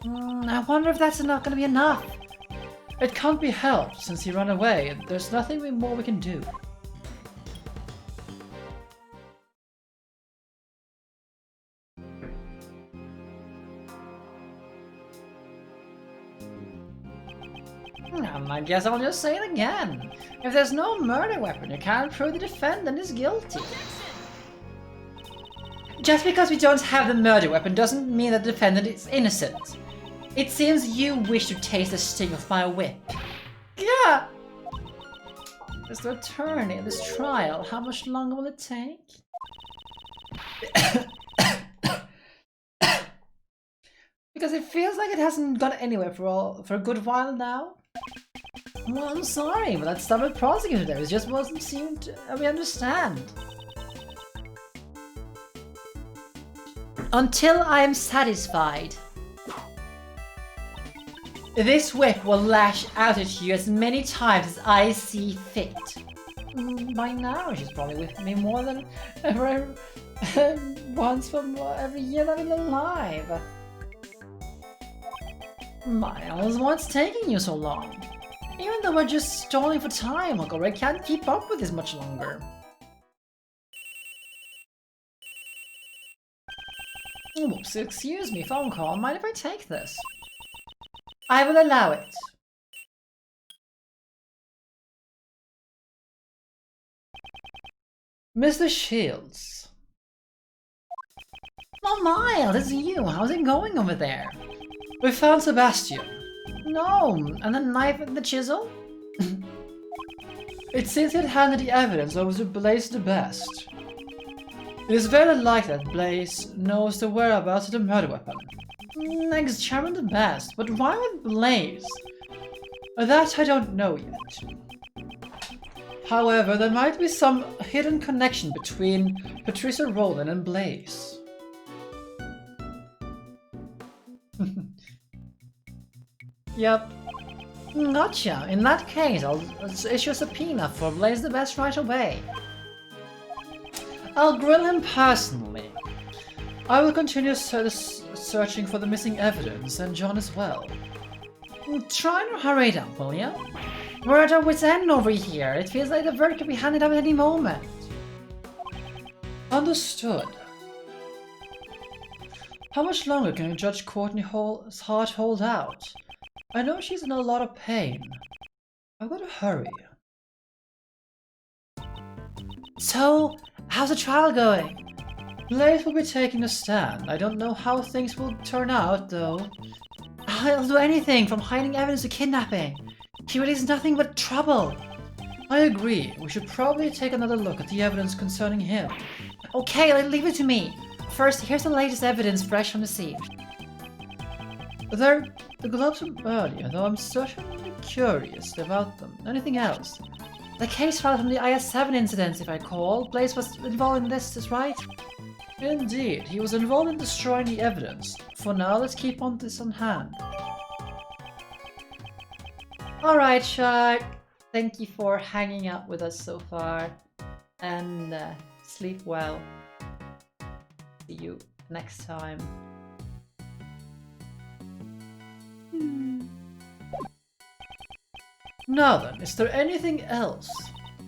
I wonder if that's not going to be enough. It can't be helped since he ran away, and there's nothing more we can do. I guess I'll just say it again. If there's no murder weapon, you can't prove the defendant is guilty. Just because we don't have the murder weapon doesn't mean that the defendant is innocent. It seems you wish to taste the sting of my whip. Yeah! Mr. Attorney, this trial, how much longer will it take? Because it feels like it hasn't gone anywhere for a good while now. Well, I'm sorry, but that stubborn prosecutor there just wasn't seeming to understand. Until I am satisfied. This whip will lash out at you as many times as I see fit. By now, she's probably with me more than ever once from every year that I've been alive. Miles, what's taking you so long? Even though we're just stalling for time, Uncle, I can't keep up with this much longer. Oops, excuse me, phone call. Mind if I take this? I will allow it. Mr. Shields. Oh, Miles, it's you. How's it going over there? We found Sebastian. No, and the knife and the chisel? It seems he had handed the evidence over to Blaze the Best. It is very likely that Blaze knows the whereabouts of the murder weapon. Next, Chairman the Best, but why would Blaze? That I don't know yet. However, there might be some hidden connection between Patrica Roland and Blaze. Yep. Gotcha. In that case, I'll issue a subpoena for Blaze the Best right away. I'll grill him personally. I will continue searching for the missing evidence, and John as well. Try to hurry it up, will ya? We're at our wit's end over here. It feels like the verdict could be handed up at any moment. Understood. How much longer can Judge Courtney's heart hold out? I know she's in a lot of pain. I've got to hurry. So, how's the trial going? Blaze will be taking a stand. I don't know how things will turn out, though. I'll do anything from hiding evidence to kidnapping. He really is nothing but trouble. I agree. We should probably take another look at the evidence concerning him. Okay, leave it to me. First, here's the latest evidence fresh from the scene. The gloves from earlier, though I'm certainly curious about them. Anything else? The case file from the IS-7 incident, if I recall. Blaze was involved in this, is right? Indeed, he was involved in destroying the evidence. For now, let's keep on this on hand. Alright, Shark. Thank you for hanging out with us so far. And sleep well. See you next time. Now then, is there anything else?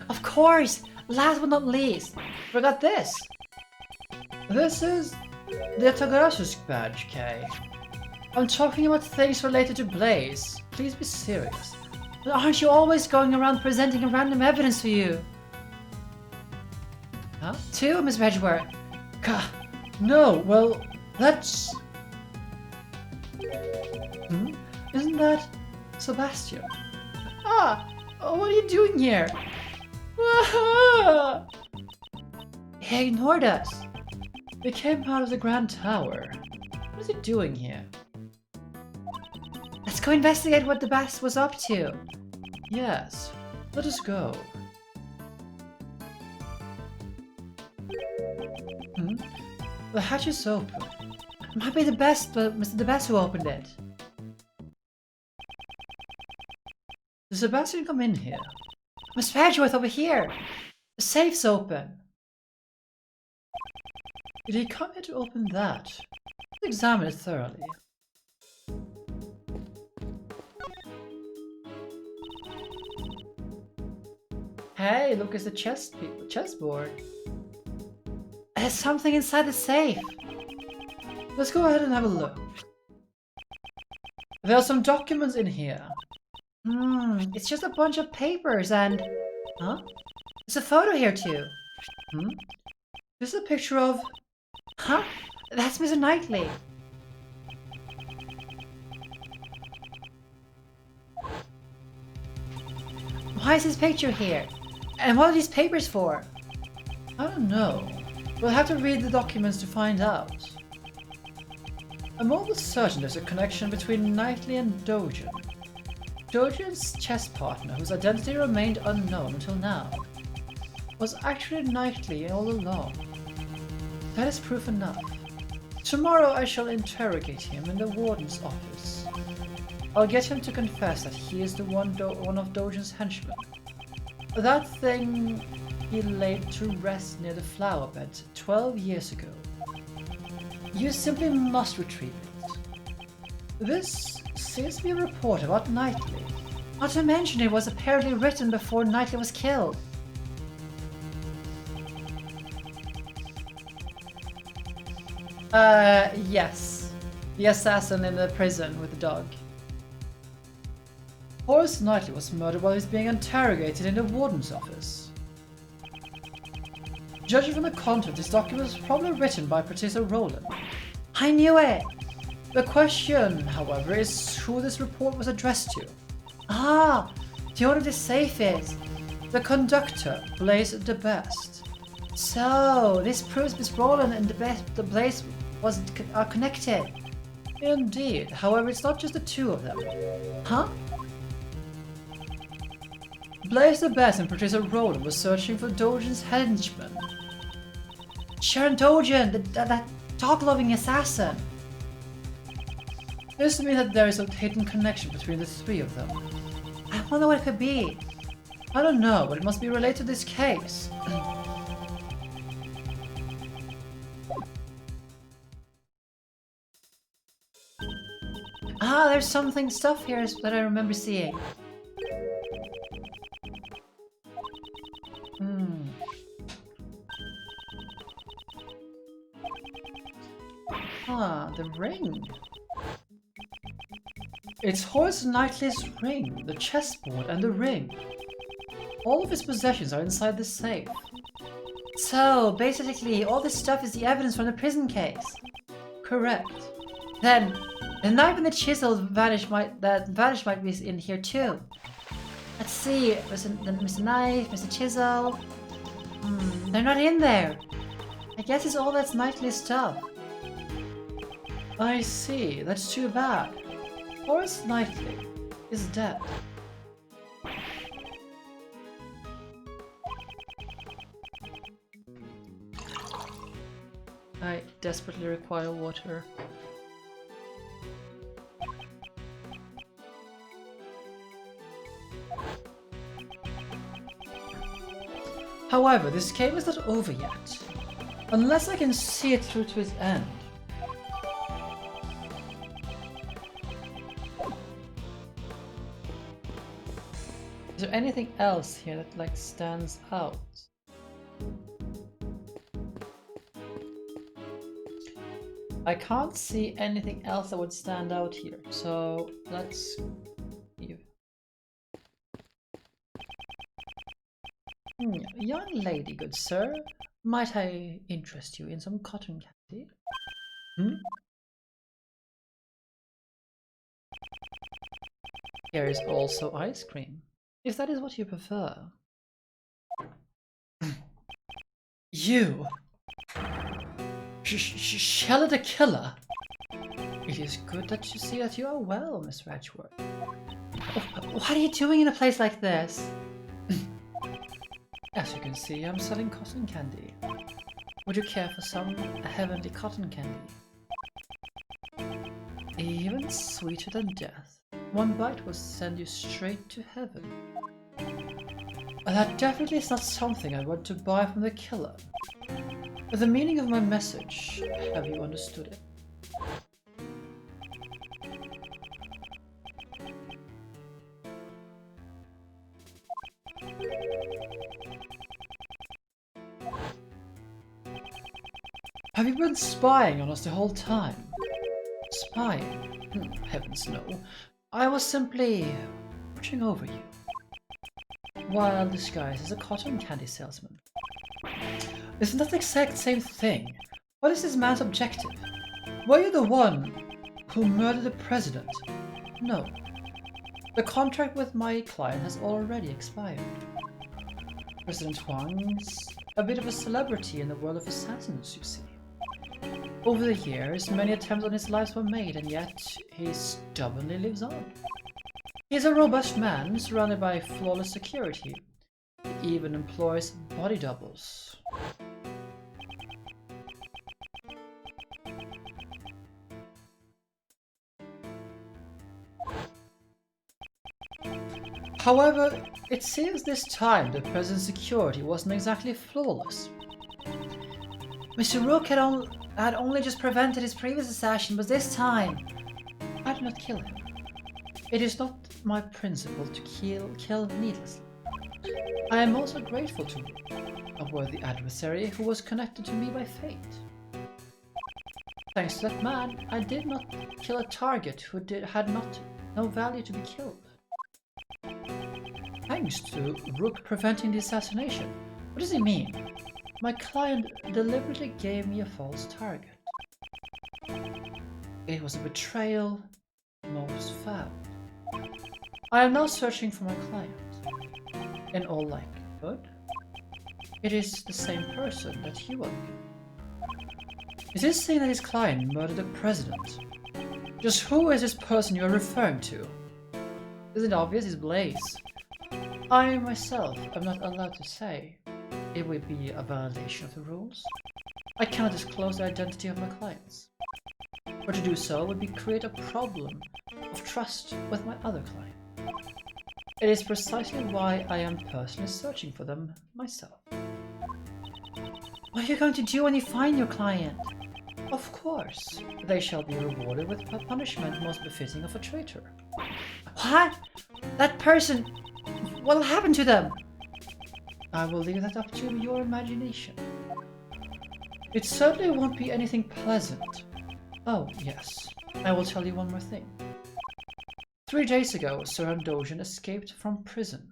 Of course! Last but not least, forgot this! This is the Tagarasus badge, Kay. I'm talking about things related to Blaze. Please be serious. Aren't you always going around presenting random evidence to you? Huh? To Miss Edgeworth? No, well, that's... Isn't that Sebastian? What are you doing here? He ignored us. He came out of the Grand Tower. What is he doing here? Let's go investigate what the Bast was up to. Yes, let us go. The hatch is open. It might be the Best, but Mr. the Best who opened it. Did Sebastian come in here? Miss Edgeworth over here! The safe's open! Did he come here to open that? Let's examine it thoroughly. Hey, look, it's the chessboard. There's something inside the safe! Let's go ahead and have a look. There are some documents in here. It's just a bunch of papers and... Huh? There's a photo here too. This is a picture of... Huh? That's Mr. Knightley. Why is his picture here? And what are these papers for? I don't know. We'll have to read the documents to find out. I'm almost certain there's a connection between Knightley and Dogen. Dogen's chess partner, whose identity remained unknown until now, was actually Knightley all along. That is proof enough. Tomorrow I shall interrogate him in the Warden's office. I'll get him to confess that he is the one of Dogen's henchmen. That thing he laid to rest near the flower bed 12 years ago. You simply must retrieve it. This seems to be a report about Knightley. Not to mention it was apparently written before Knightley was killed. Yes. The assassin in the prison with the dog. Horace Knightley was murdered while he was being interrogated in the warden's office. Judging from the content, this document was probably written by Patrica Roland. I knew it! The question, however, is who this report was addressed to. Ah! The owner of this safe is the conductor, Blaze the Best. So, this proves Miss Roland and the Blaze are connected. Indeed. However, it's not just the two of them. Huh? Blaze the Best and Patrica Roland were searching for Dogen's henchman. Sharon Dogen, that dog-loving assassin. This means that there is a hidden connection between the three of them. I wonder what it could be. I don't know, but it must be related to this case. Ah, there's stuff here that I remember seeing. Ah, the ring. It's Horace Knightley's ring, the chessboard and the ring. All of his possessions are inside the safe. So, basically, all this stuff is the evidence from the prison case. Correct. Then, the knife and the chisel might be in here too. Let's see, Mr. Knife, Mr. Chisel. They're not in there. I guess it's all that's Knightley's stuff. I see, that's too bad. Horace Knightley is dead. I desperately require water. However, this game is not over yet, unless I can see it through to its end. Is there anything else here that stands out? I can't see anything else that would stand out here, so let's leave. Young lady, good sir, might I interest you in some cotton candy? Here is also ice cream, if that is what you prefer. You! Shella the Killer! It is good that you see that you are well, Miss Edgeworth. What are you doing in a place like this? As you can see, I'm selling cotton candy. Would you care for some heavenly cotton candy? Even sweeter than death. One bite will send you straight to heaven. That definitely is not something I want to buy from the killer. The meaning of my message, have you understood it? Have you been spying on us the whole time? Spying? Heavens no. I was simply watching over you, while disguised as a cotton candy salesman. Isn't that the exact same thing? What is this man's objective? Were you the one who murdered the president? No. The contract with my client has already expired. President Huang's a bit of a celebrity in the world of assassins, you see. Over the years, many attempts on his life were made, and yet he stubbornly lives on. He is a robust man, surrounded by flawless security. He even employs body doubles. However, it seems this time the president's security wasn't exactly flawless. Mr. Rook had only just prevented his previous assassin, but this time I did not kill him. It is not my principle to kill needlessly. I am also grateful to a worthy adversary who was connected to me by fate. Thanks to that man, I did not kill a target who had no value to be killed. Thanks to Rook preventing the assassination. What does he mean? My client deliberately gave me a false target. It was a betrayal most foul. I am now searching for my client. In all likelihood, it is the same person that you are with. Is this saying that his client murdered the president? Just who is this person you are referring to? Isn't it obvious it's Blaze? I myself am not allowed to say. It would be a violation of the rules. I cannot disclose the identity of my clients. For to do so would create a problem of trust with my other client. It is precisely why I am personally searching for them myself. What are you going to do when you find your client? Of course, they shall be rewarded with a punishment most befitting of a traitor. What? That person... What'll happen to them? I will leave that up to your imagination. It certainly won't be anything pleasant. Oh, yes. I will tell you one more thing. 3 days ago, Sir Andojan escaped from prison.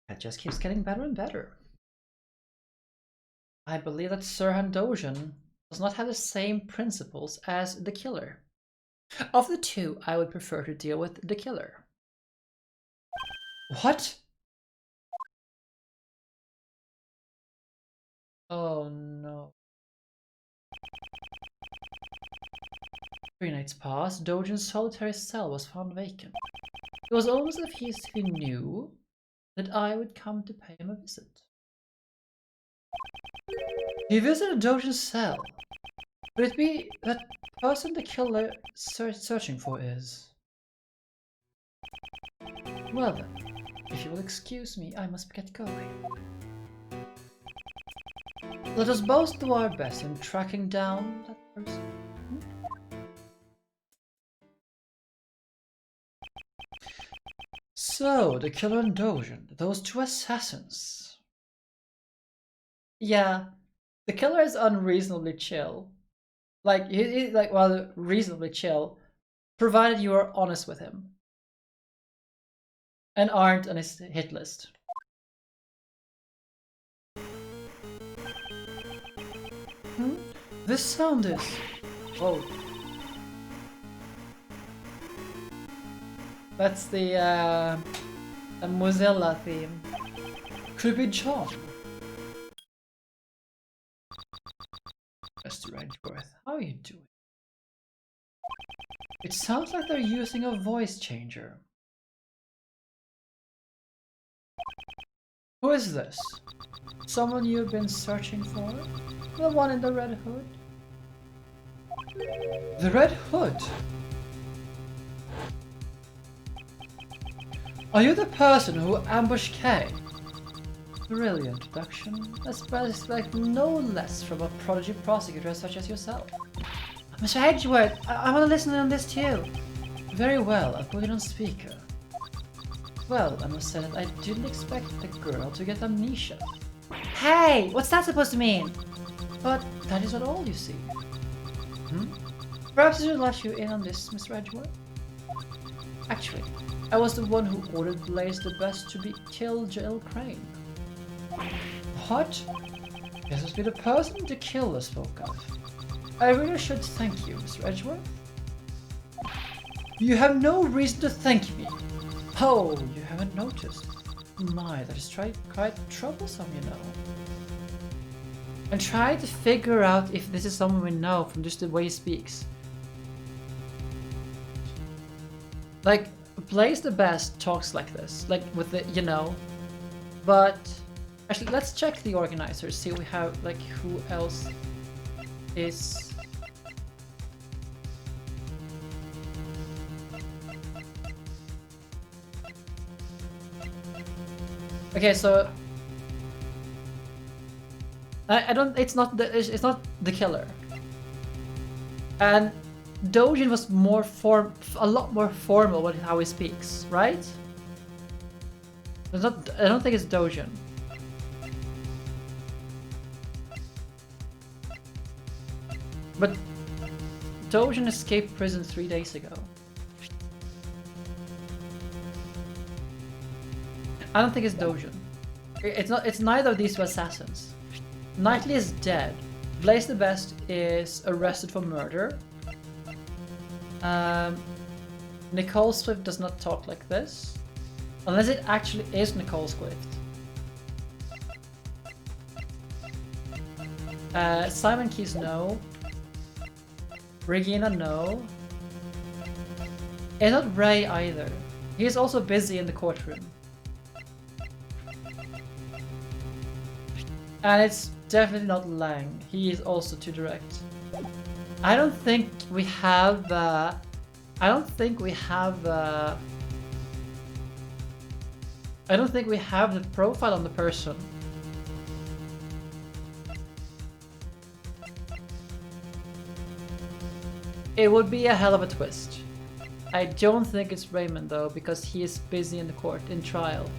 It just keeps getting better and better. I believe that Sir Andojan does not have the same principles as the killer. Of the two, I would prefer to deal with the killer. What? Oh no. 3 nights passed, Dojan's solitary cell was found vacant. It was almost as if he knew that I would come to pay him a visit. He visited Dojan's cell. Could it be that person the killer searching for is? Well then, if you will excuse me, I must get going. Let us both do our best in tracking down that person. So, the killer and Dojan, those 2 assassins. Yeah, the killer is unreasonably chill. Like, he's like, well, reasonably chill, provided you are honest with him. And aren't on his hit list. This sound is... Whoa. That's the Mozilla theme. Could it be John? Mr. Edgeworth, how are you doing? It sounds like they're using a voice changer. Who is this? Someone you've been searching for? The one in the red hood? The red hood? Are you the person who ambushed Kay? Brilliant introduction. I expect no less from a prodigy prosecutor such as yourself. Mr. Edgeworth, I want to listen on this too. Very well, I'll put it on speaker. Well, I must say that I didn't expect the girl to get amnesia. Hey, what's that supposed to mean? But that is not all, you see. Perhaps I should let you in on this, Mr. Edgeworth? Actually, I was the one who ordered Blaze the Best to be killed Jill Crane. What? This must be the person the killer spoke of. I really should thank you, Mr. Edgeworth. You have no reason to thank me. Oh, you haven't noticed. My, that is quite troublesome, you know. And try to figure out if this is someone we know from just the way he speaks. Like, Blaze the Best talks like this, like with the, you know. But actually, let's check the organizers, see we have, like, who else is... Okay, so I don't. It's not the. It's not the killer. And Dojin was a lot more formal with how he speaks, right? It's not. I don't think it's Dojin. But Dojin escaped prison 3 days ago. I don't think it's Dojin. It's not. It's neither of these two assassins. Knightley is dead. Blaze the Best is arrested for murder. Nicole Swift does not talk like this, unless it actually is Nicole Swift. Simon Keys, no. Regina, no. And not Ray either. He is also busy in the courtroom. And it's definitely not Lang. He is also too direct. I don't think we have. I don't think we have the profile on the person. It would be a hell of a twist. I don't think it's Raymond though, because he is busy in the court, in trial.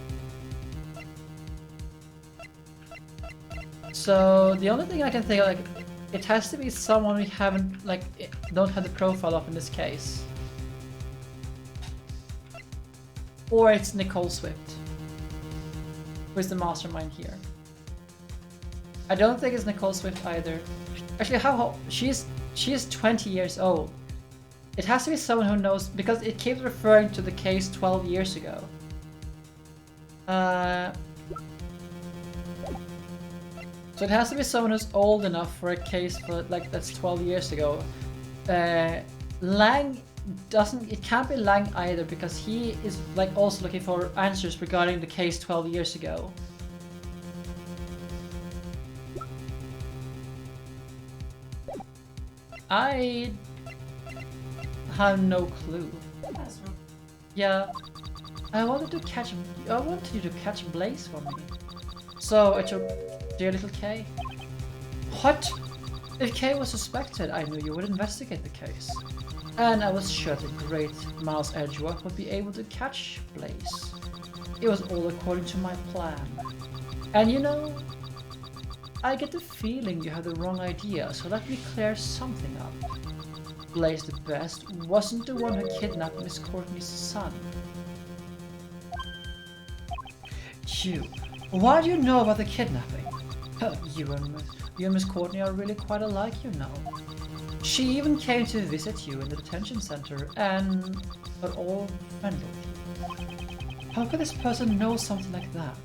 So the only thing I can think of, like, it has to be someone we haven't, like, don't have the profile of in this case. Or it's Nicole Swift, who is the mastermind here. I don't think it's Nicole Swift either. Actually, how she is 20 years old. It has to be someone who knows, because it keeps referring to the case 12 years ago. So it has to be someone who's old enough for a case for, like, that's 12 years ago. Lang doesn't. It can't be Lang either, because he is, like, also looking for answers regarding the case 12 years ago. I have no clue. Yeah, I wanted you to catch Blaze for me. So it's your dear little Kay. What? If Kay was suspected, I knew you would investigate the case. And I was sure the great Miles Edgeworth would be able to catch Blaze. It was all according to my plan. And you know, I get the feeling you have the wrong idea, so let me clear something up. Blaze the Best wasn't the one who kidnapped Miss Courtney's son. You. What do you know about the kidnapping? You and Miss Courtney are really quite alike, you know. She even came to visit you in the detention center and are all friendly. How could this person know something like that?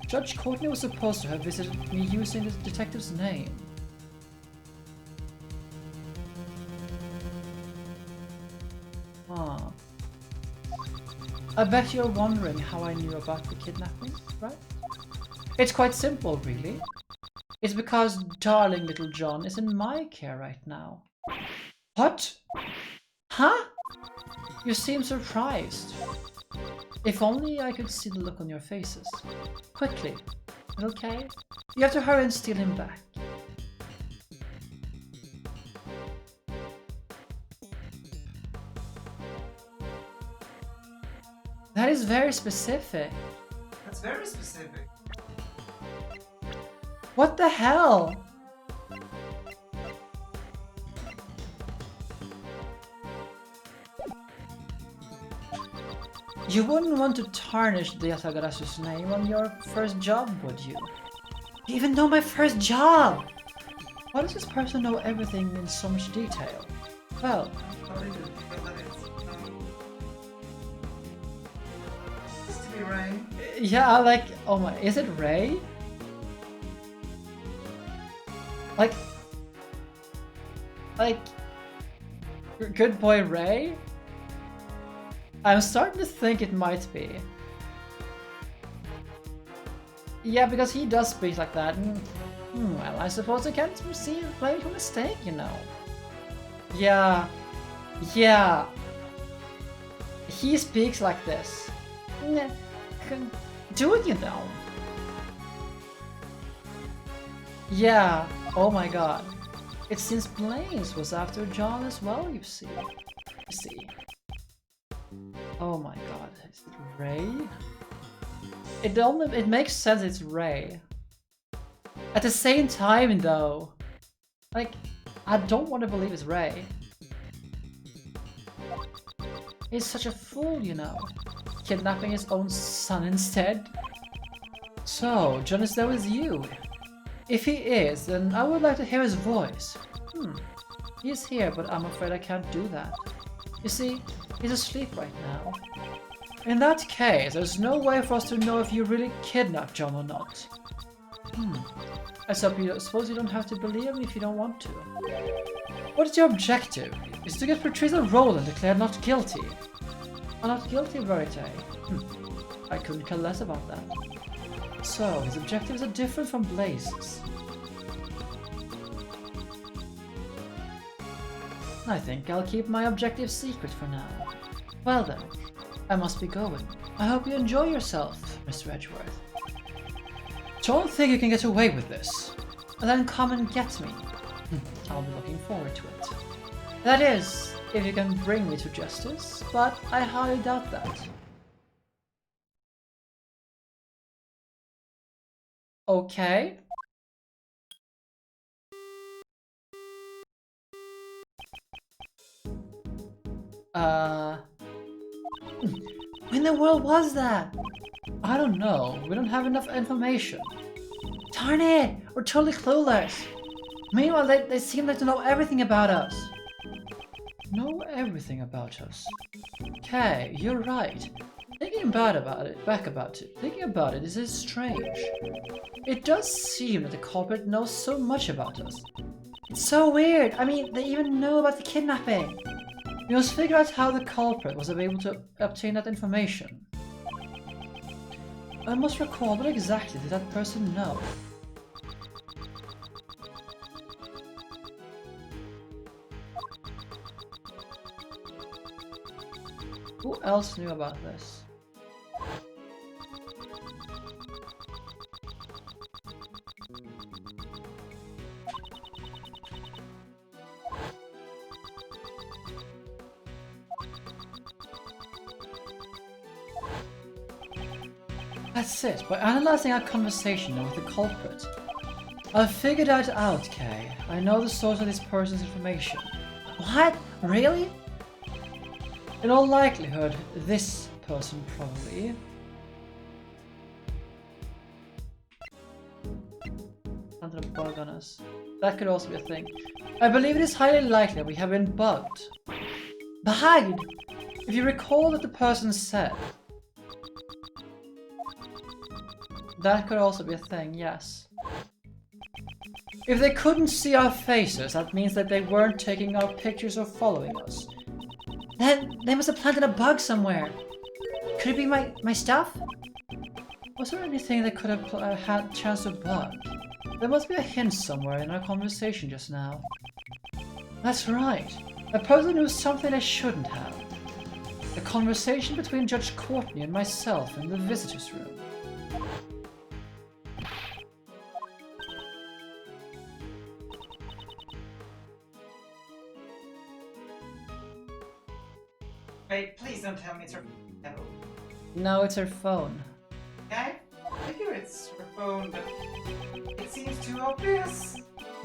Judge Courtney was supposed to have visited me using the detective's name. Ah. I bet you're wondering how I knew about the kidnapping, right? It's quite simple, really. It's because darling little John is in my care right now. What? Huh? You seem surprised. If only I could see the look on your faces. Quickly, okay? You have to hurry and steal him back. That is very specific. That's very specific. What the hell? You wouldn't want to tarnish the Yatagarasu's name on your first job, would you? You even know my first job! Why does this person know everything in so much detail? Well, Used to be Ray. yeah, like, oh my, is it Ray? Like, good boy Ray? I'm starting to think it might be. Yeah, because he does speak like that. Well, I suppose I can't blame your mistake, you know. Yeah. Yeah. He speaks like this. Do it, you know. Yeah, oh my god. It seems Blaze was after John as well, you see. Oh my god, is it Ray? It makes sense it's Ray. At the same time though, like, I don't want to believe it's Ray. He's such a fool, you know. Kidnapping his own son instead. So, John is there with you. If he is, then I would like to hear his voice. He is here, but I'm afraid I can't do that. You see, he's asleep right now. In that case, there's no way for us to know if you really kidnapped John or not. I suppose you don't have to believe me if you don't want to. What is your objective? Is to get Patrica Roland declared not guilty? Or not guilty, Verite? I couldn't care less about that. So, his objectives are different from Blaze's. I think I'll keep my objective secret for now. Well then, I must be going. I hope you enjoy yourself, Mr. Edgeworth. Don't think you can get away with this. Then come and get me. I'll be looking forward to it. That is, if you can bring me to justice, but I highly doubt that. Okay. When in the world was that? I don't know. We don't have enough information. Darn it! We're totally clueless. Meanwhile, they seem like to know everything about us. Know everything about us. Okay, you're right. Thinking about it, this is strange. It does seem that the culprit knows so much about us. It's so weird. I mean, they even know about the kidnapping. We must figure out how the culprit was able to obtain that information. I must recall, what exactly did that person know? Who else knew about this? That's it. By analyzing our conversation with the culprit, I've figured it out, Kay. I know the source of this person's information. What? Really? In all likelihood, this person probably. Planted a bug on us. That could also be a thing. I believe it is highly likely that we have been bugged. Bugged? If you recall what the person said. That could also be a thing, yes. If they couldn't see our faces, that means that they weren't taking our pictures or following us. Then they must have planted a bug somewhere. Could it be my stuff? Was there anything that could have had a chance to bug? There must be a hint somewhere in our conversation just now. That's right. A person knew something they shouldn't have. A conversation between Judge Courtney and myself in the visitor's room. Wait, please don't tell me it's her phone. No, it's her phone. Okay? I hear it's her phone, but it seems too obvious.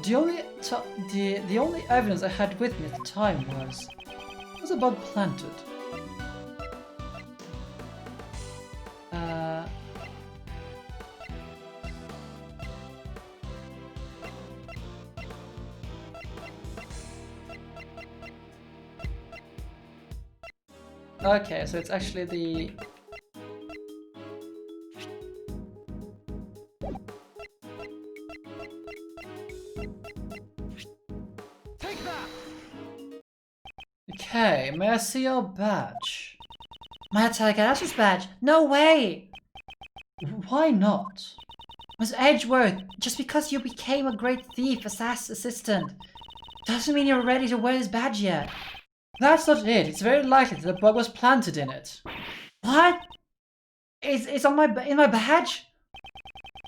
The only evidence I had with me at the time was a bug planted. Okay, so it's actually the... Take that! Okay, may I see your badge? My Targaras's badge? No way! Why not? Miss Edgeworth, just because you became a great thief, assistant, doesn't mean you're ready to wear this badge yet. That's not it. It's very likely that a bug was planted in it. What? It's on in my badge?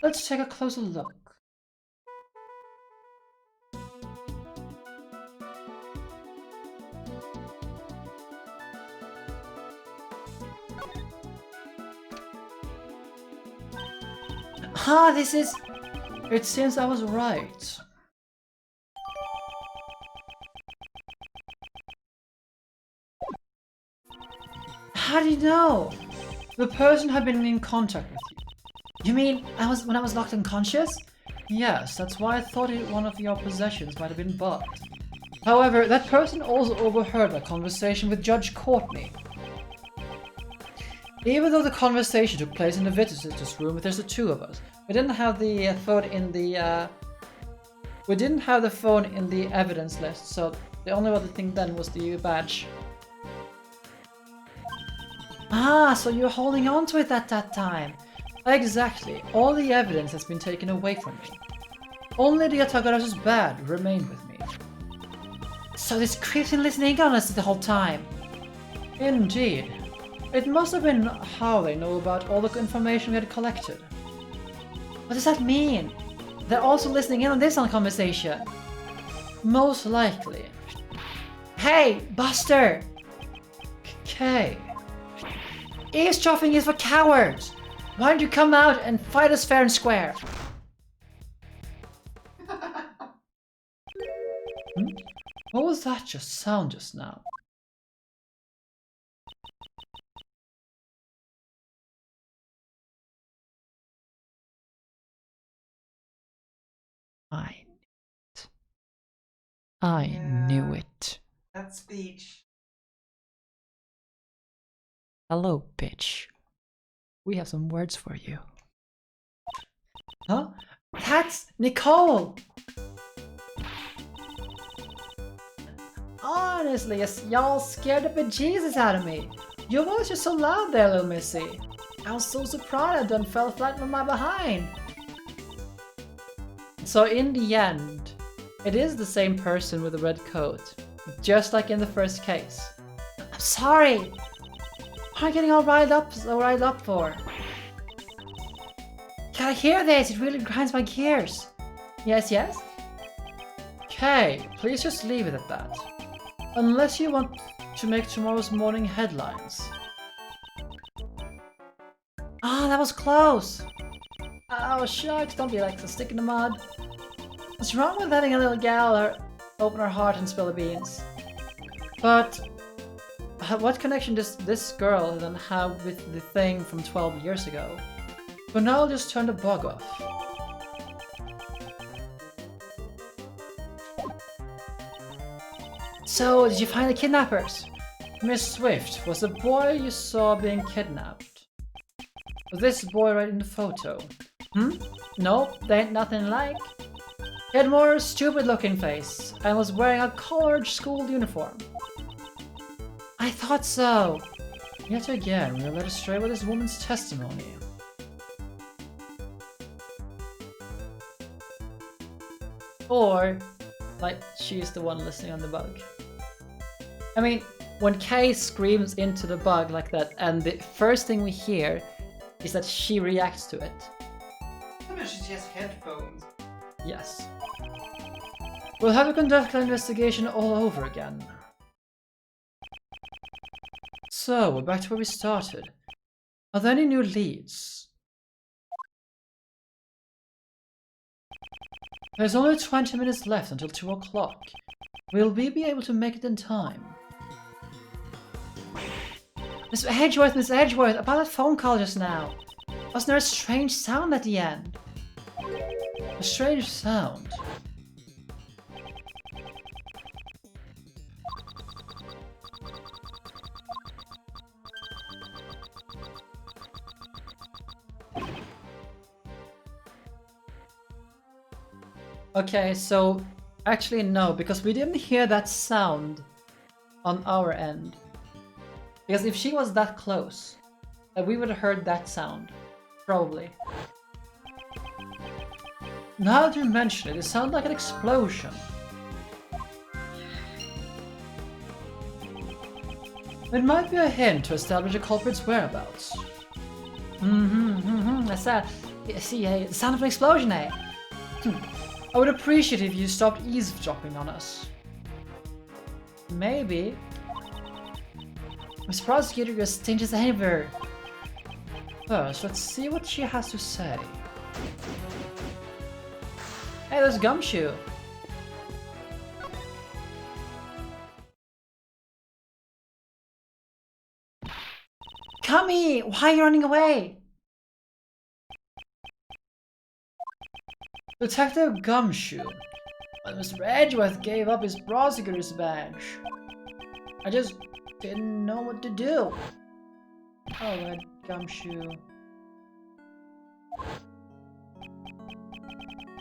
Let's take a closer look. Ah, this is... It seems I was right. How do you know? The person had been in contact with you. You mean when I was locked unconscious? Yes, that's why I thought one of your possessions might have been bugged. However, that person also overheard a conversation with Judge Courtney. Even though the conversation took place in the visitors' room with just the two of us, we didn't have the phone in the evidence list, so the only other thing then was the badge. Ah, so you're holding on to it at that time. Exactly. All the evidence has been taken away from me. Only the Atagara's badge remained with me. So this creep's been listening on us the whole time. Indeed. It must have been how they know about all the information we had collected. What does that mean? They're also listening in on this conversation. Most likely. Hey, Buster! Okay. Eavesdropping is for cowards! Why don't you come out and fight us fair and square? What was that sound just now? I knew it. That speech. Hello, bitch. We have some words for you. Huh? That's Nicole! Honestly, y'all scared the bejesus out of me. Your voice is so loud there, little missy. I was so surprised I done fell flat on my behind. So in the end, it is the same person with the red coat, just like in the first case. I'm sorry! What are you getting all riled up for? Can I hear this? It really grinds my gears. Yes, yes? Okay, please just leave it at that. Unless you want to make tomorrow's morning headlines. Ah, that was close! Oh, shucks, don't be like a stick in the mud. What's wrong with letting a little gal open her heart and spill the beans? But what connection does this girl then have with the thing from 12 years ago? For now, I'll just turn the bug off. So, did you find the kidnappers? Miss Swift, was the boy you saw being kidnapped? Was this boy right in the photo? Nope, they ain't nothing like. He had more stupid looking face and was wearing a collared school uniform. I thought so. Yet again, we were led astray with this woman's testimony. Or, like, she's the one listening on the bug. I mean, when Kay screams into the bug like that, and the first thing we hear is that she reacts to it. I mean, she has headphones. Yes. We'll have to conduct an investigation all over again. So, we're back to where we started. Are there any new leads? There's only 20 minutes left until 2 o'clock. Will we be able to make it in time? Miss Edgeworth, about that phone call just now. Wasn't there a strange sound at the end? A strange sound? Okay, so actually no, because we didn't hear that sound on our end. Because if she was that close, we would have heard that sound. Probably. Now that you mention it, it sounds like an explosion. It might be a hint to establish a culprit's whereabouts. That's that. See, the sound of an explosion, eh? I would appreciate it if you stopped eavesdropping on us. Maybe. Miss Prosecutor, you're as stingy as ever. First, let's see what she has to say. Hey, there's Gumshoe. Kami, why are you running away? Detective Gumshoe. When Mr. Edgeworth gave up his prosecutor's badge, I just didn't know what to do. Oh, Red Gumshoe.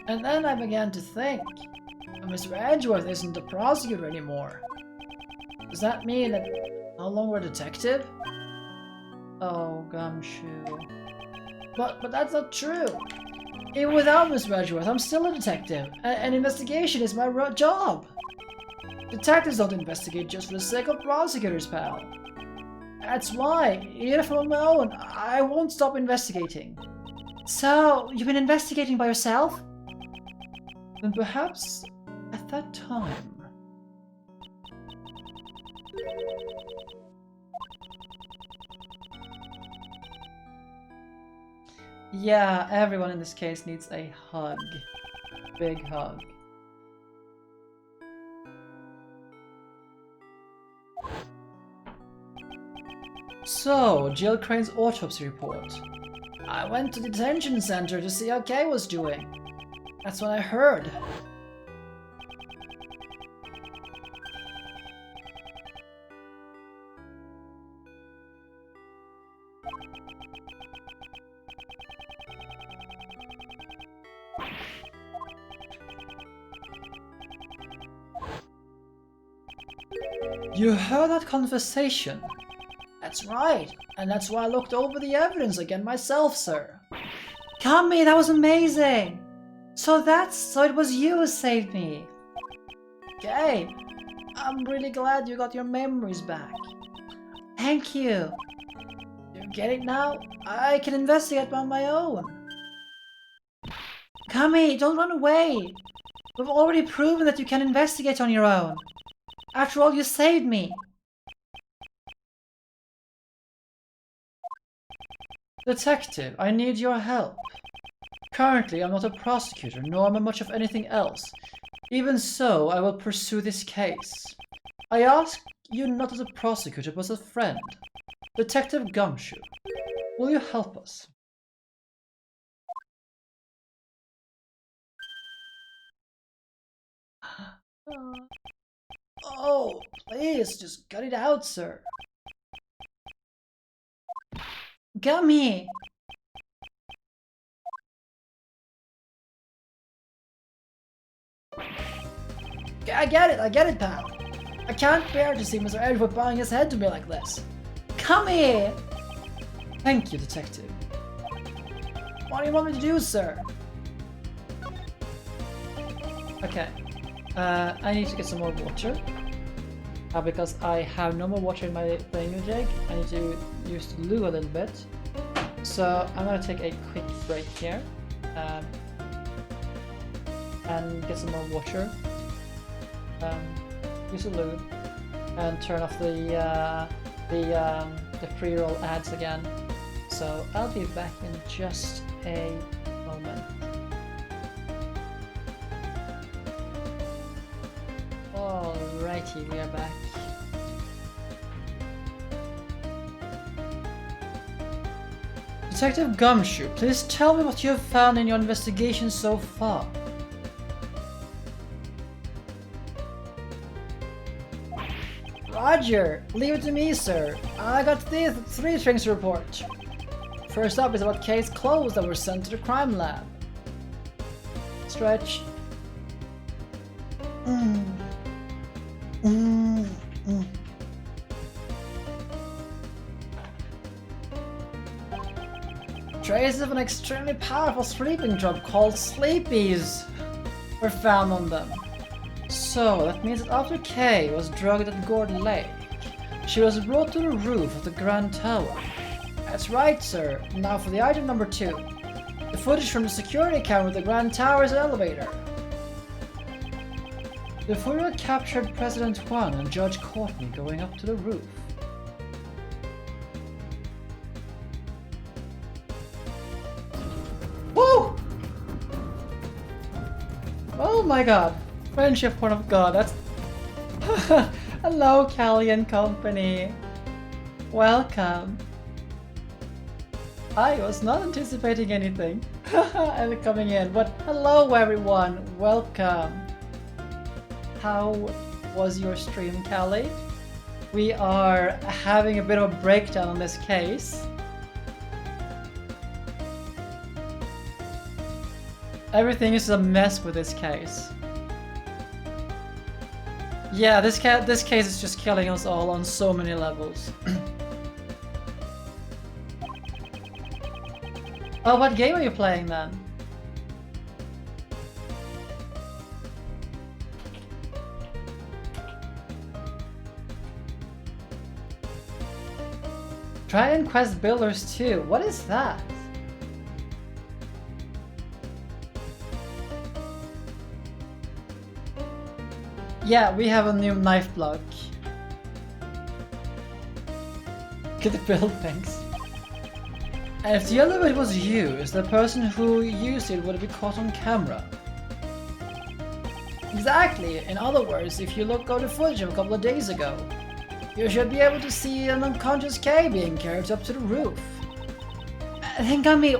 And then I began to think, Mr. Edgeworth isn't a prosecutor anymore. Does that mean that I'm no longer a detective? Oh, Gumshoe. But that's not true. Even without Mr. Edgeworth, I'm still a detective. An investigation is my job. Detectives don't investigate just for the sake of prosecutors, pal. That's why, even if I'm on my own, I won't stop investigating. So, you've been investigating by yourself? Then perhaps at that time. Yeah, everyone in this case needs a hug. Big hug. So, Jill Crane's autopsy report. I went to the detention center to see how Kay was doing. That's what I heard. You heard that conversation? That's right, and that's why I looked over the evidence again myself, sir. Kami, that was amazing! So it was you who saved me. Okay, I'm really glad you got your memories back. Thank you. You get it now? I can investigate on my own. Kami, don't run away. We've already proven that you can investigate on your own. After all, you saved me. Detective, I need your help. Currently, I'm not a prosecutor, nor am I much of anything else. Even so, I will pursue this case. I ask you not as a prosecutor, but as a friend. Detective Gumshoe, will you help us? Oh, please, just cut it out, sir. Gummy! I get it, pal. I can't bear to see Mr. Edgeworth bowing his head to me like this. Come here! Thank you, detective. What do you want me to do, sir? Okay. I need to get some more water. Because I have no more water in my playing jig. I need to use the loo a little bit. So I'm gonna take a quick break here. And get some more water. Use the loo. And turn off the pre-roll ads again. So I'll be back in just a moment. Alrighty, we are back. Detective Gumshoe, please tell me what you have found in your investigation so far. Roger, leave it to me, sir. I got three things to report. First up is about Kay's clothes that were sent to the crime lab. Stretch. Traces of an extremely powerful sleeping drug called Sleepies were found on them. So that means that after Kay was drugged at Gordon Lake, she was brought to the roof of the Grand Tower. That's right, sir. Now for the item number 2. The footage from the security camera of the Grand Tower's elevator. The footage captured President Juan and Judge Courtney going up to the roof. Woo! Oh my god! Friendship point of god, that's... Hello, Callie and company. Welcome. I was not anticipating anything and coming in, but hello everyone, welcome. How was your stream, Callie? We are having a bit of a breakdown on this case. Everything is a mess with this case. Yeah, this case is just killing us all on so many levels. Oh, what game are you playing then? Dragon Quest Builders 2, what is that? Yeah, we have a new knife block. Get the build things. And if the elevator was used, the person who used it would be caught on camera. Exactly! In other words, if you look over the footage of a couple of days ago, you should be able to see an unconscious K being carried up to the roof. Think on me,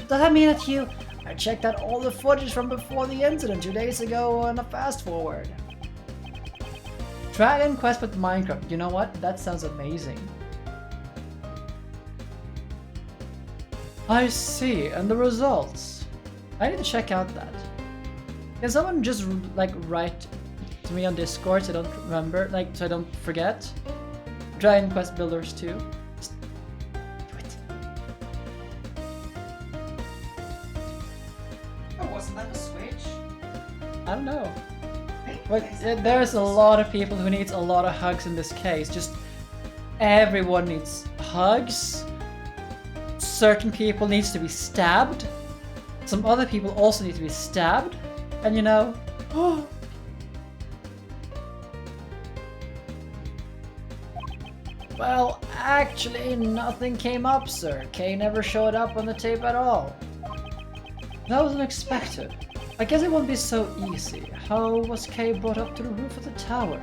does that mean that you checked out all the footage from before the incident 2 days ago on a fast forward? Dragon Quest with Minecraft, you know what? That sounds amazing. I see, and the results. I need to check out that. Can someone just like write to me on Discord so I don't remember, like so I don't forget? Dragon Quest Builders 2. Just do it. Oh, wasn't that a switch? I don't know. But there's a lot of people who needs a lot of hugs in this case. Just everyone needs hugs. Certain people needs to be stabbed. Some other people also need to be stabbed. And you know, well, actually nothing came up, sir. Kay never showed up on the tape at all. That was unexpected. I guess it won't be so easy. How was Kay brought up to the roof of the tower?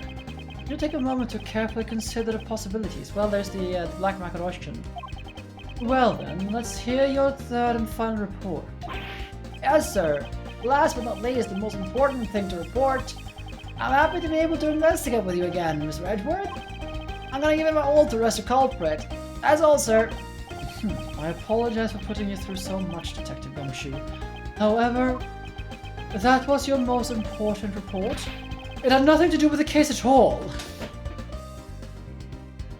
You take a moment to carefully consider the possibilities. Well, there's the black market question. Well then, let's hear your third and final report. Yes, sir. Last but not least, the most important thing to report. I'm happy to be able to investigate with you again, Mr. Edgeworth. I'm gonna give it my all to arrest the culprit. That's all, sir. I apologize for putting you through so much, Detective Gumshoe. However, that was your most important report. It had nothing to do with the case at all.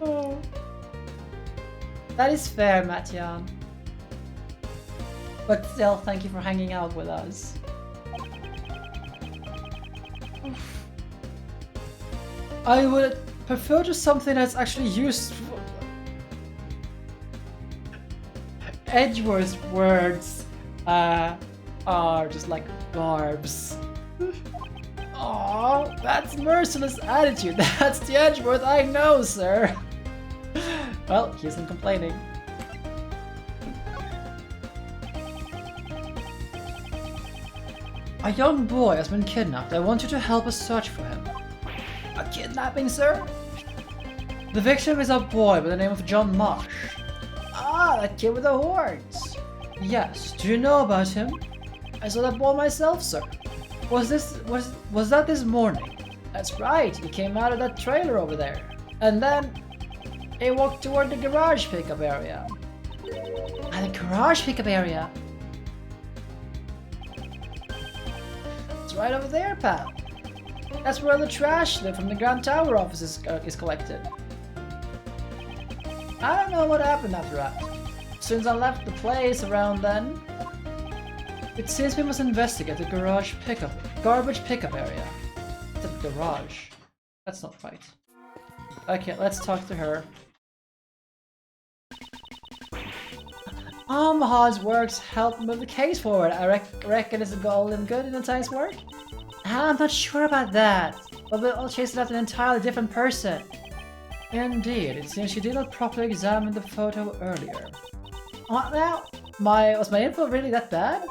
Oh. That is fair, Matjan. But still, thank you for hanging out with us. I would prefer to something that's actually useful. Edgeworth's words are just like barbs. Aww, that's merciless attitude. That's the Edgeworth I know, sir. Well, he isn't complaining. A young boy has been kidnapped. I want you to help us search for him. A kidnapping, sir? The victim is a boy by the name of John Marsh. Ah, that kid with the horns. Yes, do you know about him? I saw that boy myself, sir. Was that this morning? That's right, he came out of that trailer over there. And then he walked toward the garage pickup area. And the garage pickup area? It's right over there, pal. That's where the trash from the Grand Tower office is collected. I don't know what happened after that. Since I left the place around then, it seems we must investigate the garbage pickup area. The garage. That's not right. Okay, let's talk to her. Hard's works help move the case forward. I reckon it's all in good in a time's work. I'm not sure about that, but we'll chase it after an entirely different person. Indeed, it seems she did not properly examine the photo earlier. What now? Was my info really that bad?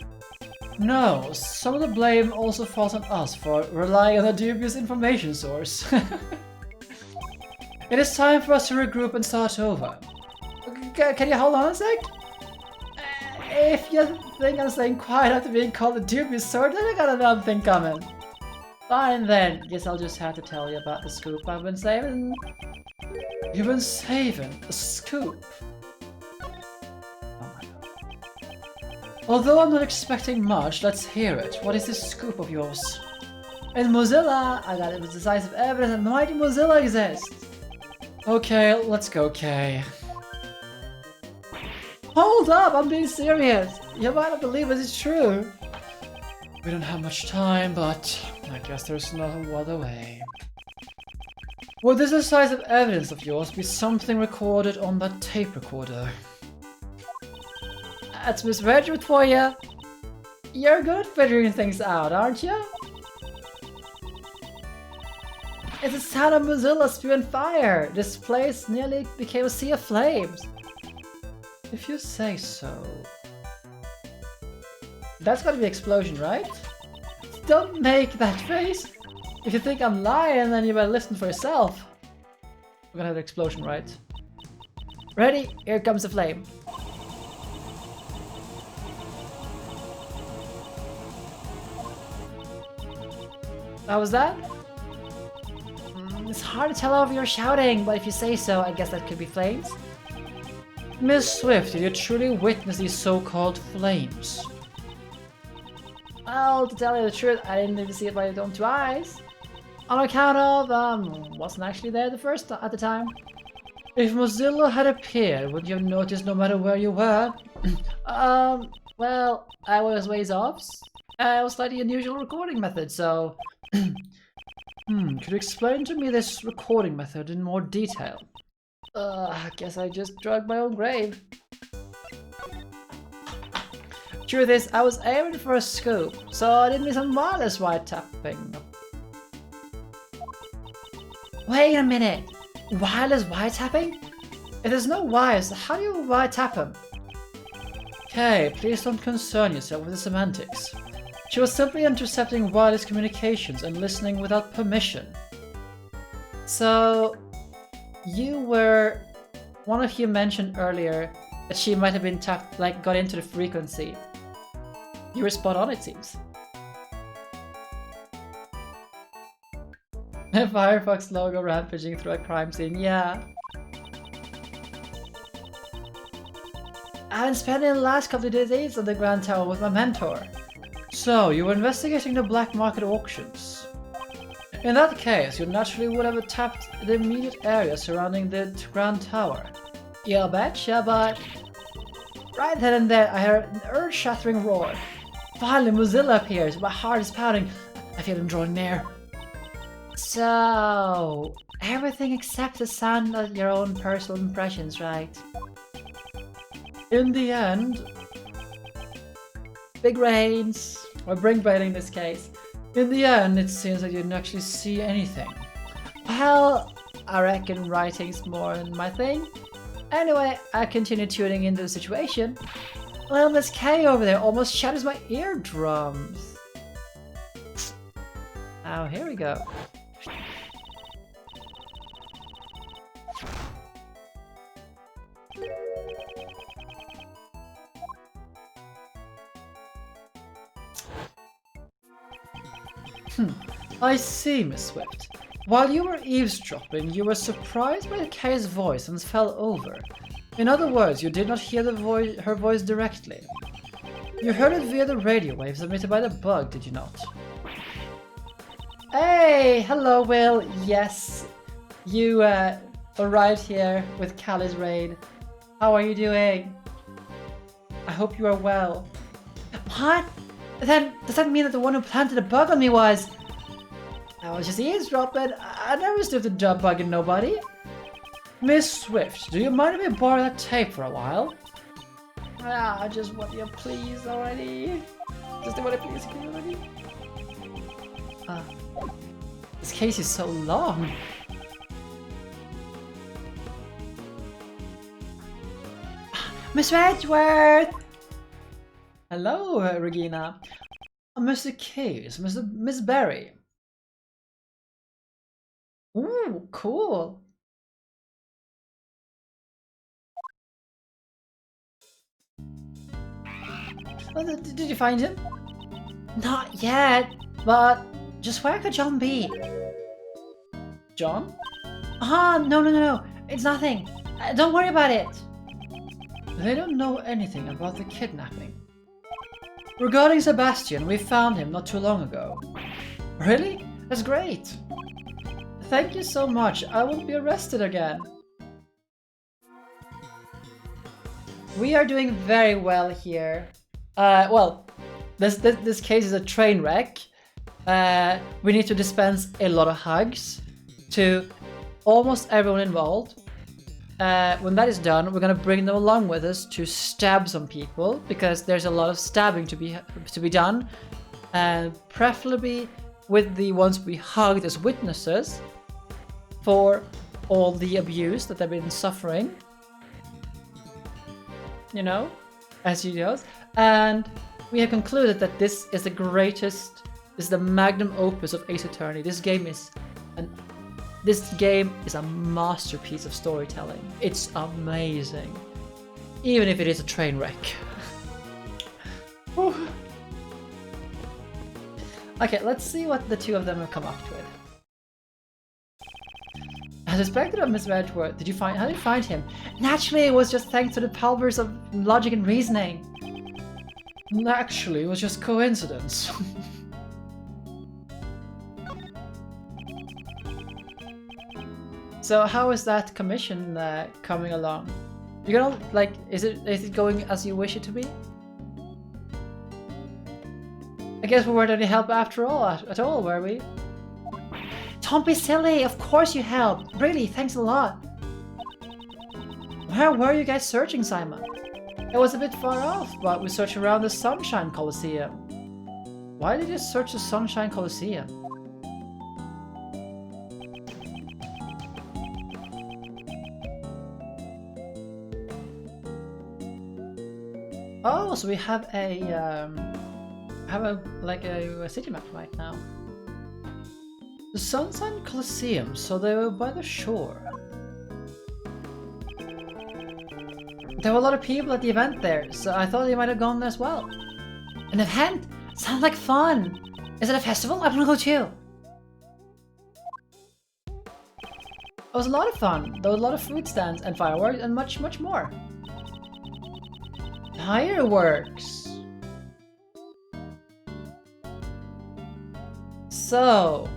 No, some of the blame also falls on us for relying on a dubious information source. It is time for us to regroup and start over. Can you hold on a sec? If you think I'm staying quiet after being called a dubious source, then I got another thing coming. Fine then, guess I'll just have to tell you about the scoop I've been saving. You've been saving a scoop? Oh my god. Although I'm not expecting much, let's hear it. What is this scoop of yours? In Mozilla, I got it with decisive evidence that mighty Mozilla exists. Okay, let's go, Kay. Hold up, I'm being serious. You might not believe it is true. We don't have much time, but I guess there's no other way. Would this decisive evidence of yours be something recorded on that tape recorder? That's Miss Edgeworth for you. You're good at figuring things out, aren't you? It's the sound of Mozilla spewing fire. This place nearly became a sea of flames. If you say so. That's gotta be an explosion, right? Don't make that face! If you think I'm lying, then you better listen for yourself. We're gonna have an explosion, right? Ready? Here comes the flame. How was that? It's hard to tell over your shouting, but if you say so, I guess that could be flames. Miss Swift, did you truly witness these so-called flames? Well, to tell you the truth, I didn't even see it by my own two eyes. On account of, wasn't actually there at the time. If Mozilla had appeared, would you have noticed no matter where you were? Well, I was ways off. I was slightly unusual recording method, so... could you explain to me this recording method in more detail? I guess I just dug my own grave. Truth is, I was aiming for a scoop, so I did me some wireless wiretapping. Wait a minute! Wireless wiretapping? If there's no wires, how do you wiretap them? Okay, please don't concern yourself with the semantics. She was simply intercepting wireless communications and listening without permission. So, one of you mentioned earlier that she might have been tapped, like got into the frequency. You were spot on, it seems. A Firefox logo rampaging through a crime scene, yeah. I've been spending the last couple of days on the Grand Tower with my mentor. So, you were investigating the black market auctions. In that case, you naturally would have tapped the immediate area surrounding the Grand Tower. You betcha, but... Right then and there, I heard an earth-shattering roar. Finally, Mozilla appears. My heart is pounding. I feel him drawing near. So... everything except the sound of your own personal impressions, right? In the end... Big rains, or bring rain in this case. In the end, it seems that you didn't actually see anything. Well, I reckon writing's more than my thing. Anyway, I continue tuning into the situation. Well, Miss K over there almost shatters my eardrums. Oh, here we go. I see, Miss Swift. While you were eavesdropping, you were surprised by Kay's voice and fell over. In other words, you did not hear her voice directly. You heard it via the radio waves emitted by the bug, did you not? Hey! Hello, Will! Yes, you arrived here with Callie's raid. How are you doing? I hope you are well. What? Then, does that mean that the one who planted a bug on me was... I was just eavesdropping. I never stood the job bugging nobody. Miss Swift, do you mind if I borrow that tape for a while? I just want you please already. Just want to please already. This case is so long. Miss Edgeworth! Hello, Regina. Oh, Mr. Case, Miss Berry. Ooh, cool. Oh, did you find him? Not yet, but just where could John be? John? Ah, no. It's nothing. Don't worry about it. They don't know anything about the kidnapping. Regarding Sebastian, we found him not too long ago. Really? That's great. Thank you so much. I won't be arrested again. We are doing very well here. Well, this case is a train wreck. We need to dispense a lot of hugs to almost everyone involved. When that is done, we're gonna bring them along with us to stab some people because there's a lot of stabbing to be done, and preferably with the ones we hugged as witnesses for all the abuse that they've been suffering. You know, as you know, and we have concluded that this is the magnum opus of Ace Attorney. This game is a masterpiece of storytelling. It's amazing, even if it is a train wreck. Okay, let's see what the two of them have come up with. As expected of Mr. Edgeworth, how did you find him? Naturally, it was just thanks to the powers of logic and reasoning. Actually, it was just coincidence. So how is that commission coming along? You're gonna, like, is it going as you wish it to be? I guess we weren't any help after all, at all, were we? Don't be silly, of course you helped. Really, thanks a lot. Where were you guys searching, Simon? It was a bit far off, but we searched around the Sunshine Coliseum. Why did you search the Sunshine Coliseum? Oh, so we have a city map right now. The Sunshine Coliseum, so they were by the shore. There were a lot of people at the event there, so I thought they might have gone there as well. An event? Sounds like fun! Is it a festival? I wanna go too! It was a lot of fun. There was a lot of food stands and fireworks and much more. Fireworks! So,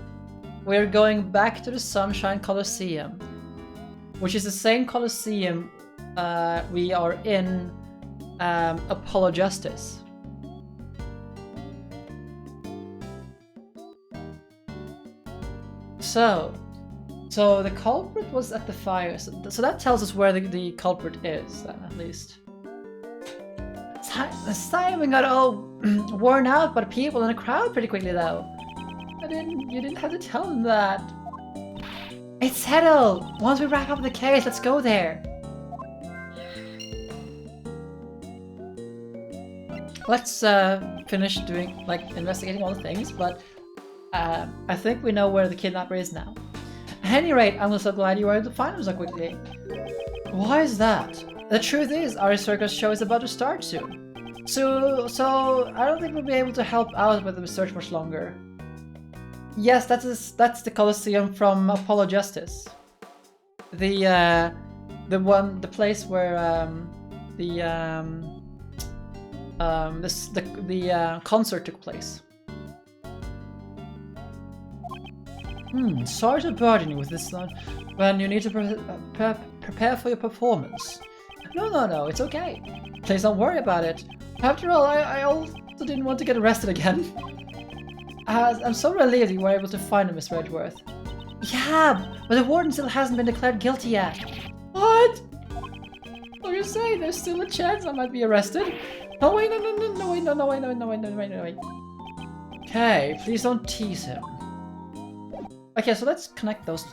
we're going back to the Sunshine Coliseum, which is the same Coliseum we are in Apollo Justice. So the culprit was at the fire, so that tells us where the culprit is, then, at least. Simon got all worn out by the people in the crowd pretty quickly, though. You didn't have to tell him that. It's settled! Once we wrap up the case, let's go there. Let's finish doing, investigating all the things, but I think we know where the kidnapper is now. At any rate, I'm so glad you were able to find him so quickly. Why is that? The truth is, our circus show is about to start soon. So I don't think we'll be able to help out with the research much longer. Yes, that's the Colosseum from Apollo Justice. The place where the concert took place. Sorry to burden you with this when you need to prepare for your performance. No, it's okay. Please don't worry about it. After all, I also didn't want to get arrested again. I'm so relieved you were able to find him, Mr. Edgeworth. Yeah, but the warden still hasn't been declared guilty yet. What? So you're saying there's still a chance I might be arrested? No, wait. Okay, please don't tease him. Okay, so let's connect those.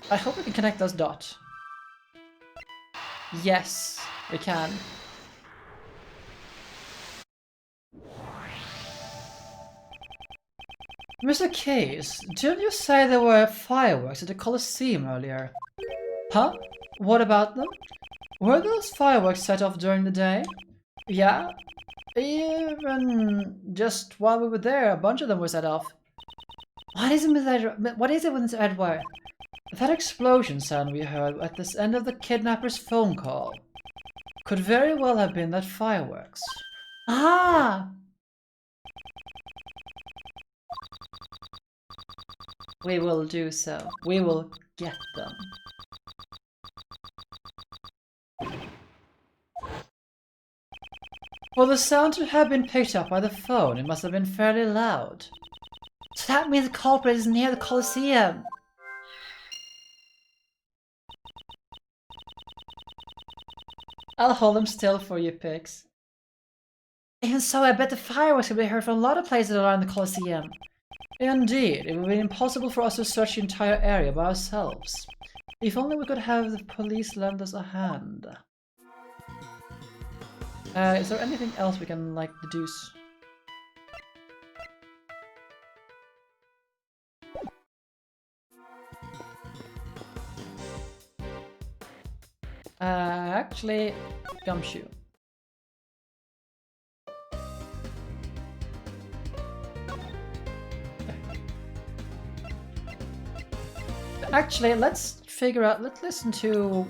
I hope we can connect those dots. Yes, we can. Mr. Case, didn't you say there were fireworks at the Colosseum earlier? Huh? What about them? Were those fireworks set off during the day? Yeah? Even just while we were there, a bunch of them were set off. What is it with Mr. Edgeworth? That explosion sound we heard at the end of the kidnapper's phone call could very well have been that fireworks. Ah! We will do so. We will get them. For the sound to have been picked up by the phone, it must have been fairly loud. So that means the culprit is near the Colosseum. I'll hold them still for you, Pix. Even so, I bet the fireworks can be heard from a lot of places around the Colosseum. Indeed, it would be impossible for us to search the entire area by ourselves. If only we could have the police lend us a hand. Is there anything else we can, like, deduce? Actually, Gumshoe. Actually, let's figure out, let's listen to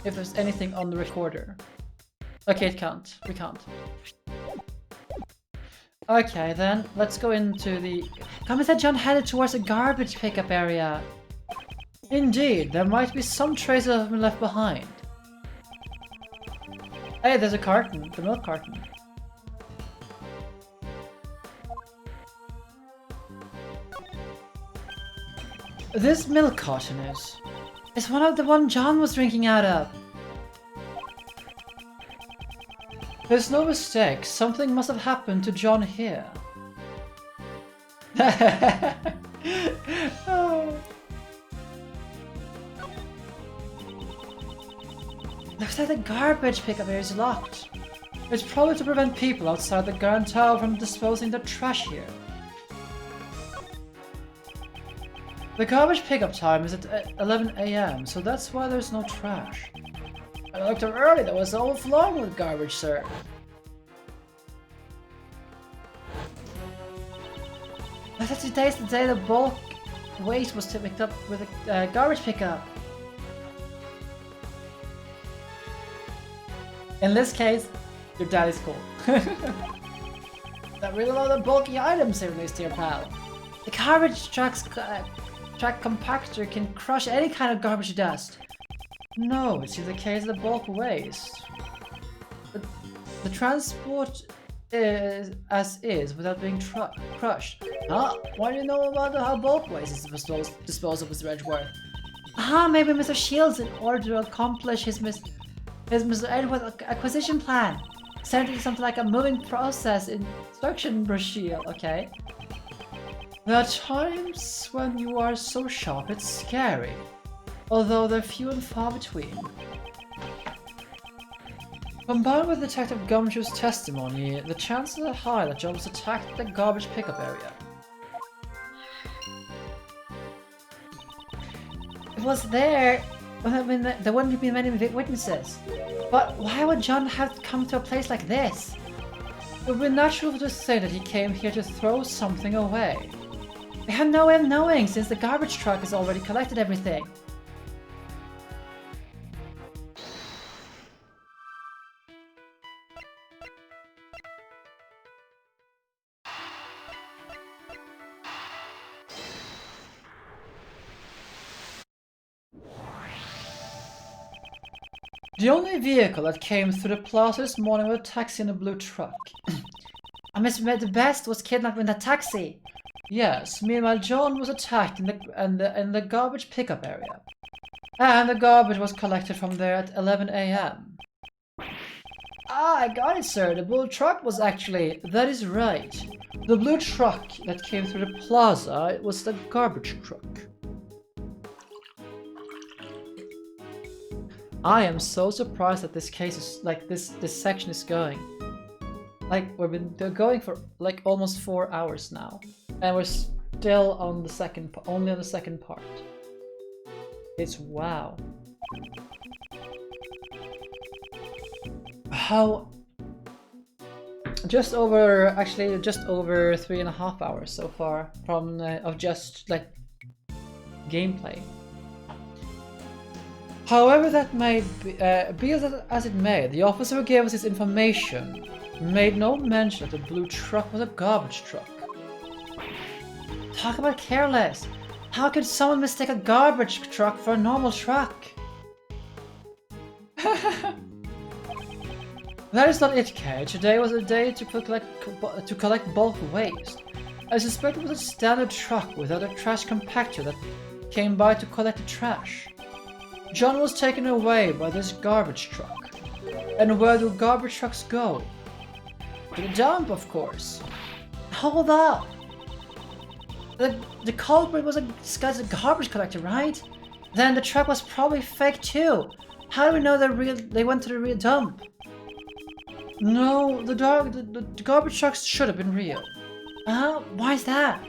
if there's anything on the recorder. Okay, it can't. We can't. Okay, then, let's go into the... Come said John headed towards the garbage pickup area. Indeed, there might be some traces of him left behind. Hey, there's a carton, the milk carton. This milk carton is one of the one John was drinking out of. There's no mistake, something must have happened to John here. Oh. Looks like the garbage pickup area is locked. It's probably to prevent people outside the Grand Tower from disposing their trash here. The garbage pickup time is at 11 AM, so that's why there's no trash. I looked up early, that was overflowing with garbage, sir. I thought today's the day the bulk waste was picked up with a garbage pickup. In this case, your daddy's cool. That really lot of bulky items here, Mr. Pal. The garbage track compactor can crush any kind of garbage dust. No, it's in the case of the bulk waste. The transport is as is without being crushed. Huh? Why do you know about how bulk waste is disposed of, Mr. Edgeworth? Maybe Mr. Shields, in order to accomplish his Mr. Edgeworth acquisition plan, sent it something like a moving process instruction brochure, okay? There are times when you are so sharp it's scary, although they're few and far between. Combined with Detective Gumshoe's testimony, the chances are high that John was attacked at the garbage pickup area. It was there when there wouldn't be many witnesses. But why would John have to come to a place like this? It would be natural to say that he came here to throw something away. We have no way of knowing since the garbage truck has already collected everything. The only vehicle that came through the plaza this morning was a taxi and a blue truck. I made the best was kidnapped in that taxi. Yes, meanwhile John was attacked in the garbage pickup area. And the garbage was collected from there at 11 AM. I got it, sir. The blue truck was actually... That is right. The blue truck that came through the plaza, it was the garbage truck. I am so surprised that this case is like this section is going. Like we've been going for like almost 4 hours now, and we're still on the second, only on the second part. It's wow. How? Just over 3.5 hours so far from of just like gameplay. However that may be as it may, the officer who gave us this information made no mention that the blue truck was a garbage truck. Talk about careless! How could someone mistake a garbage truck for a normal truck? That is not it, Kay. Today was a day to collect bulk waste. I suspect it was a standard truck without a trash compactor that came by to collect the trash. John was taken away by this garbage truck. And where do garbage trucks go? To the dump, of course. Hold up! The culprit was a garbage collector, right? Then the truck was probably fake too. How do we know they went to the real dump? No, the garbage trucks should have been real. Why is that?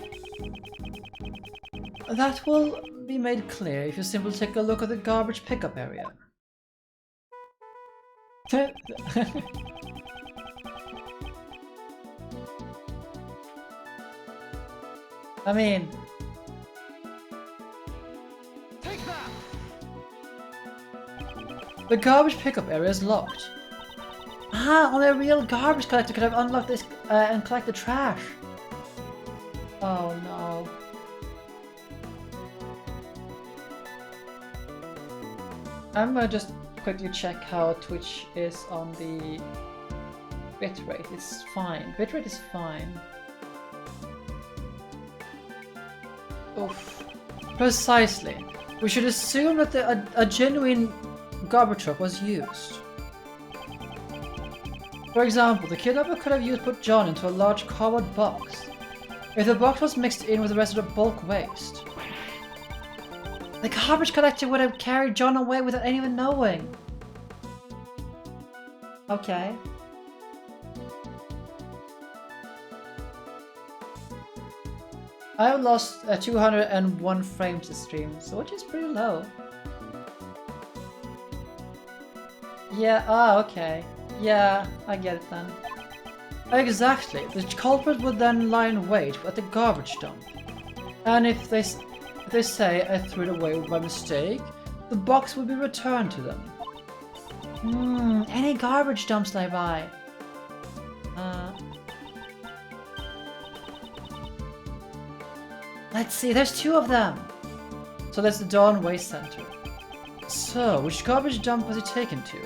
That will be made clear if you simply take a look at the garbage pickup area. I mean... Take that! The garbage pickup area is locked. Only a real garbage collector could have unlocked this and collect the trash. Oh no. I'm gonna just quickly check how Twitch is on the bitrate. It's fine. Bitrate is fine. Oof. Precisely. We should assume that a genuine garbage truck was used. For example, the kidnapper could have put John into a large cardboard box. If the box was mixed in with the rest of the bulk waste, the garbage collector would have carried John away without anyone knowing. Okay. I've lost 201 frames this stream, so which is pretty low. Yeah, okay. Yeah, I get it then. Exactly. The culprit would then lie in wait at the garbage dump. And if they say I threw it away by mistake, the box would be returned to them. Any garbage dumps nearby? Let's see, there's 2 of them! So that's the Dawn Waste Center. So, which garbage dump was he taken to?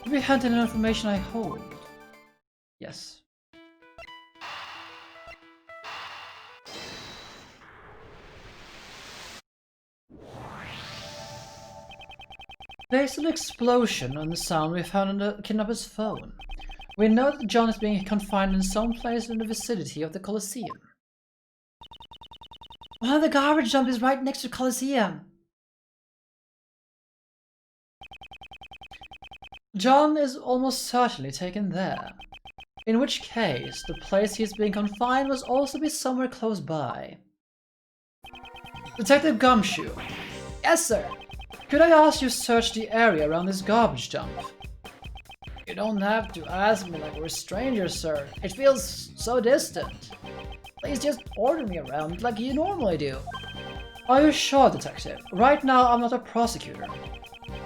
Did we hunt any information I hold? Yes. Based on the explosion and the sound we found on the kidnapper's phone, we know that John is being confined in some place in the vicinity of the Colosseum. One of the garbage dump is right next to the Colosseum. John is almost certainly taken there, in which case the place he is being confined must also be somewhere close by. Detective Gumshoe. Yes, sir. Could I ask you to search the area around this garbage dump? You don't have to ask me like we're strangers, sir. It feels so distant. Please just order me around like you normally do. Are you sure, detective? Right now I'm not a prosecutor.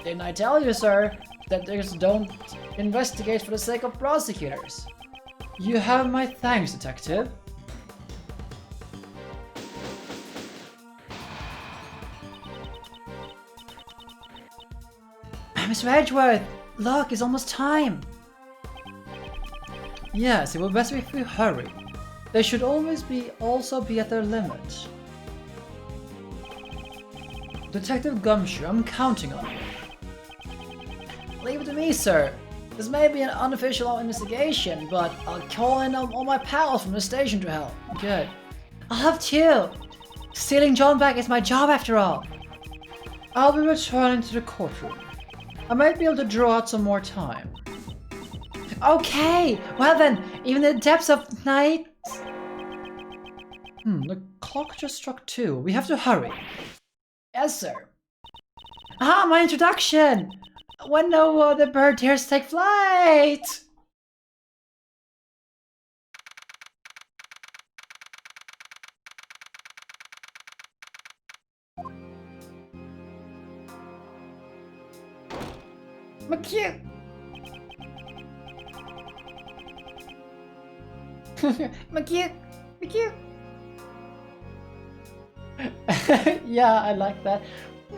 Didn't I tell you, sir, that they don't investigate for the sake of prosecutors? You have my thanks, detective. Mr. Edgeworth, look, it's almost time. Yes, it will best if we hurry. They should always also be at their limit. Detective Gumshoe, I'm counting on you. Leave it to me, sir. This may be an unofficial investigation, but I'll call in all my pals from the station to help. Good. I'll have 2. Stealing John back is my job after all. I'll be returning to the courtroom. I might be able to draw out some more time. Okay, well then, even in the depths of night... the clock just struck 2. We have to hurry. Yes, sir. Ah, my introduction! When no other bird dares take flight! McCue! McCue! McCue! Yeah, I like that.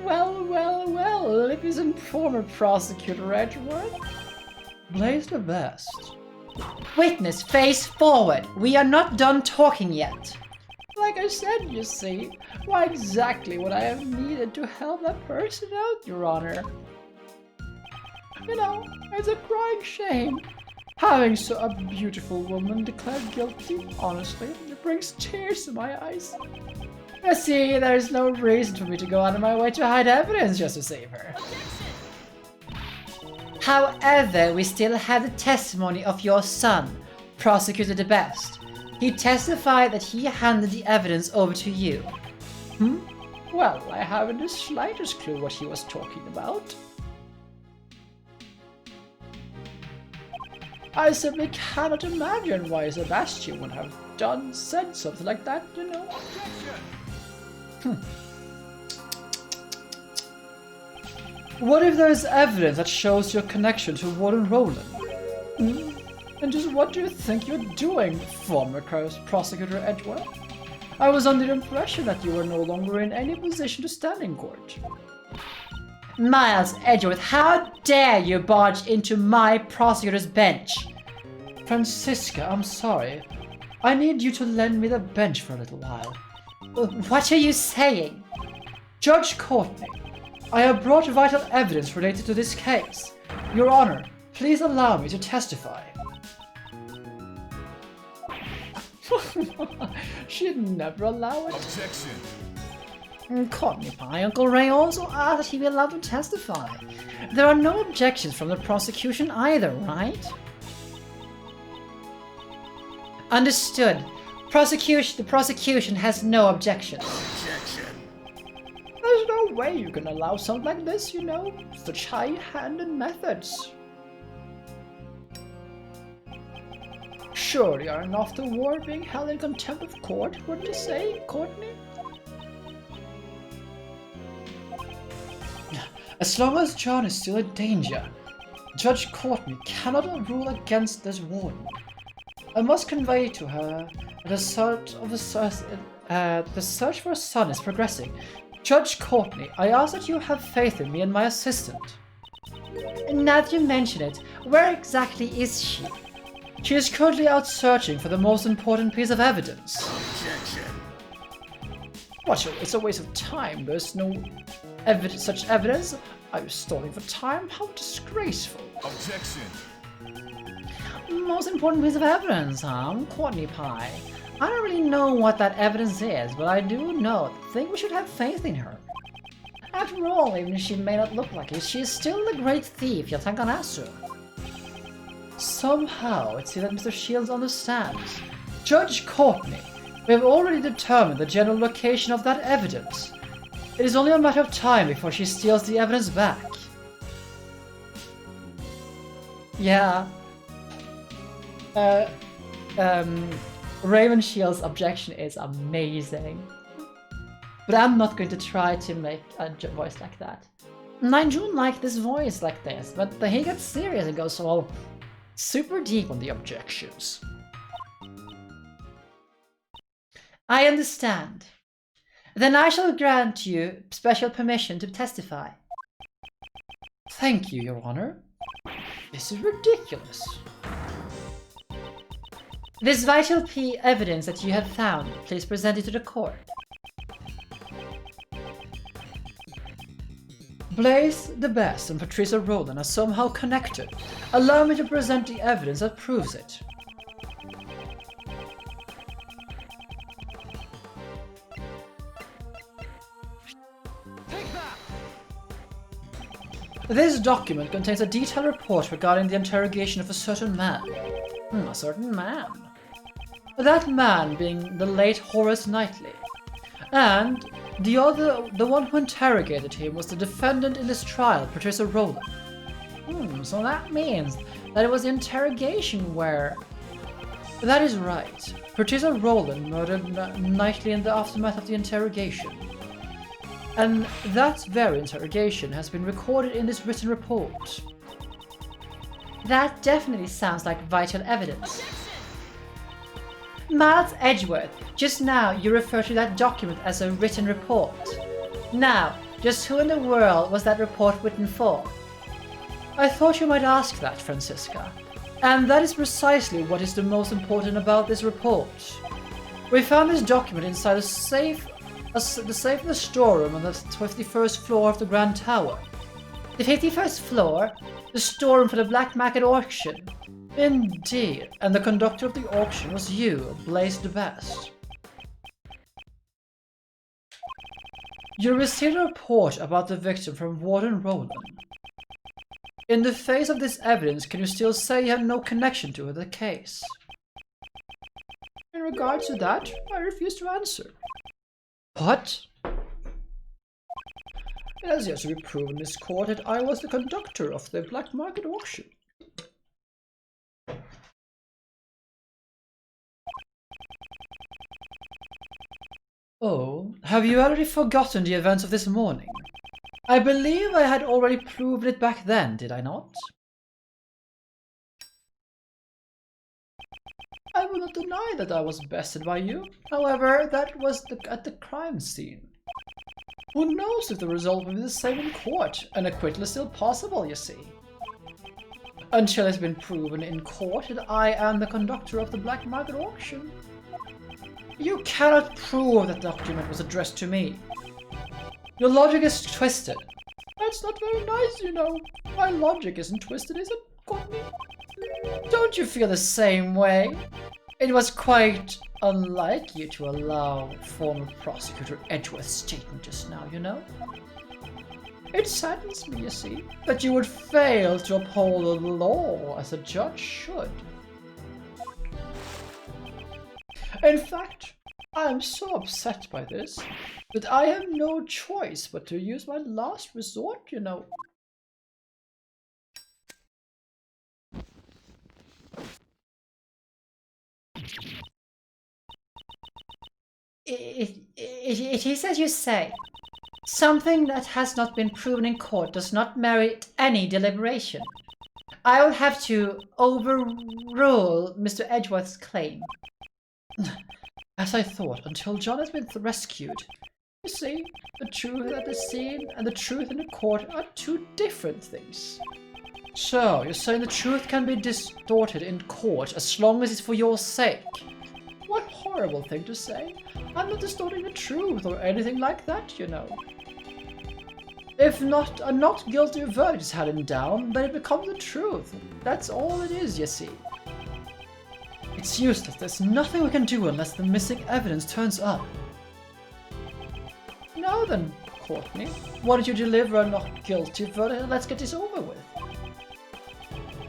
Well, if he's former prosecutor Edgeworth. Blaze the best. Witness, face forward. We are not done talking yet. Like I said, you see, why exactly what I have needed to help that person out, Your Honor. You know, it's a crying shame. Having a beautiful woman declared guilty, honestly, it brings tears to my eyes. You see, there's no reason for me to go out of my way to hide evidence just to save her. However, we still have the testimony of your son, Prosecutor the Best. He testified that he handed the evidence over to you. Well, I haven't the slightest clue what he was talking about. I simply cannot imagine why Sebastian would have said something like that, you know. What if there's evidence that shows your connection to Warden Roland? And just what do you think you're doing, former prosecutor Edgeworth? I was under the impression that you were no longer in any position to stand in court. Miles Edgeworth, how dare you barge into my prosecutor's bench? Franziska, I'm sorry. I need you to lend me the bench for a little while. What are you saying? Judge Courtney, I have brought vital evidence related to this case. Your Honor, please allow me to testify. She'd never allow it. Objection. Courtney Pie, Uncle Ray also asked that he be allowed to testify. There are no objections from the prosecution either, right? Understood. The prosecution has no objections. Objection. There's no way you can allow something like this, you know. Such high-handed methods. Surely are enough the war being held in contempt of court, wouldn't you say, Courtney? As long as John is still in danger, Judge Courtney cannot rule against this warden. I must convey to her that the search for a son is progressing. Judge Courtney, I ask that you have faith in me and my assistant. Now that you mention it, where exactly is she? She is currently out searching for the most important piece of evidence. Objection. What? It's a waste of time. There's no such evidence. Are you stalling for time? How disgraceful. Objection. Most important piece of evidence, huh? Courtney Pie. I don't really know what that evidence is, but I do know I think we should have faith in her. After all, even if she may not look like it, she is still the great thief Yatanganasu. Somehow, it seems that Mr. Shields understands. Judge Courtney, we have already determined the general location of that evidence. It is only a matter of time before she steals the evidence back. Yeah. Raymond Shields' objection is amazing. But I'm not going to try to make a voice like that. And I do like this voice like this, but he gets serious and goes all super deep on the objections. I understand. Then I shall grant you special permission to testify. Thank you, Your Honor. This is ridiculous. This vital evidence that you have found, please present it to the court. Blaze the Best and Patrica Roland are somehow connected. Allow me to present the evidence that proves it. Take that. This document contains a detailed report regarding the interrogation of a certain man. A certain man. That man being the late Horace Knightley. And the one who interrogated him was the defendant in this trial, Patrica Roland. So that means that it was the interrogation where... That is right. Patrica Roland murdered Knightley in the aftermath of the interrogation. And that very interrogation has been recorded in this written report. That definitely sounds like vital evidence. Miles Edgeworth, just now you referred to that document as a written report. Now, just who in the world was that report written for? I thought you might ask that, Franziska. And that is precisely what is the most important about this report. We found this document inside the safe in the storeroom on the 51st floor of the Grand Tower. The 51st floor? The storeroom for the black market auction? Indeed, and the conductor of the auction was you, Blaze the Best. You received a report about the victim from Warden Roland. In the face of this evidence, can you still say you have no connection to the case? In regards to that, I refuse to answer. What? It has yet to be proven in this court that I was the conductor of the black market auction. Oh, have you already forgotten the events of this morning? I believe I had already proved it back then, did I not? I will not deny that I was bested by you. However, that was at the crime scene. Who knows if the result will be the same in court? An acquittal is still possible, you see. Until it's been proven in court that I am the conductor of the black market auction. You cannot prove that document was addressed to me. Your logic is twisted. That's not very nice, you know. My logic isn't twisted, is it, Courtney? Don't you feel the same way? It was quite unlike you to allow former prosecutor Edgeworth's statement just now, you know? It saddens me, you see, that you would fail to uphold the law as a judge should. In fact, I am so upset by this that I have no choice but to use my last resort, you know. It is as you say. Something that has not been proven in court does not merit any deliberation. I will have to overrule Mr. Edgeworth's claim. As I thought, until John has been rescued. You see, the truth at the scene and the truth in the court are two different things. So, you're saying the truth can be distorted in court as long as it's for your sake? What horrible thing to say. I'm not distorting the truth or anything like that, you know. If not, a not guilty verdict is handed down, then it becomes the truth. That's all it is, you see. It's useless. There's nothing we can do unless the missing evidence turns up. Now then, Courtney, why don't you deliver a not guilty verdict and let's get this over with?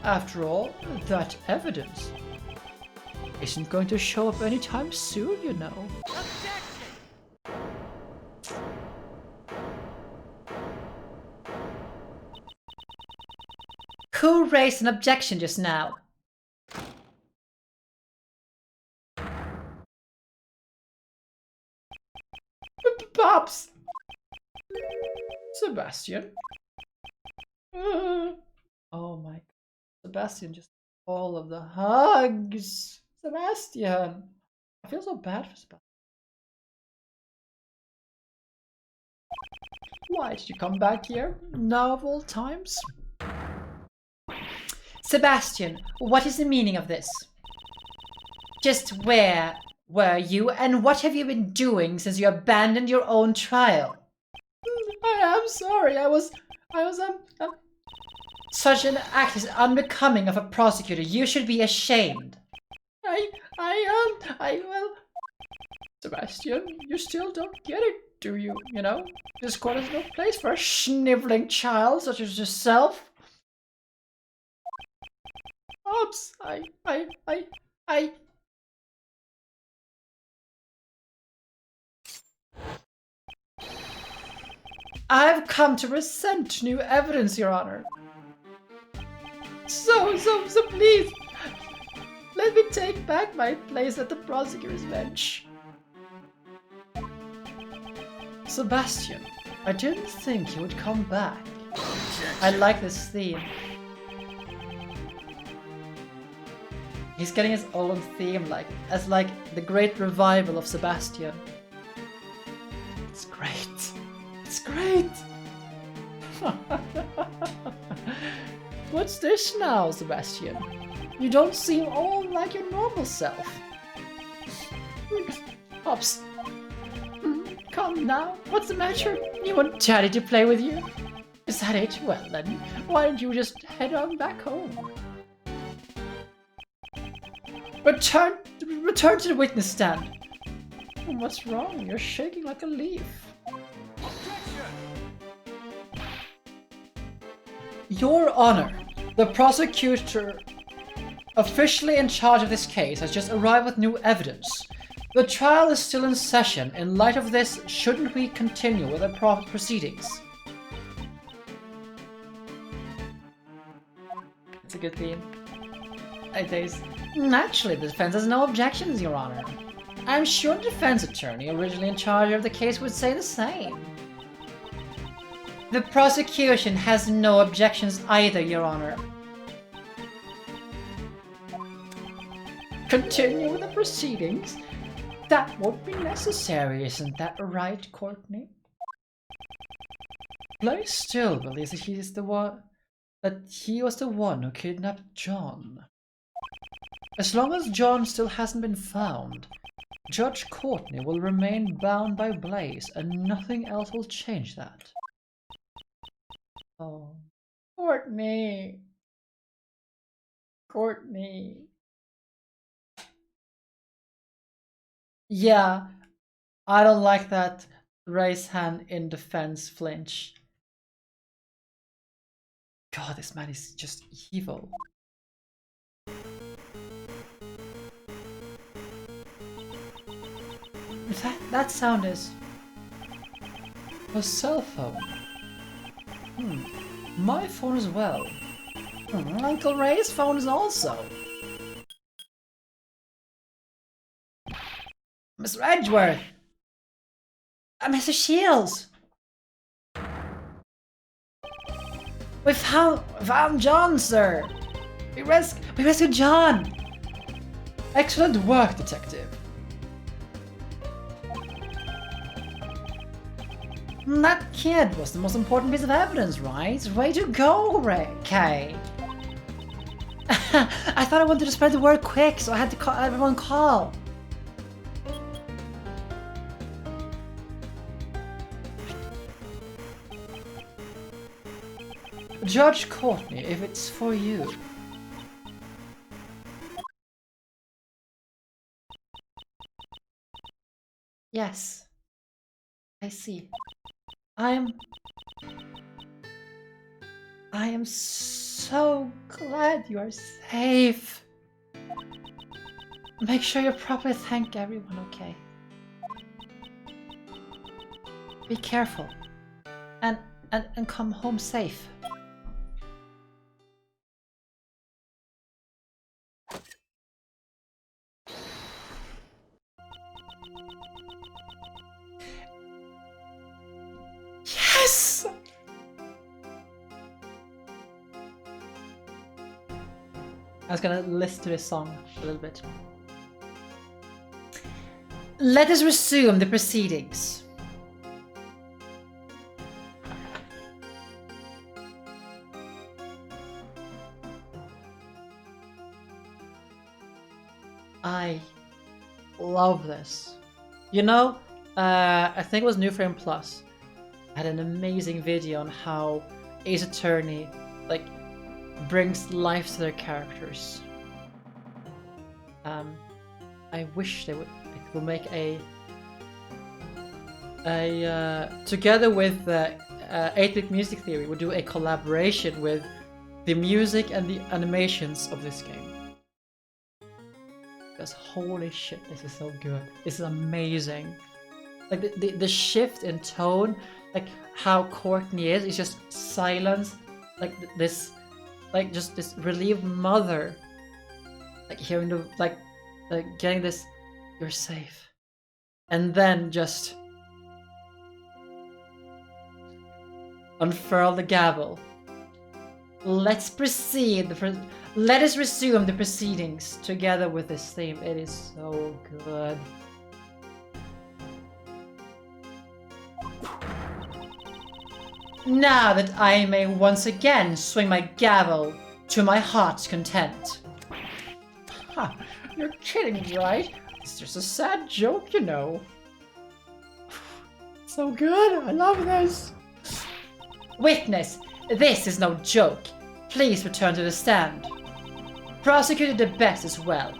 After all, that evidence isn't going to show up anytime soon, you know. Who raised an objection just now? Pops! Sebastian? Oh my god. Sebastian, just all of the hugs! Sebastian! I feel so bad for Sebastian. Why did you come back here, now of all times? Sebastian, what is the meaning of this? Just where were you, and what have you been doing since you abandoned your own trial? I am sorry, I was Such an act is unbecoming of a prosecutor. You should be ashamed. Well... Sebastian, you still don't get it, do you, you know? This court is no place for a sniveling child such as yourself. Oops, I... I've come to present new evidence, Your Honor. So please, let me take back my place at the prosecutor's bench. Sebastian, I didn't think you would come back. I like this theme. He's getting his own theme, as the great revival of Sebastian. It's great. It's great. What's this now, Sebastian? You don't seem all like your normal self. Pops. Come now. What's the matter? You want Daddy to play with you? Is that it? Well then, why don't you just head on back home? Return to the witness stand. What's wrong? You're shaking like a leaf. Your Honor, the prosecutor officially in charge of this case has just arrived with new evidence. The trial is still in session. In light of this, shouldn't we continue with the proceedings? It's a good theme. Naturally, the defense has no objections, Your Honor. I'm sure the defense attorney originally in charge of the case would say the same. The prosecution has no objections either, Your Honor. Continue with the proceedings? That won't be necessary, isn't that right, Courtney? Blaze still believes that he was the one who kidnapped John. As long as John still hasn't been found, Judge Courtney will remain bound by Blaze, and nothing else will change that. Oh, Courtney. Courtney. Yeah, I don't like that raise hand in defense flinch. God, this man is just evil. That sound is a cell phone. My phone as well. Uncle Ray's phone is also. Mr. Edgeworth! Mr. Shields! We found John, sir! We rescued John! Excellent work, detective. That kid was the most important piece of evidence, right? Way to go, Kay! I thought I wanted to spread the word quick, so I had to call everyone call. Judge Courtney, if it's for you. Yes, I see. I am so glad you are safe. Make sure you properly thank everyone, okay? Be careful and come home safe. Yes! I was gonna listen to this song a little bit. Let us resume the proceedings. I love this. You know, I think it was New Frame Plus had an amazing video on how Ace Attorney brings life to their characters. I wish they would make a together with 8-bit music theory, we'll do a collaboration with the music and the animations of this game. Because holy shit, this is so good. This is amazing. Like the shift in tone, like how Courtney is just silence, like this, like just this relieved mother, like hearing the like getting this, you're safe, and then just unfurl the gavel. Let's proceed. Let us resume the proceedings together with this theme. It is so good. Now that I may once again swing my gavel to my heart's content. Ha! You're kidding me, right? It's just a sad joke, you know. So good. I love this. Witness, this is no joke. Please return to the stand. Prosecutor De Best as well.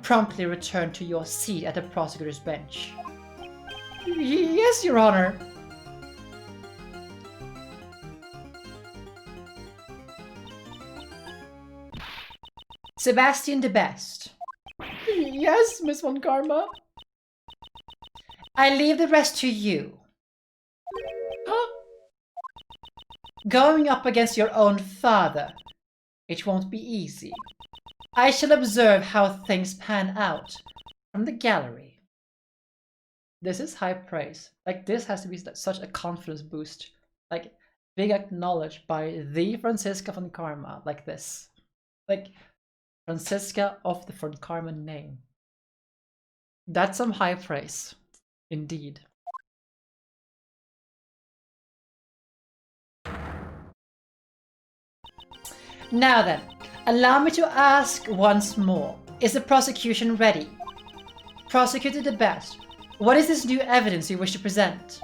Promptly return to your seat at the prosecutor's bench. Yes, Your Honor. Sebastian De Best. Yes, Miss Von Karma. I leave the rest to you. Huh? Going up against your own father. It won't be easy. I shall observe how things pan out from the gallery. This is high praise. Like, this has to be such a confidence boost. Like, being acknowledged by the Franziska von Karma like this. Like, Franziska of the von Karma name. That's some high praise. Indeed. Now then, allow me to ask once more. Is the prosecution ready? Prosecutor De Best, what is this new evidence you wish to present?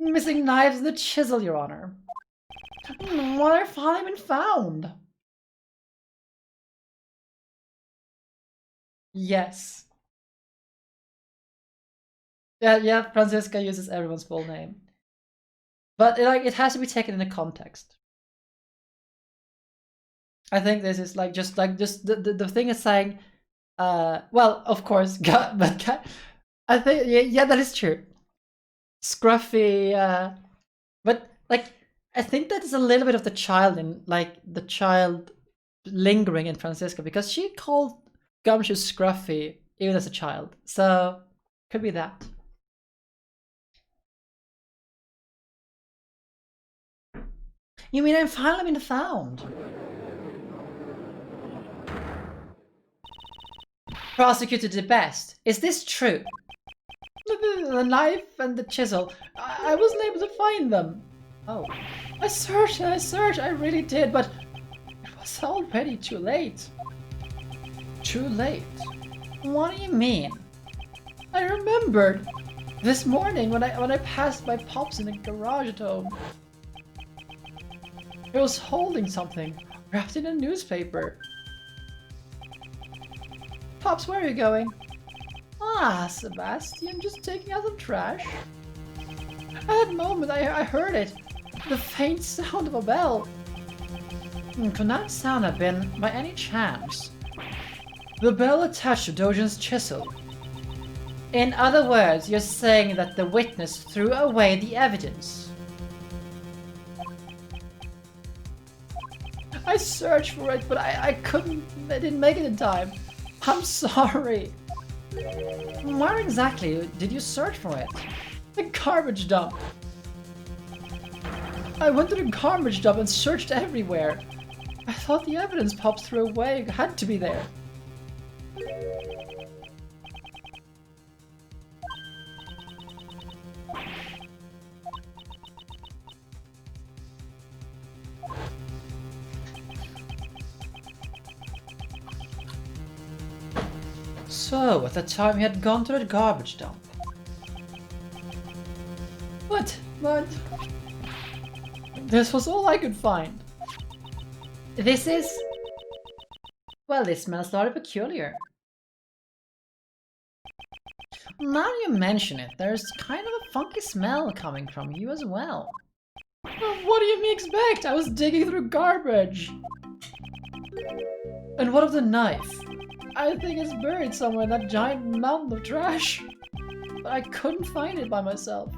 Missing knives and the chisel, Your Honor. What have finally been found? Yes. Yeah, Franziska uses everyone's full name. But like, it has to be taken in a context. I think this is like just the thing is saying, well, of course, but I think yeah, that is true. Scruffy, but like I think that is a little bit of the child in like the child lingering in Franziska, because she called Gumshoe Scruffy even as a child, so could be that. You mean I've finally been found? Prosecutor De Best, is this true? The knife and the chisel, I wasn't able to find them. Oh, I searched and I searched, I really did, but it was already too late. Too late? What do you mean? I remembered this morning when I passed my pops in the garage at home. It was holding something, wrapped in a newspaper. Pops, where are you going? Ah, Sebastian, just taking out some trash. At that moment, I heard it. The faint sound of a bell. Could that sound have been, by any chance, the bell attached to Dojin's chisel? In other words, you're saying that the witness threw away the evidence. I searched for it, but I couldn't, I didn't make it in time. I'm sorry. Where exactly did you search for it? The garbage dump. I went to the garbage dump and searched everywhere. I thought the evidence Pops threw away had to be there. So, at the time he had gone to the garbage dump. But... this was all I could find. This is... well, this smells rather peculiar. Now you mention it, there's kind of a funky smell coming from you as well. What do you expect? I was digging through garbage. And what of the knife? I think it's buried somewhere in that giant mountain of trash. But I couldn't find it by myself.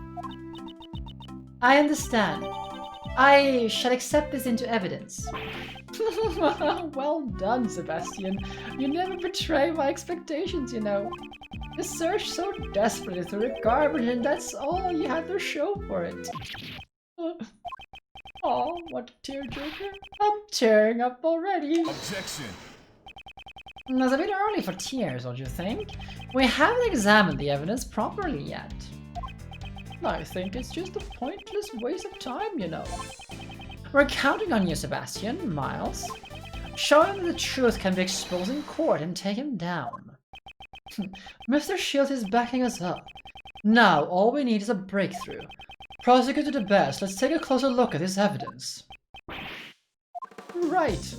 I understand. I shall accept this into evidence. Well done, Sebastian. You never betray my expectations, you know. You searched so desperately through the garbage and that's all you had to show for it. Oh, what a tearjerker. I'm tearing up already. Objection. It's a bit early for tears, don't you think? We haven't examined the evidence properly yet. I think it's just a pointless waste of time, you know. We're counting on you, Sebastian, Miles. Show him the truth can be exposed in court and take him down. Mr. Shield is backing us up. Now, all we need is a breakthrough. Prosecute to the best. Let's take a closer look at this evidence. Right.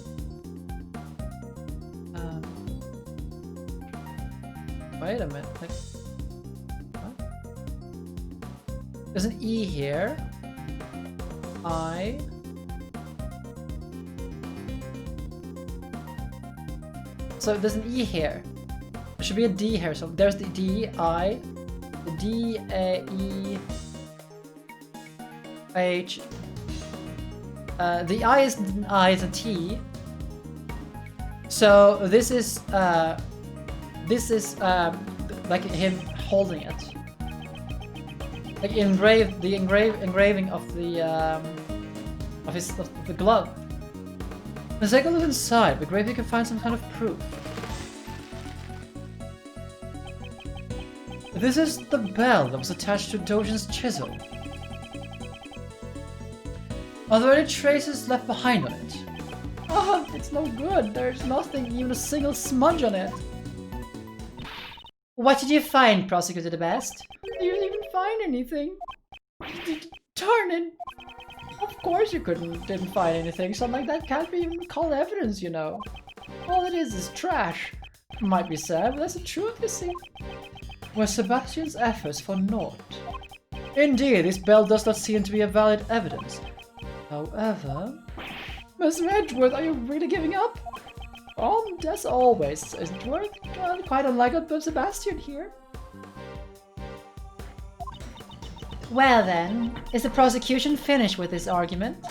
Wait a minute. What? There's an E here. I. So there's an E here. There should be a D here. So there's the D, I, the D, A, E, H. The I is an I is a T. So this is like him holding it. Like the engraving of the of the glove. Let's take a look inside, but maybe you can find some kind of proof. This is the bell that was attached to Dojan's chisel. Are there any traces left behind on it? Oh, it's no good. There's nothing, even a single smudge on it. What did you find, Prosecutor the Best? You didn't even find anything. Darn it. Of course you didn't find anything. Something like that can't be even called evidence, you know. All it is trash. Might be sad, but that's the truth, you see. Were Sebastian's efforts for naught? Indeed, this bell does not seem to be a valid evidence. However... Mr. Edgeworth, are you really giving up? As always, Edgeworth. Quite unlike Sebastian here. Well then, is the prosecution finished with this argument?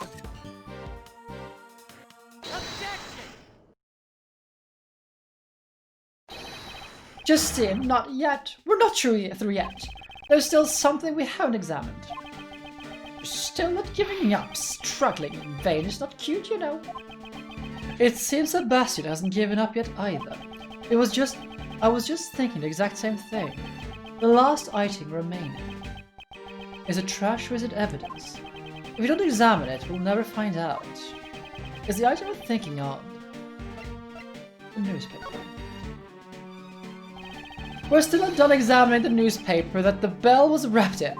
Justine, not yet. We're not through yet. There's still something we haven't examined. You're still not giving up, struggling in vain. It's not cute, you know. It seems Sebastian hasn't given up yet either. I was just thinking the exact same thing. The last item remaining is a trash-wizard evidence. If we don't examine it, we'll never find out. Is the item we're thinking of the newspaper? We're still not done examining the newspaper that the bell was wrapped in.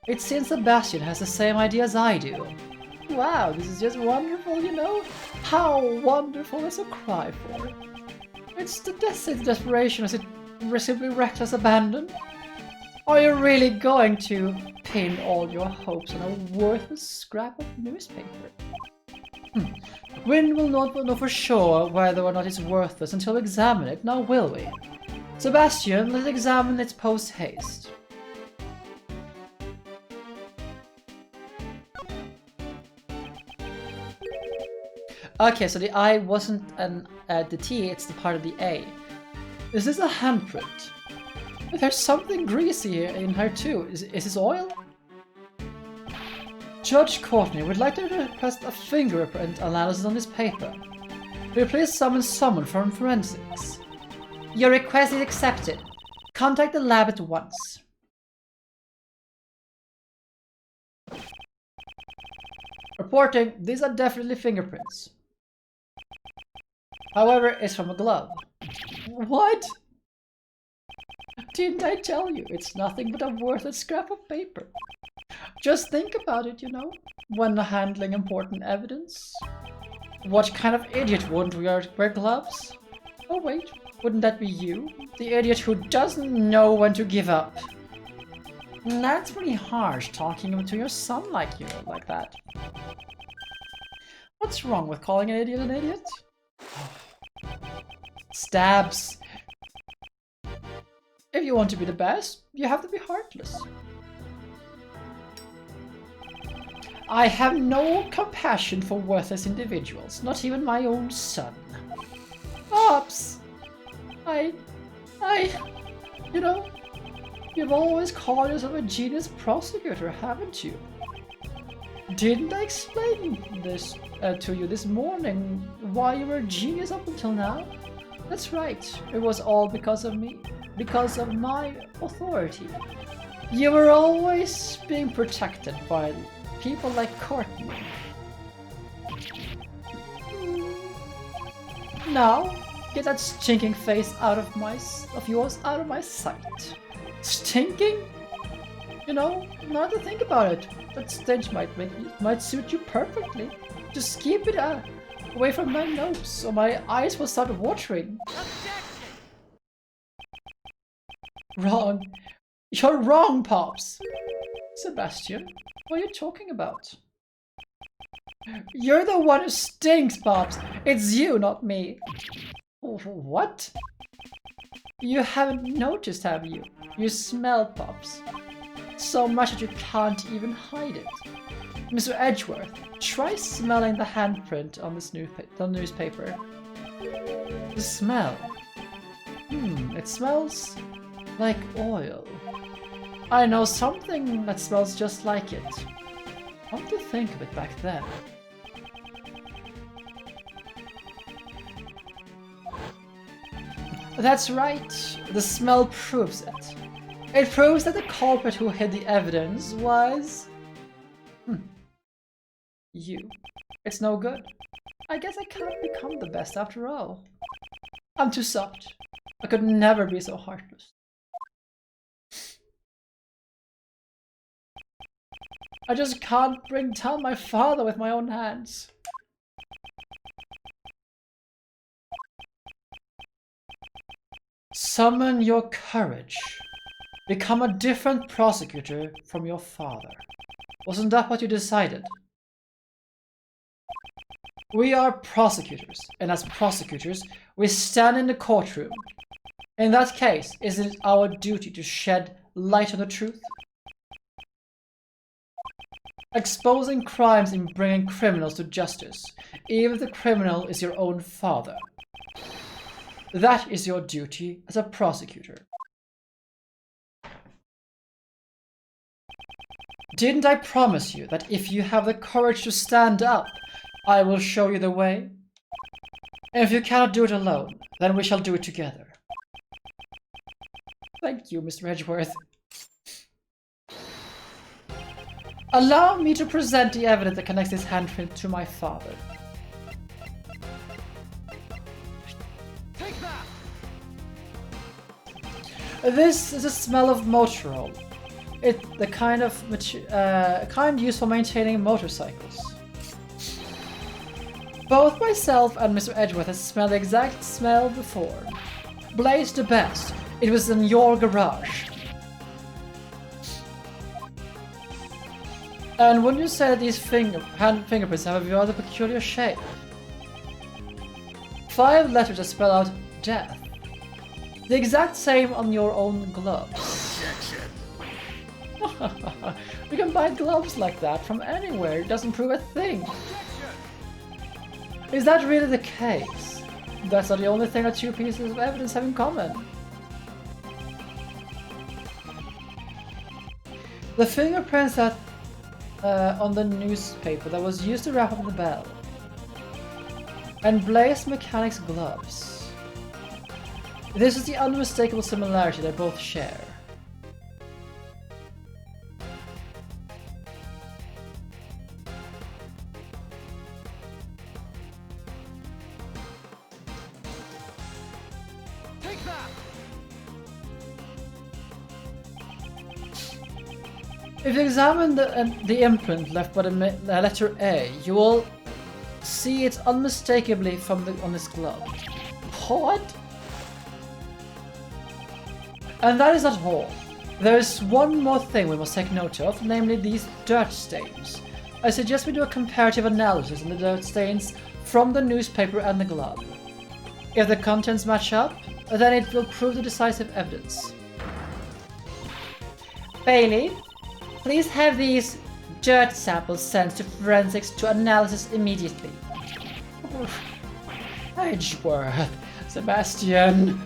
It seems Sebastian has the same idea as I do. Wow, this is just wonderful, you know? How wonderful is a cry for? It's the desperation as it simply reckless abandon. Are you really going to pin all your hopes on a worthless scrap of newspaper? We will not know for sure whether or not it's worthless until we examine it, now will we? Sebastian, let's examine it post-haste. Okay, so the I wasn't the T, it's the part of the A. Is this a handprint? There's something greasy in here too. Is this oil? Judge Courtney would like to request a fingerprint analysis on this paper. Will you please summon someone from forensics? Your request is accepted. Contact the lab at once. Reporting, these are definitely fingerprints. However, it's from a glove. What? Didn't I tell you? It's nothing but a worthless scrap of paper. Just think about it, you know, when handling important evidence. What kind of idiot wouldn't wear gloves? Oh wait, Wouldn't that be you? The idiot who doesn't know when to give up. That's really harsh, talking to your son like that. What's wrong with calling an idiot an idiot? Stabs. If you want to be the best, you have to be heartless. I have no compassion for worthless individuals, not even my own son. Pops! You know, you've always called yourself a genius prosecutor, haven't you? Didn't I explain this to you this morning, why you were a genius up until now? That's right, it was all because of me, because of my authority. You were always being protected by people like Courtney. Now, get that stinking face of yours out of my sight. Stinking? You know, now to think about it, that stench might suit you perfectly. Just keep it away from my nose, or my eyes will start watering. Wrong. You're wrong, Pops. Sebastian, what are you talking about? You're the one who stinks, Pops. It's you, not me. What? You haven't noticed, have you? You smell, Pops. So much that you can't even hide it. Mr. Edgeworth, try smelling the handprint on this newspaper. The smell. It smells like oil. I know something that smells just like it. What to think of it back then? That's right, the smell proves it. It proves that the culprit who hid the evidence was... you. It's no good. I guess I can't become the best after all. I'm too soft. I could never be so heartless. I just can't bring down my father with my own hands. Summon your courage. Become a different prosecutor from your father. Wasn't that what you decided? We are prosecutors, and as prosecutors, we stand in the courtroom. In that case, isn't it our duty to shed light on the truth? Exposing crimes and bringing criminals to justice, even if the criminal is your own father. That is your duty as a prosecutor. Didn't I promise you that if you have the courage to stand up, I will show you the way? And if you cannot do it alone, then we shall do it together. Thank you, Mr. Edgeworth. Allow me to present the evidence that connects this handprint to my father. Take that! This is a smell of motor oil. It's the kind used for maintaining motorcycles. Both myself and Mr. Edgeworth have smelled the exact smell before. Blaze the best. It was in your garage. And wouldn't you say that these fingerprints have a rather peculiar shape? 5 letters that spell out death. The exact same on your own gloves. You can buy gloves like that from anywhere, it doesn't prove a thing. Is that really the case? That's not the only thing that 2 pieces of evidence have in common. The fingerprints that on the newspaper that was used to wrap up the bell. And Blaze Mechanic's gloves. This is the unmistakable similarity they both share. Take that! If you examine the imprint left by the letter A, you will see it unmistakably on this glove. What? And that is not all. There is one more thing we must take note of, namely these dirt stains. I suggest we do a comparative analysis on the dirt stains from the newspaper and the glove. If the contents match up, then it will prove the decisive evidence. Bailey, please have these dirt samples sent to forensics to analysis immediately. Edgeworth, Sebastian.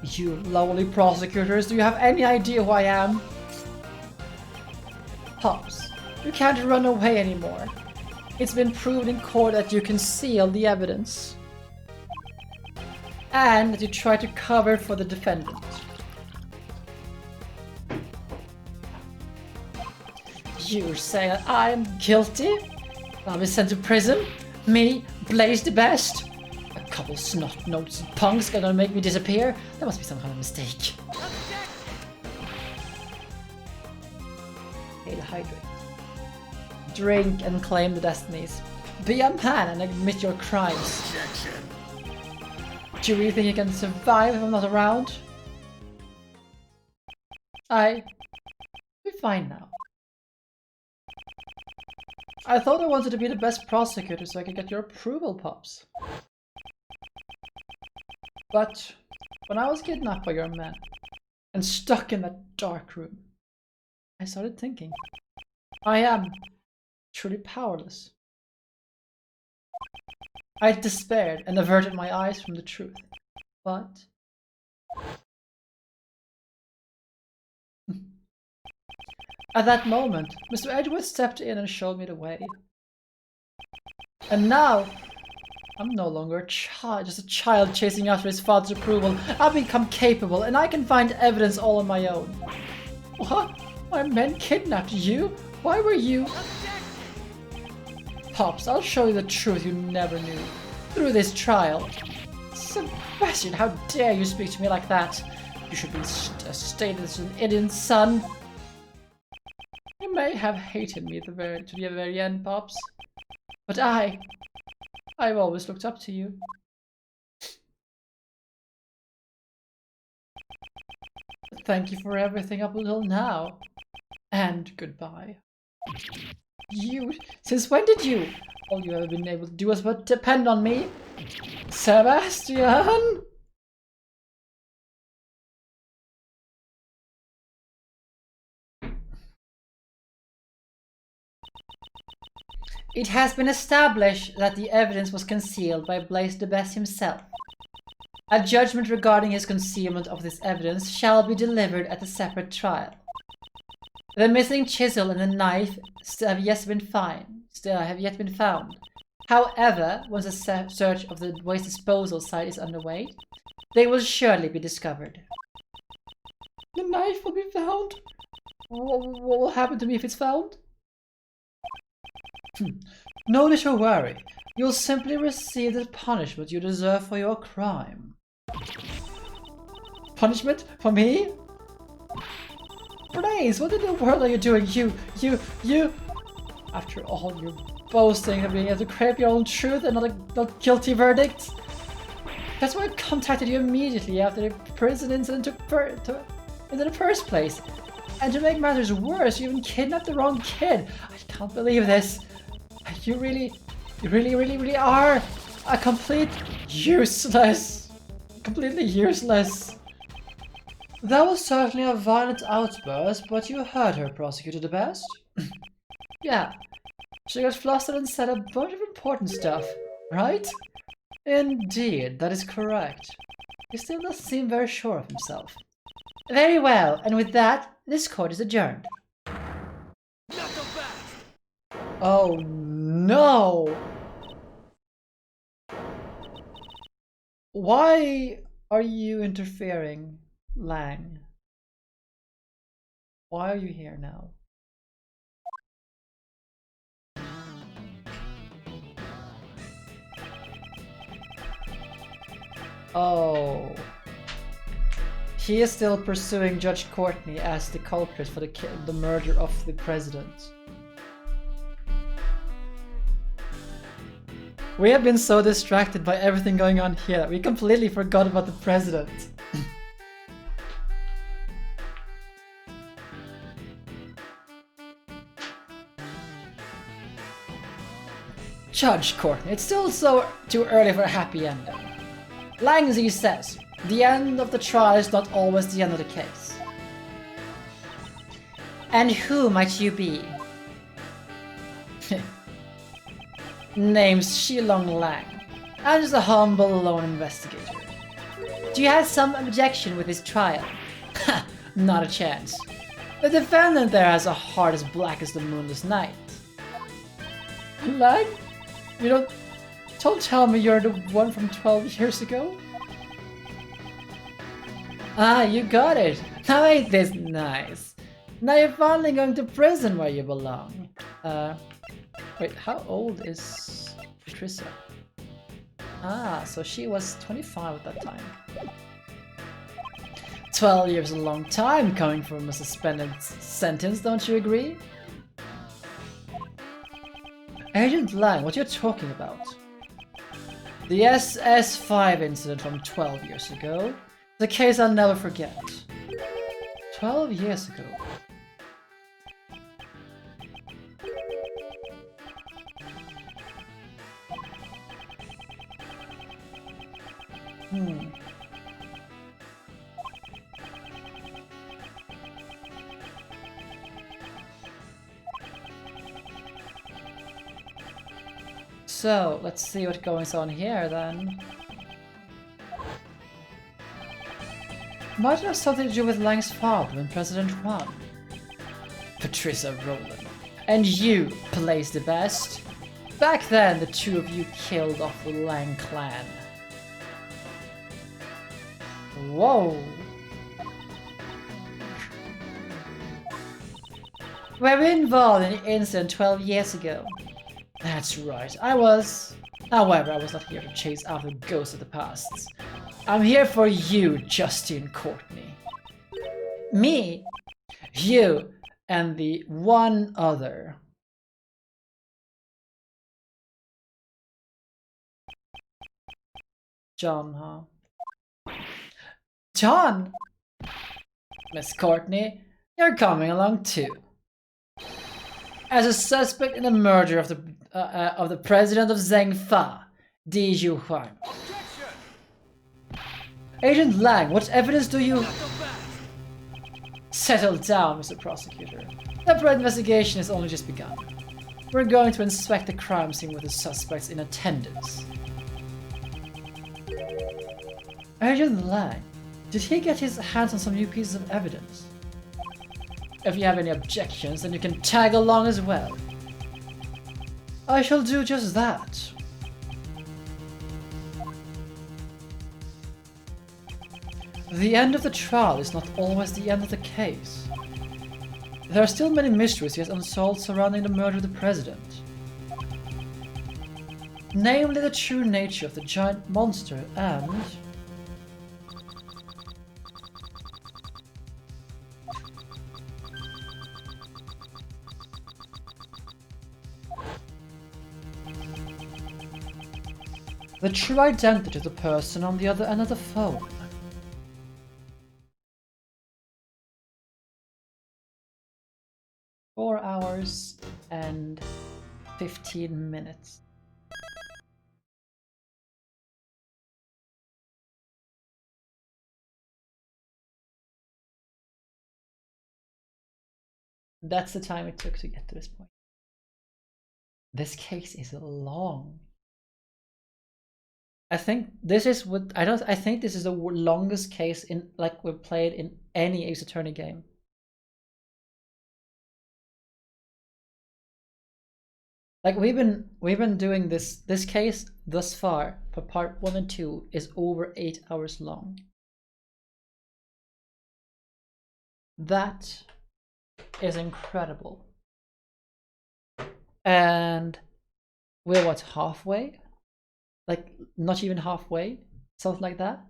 You lovely prosecutors, do you have any idea who I am? Pops, you can't run away anymore. It's been proven in court that you concealed the evidence. And that you tried to cover for the defendant. You're saying that I'm guilty? I'll be sent to prison? Me, Blaze the Best? A couple snot-nosed punks gonna make me disappear? That must be some kind of mistake. Hail hydrate. Drink and claim the destinies. Be a man and admit your crimes. Objection. Do you really think you can survive if I'm not around? We're fine now. I thought I wanted to be the best prosecutor so I could get your approval, Pops. But when I was kidnapped by your men and stuck in that dark room, I started thinking, I am truly powerless. I despaired and averted my eyes from the truth, but at that moment, Mr. Edgeworth stepped in and showed me the way. And now, I'm no longer a child, just a child chasing after his father's approval. I've become capable, and I can find evidence all on my own. What? My men kidnapped you? Why were you? Pops, I'll show you the truth you never knew. Through this trial. Sebastian, how dare you speak to me like that? You should be stated as an idiot son. You may have hated me to the very end, Pops. But I've always looked up to you. Thank you for everything up until now. And goodbye. You? Since when did you? All you ever been able to do was but depend on me. Sebastian! It has been established that the evidence was concealed by Blaze the Best himself. A judgment regarding his concealment of this evidence shall be delivered at a separate trial. The missing chisel and the knife have yet been found. However, once a search of the waste disposal site is underway, they will surely be discovered. The knife will be found? What will happen to me if it's found? No need to worry. You'll simply receive the punishment you deserve for your crime. Punishment? For me? Blaze, what in the world are you doing? You... After all your boasting of being able to create your own truth and not guilty verdict? That's why I contacted you immediately after the prison incident in the first place. And to make matters worse, you even kidnapped the wrong kid. I can't believe this. You really are a completely useless. That was certainly a violent outburst, but you heard her, Prosecutor the Best. Yeah, she got flustered and said a bunch of important stuff, right? Indeed, that is correct. He still does seem very sure of himself. Very well, and with that, this court is adjourned. Oh no! Why are you interfering, Lang? Why are you here now? Oh. He is still pursuing Judge Courtney as the culprit for the murder of the president. We have been so distracted by everything going on here that we completely forgot about the president. Judge Courtney, it's still so too early for a happy ending. Langzy says, the end of the trial is not always the end of the case. And who might you be? Name's Shilong Lang. I'm just a humble lone investigator. Do you have some objection with this trial? Ha! Not a chance. The defendant there has a heart as black as the moonless night. Lang? You don't tell me you're the one from 12 years ago? Ah, you got it. Now ain't this nice? Now you're finally going to prison where you belong. Wait, how old is Patricia? Ah, so she was 25 at that time. 12 years is a long time coming from a suspended sentence, don't you agree? Agent Lang, what you're talking about? The SS5 incident from 12 years ago. The case I'll never forget. 12 years ago. So, let's see what goes on here then. Might have something to do with Lang's father when President won. Patrica Roland. And you plays the best. Back then, the two of you killed off the Lang clan. Whoa! Were we involved in the incident 12 years ago? That's right, I was. However, I was not here to chase after ghosts of the past. I'm here for you, Justine Courtney. Me? You and the one other. John, huh? John! Miss Courtney, you're coming along too. As a suspect in the murder of the president of Zhengfa, Di Yuhuang. Agent Lang, what evidence do you... Settle down, Mr. Prosecutor. The investigation has only just begun. We're going to inspect the crime scene with the suspects in attendance. Agent Lang, did he get his hands on some new pieces of evidence? If you have any objections, then you can tag along as well. I shall do just that. The end of the trial is not always the end of the case. There are still many mysteries yet unsolved surrounding the murder of the president. Namely, the true nature of the giant monster and... the true identity of the person on the other end of the phone. Four hours and 15 minutes. That's the time it took to get to this point. This case is long. I think this is what I think this is the longest case in like we've played in any Ace Attorney game. Like we've been doing this case thus far for part 1 and 2 is over 8 hours long. That is incredible. And we're what, halfway? Like, not even halfway? Something like that?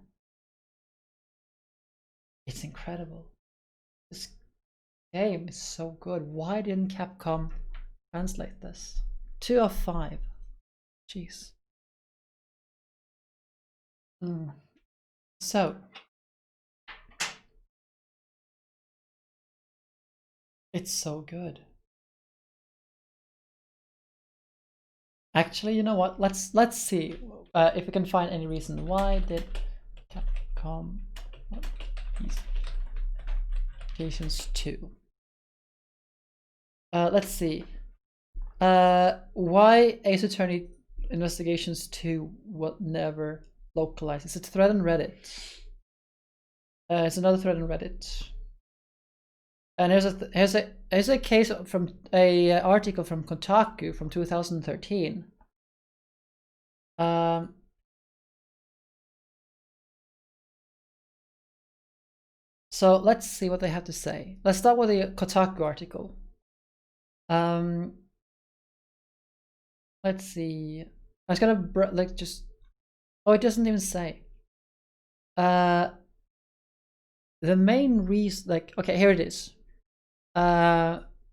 It's incredible. This game is so good. Why didn't Capcom translate this? 2 of 5. Jeez. So, it's so good. Actually, you know what? Let's see if we can find any reason why did Capcom these Investigations 2. Let's see. Why Ace Attorney Investigations 2 will never localize? It's a thread on Reddit. It's another thread on Reddit. And here's a case from a article from Kotaku from 2013. So let's see what they have to say. Let's start with the Kotaku article. Let's see. I was gonna like just. Oh, it doesn't even say. The main reason, like, okay, here it is.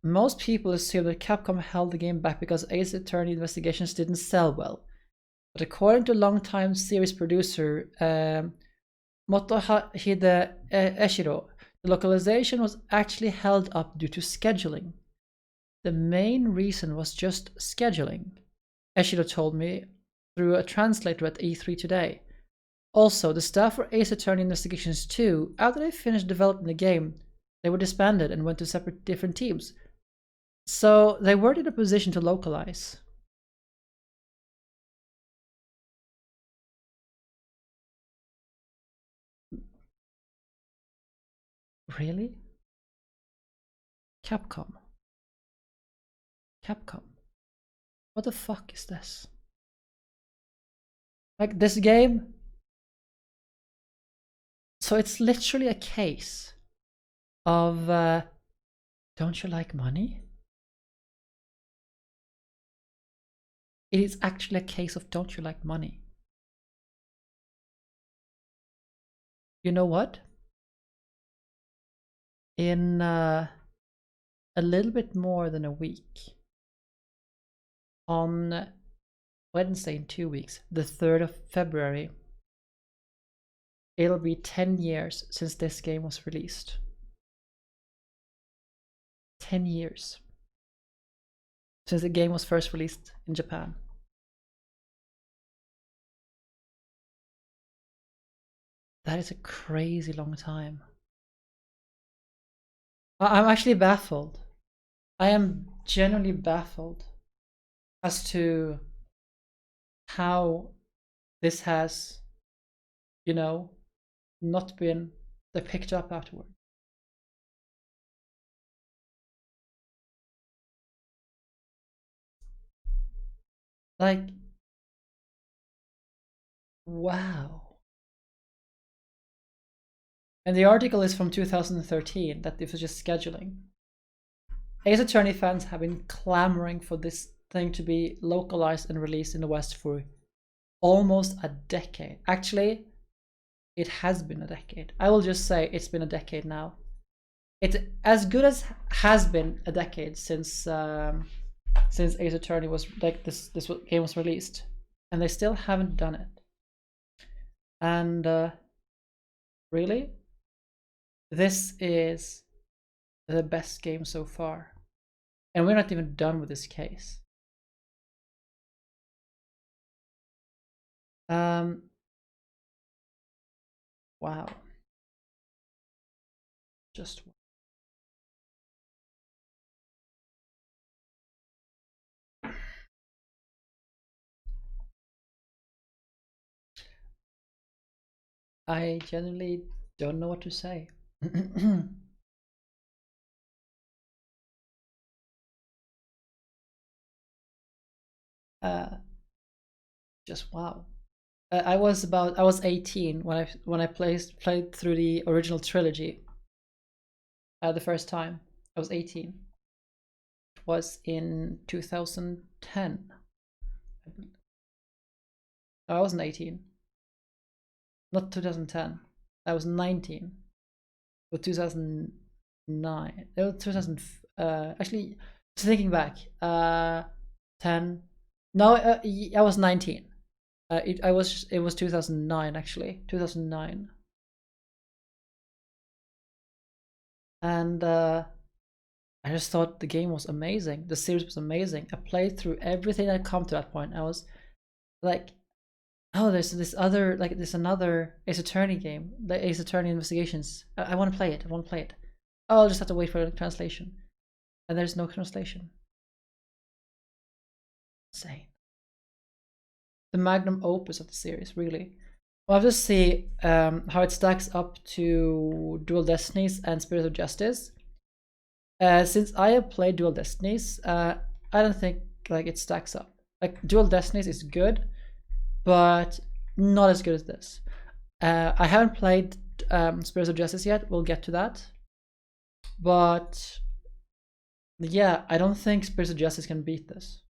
Most people assume that Capcom held the game back because Ace Attorney Investigations didn't sell well. But according to longtime series producer Motohide Eshiro, the localization was actually held up due to scheduling. The main reason was just scheduling, Eshiro told me through a translator at E3 today. Also, the staff for Ace Attorney Investigations 2, after they finished developing the game, they were disbanded and went to different teams. So they weren't in a position to localize. Really? Capcom. What the fuck is this? Like, this game? So it's literally a case of don't you like money? It is actually a case of don't you like money? You know what? In a little bit more than a week, on Wednesday in 2 weeks, the 3rd of February, it'll be 10 years since this game was released. 10 years since the game was first released in Japan. That is a crazy long time. I'm actually baffled. I am genuinely baffled as to how this has, you know, not been picked up afterward. Like, wow. And the article is from 2013, that this was just scheduling. Ace Attorney fans have been clamoring for this thing to be localized and released in the West for almost a decade. Actually, it has been a decade. I will just say it's been a decade now. It's as good as has been a decade since Ace Attorney was like this game was released, and they still haven't done it. And really, this is the best game so far, and we're not even done with this case. Wow. Just I genuinely don't know what to say. Just wow. I was 18 when I played through the original trilogy. The first time I was 18. It was in 2010. I wasn't 18. Not 2010. I was 19. Or 2009. It was 2000. Actually, thinking back, 10. No, I was 19. It was 2009 actually, 2009, and I just thought the game was amazing. The series was amazing. I played through everything that come to that point. I was like, oh, there's another Ace Attorney game, the Ace Attorney Investigations. I want to play it. I want to play it. Oh, I'll just have to wait for the translation, and there's no translation. Insane. The magnum opus of the series, really. We'll have to see how it stacks up to Dual Destinies and Spirit of Justice. Since I have played Dual Destinies, I don't think like it stacks up. Like Dual Destinies is good, but not as good as this. I haven't played Spirits of Justice yet. We'll get to that. But yeah, I don't think Spirits of Justice can beat this.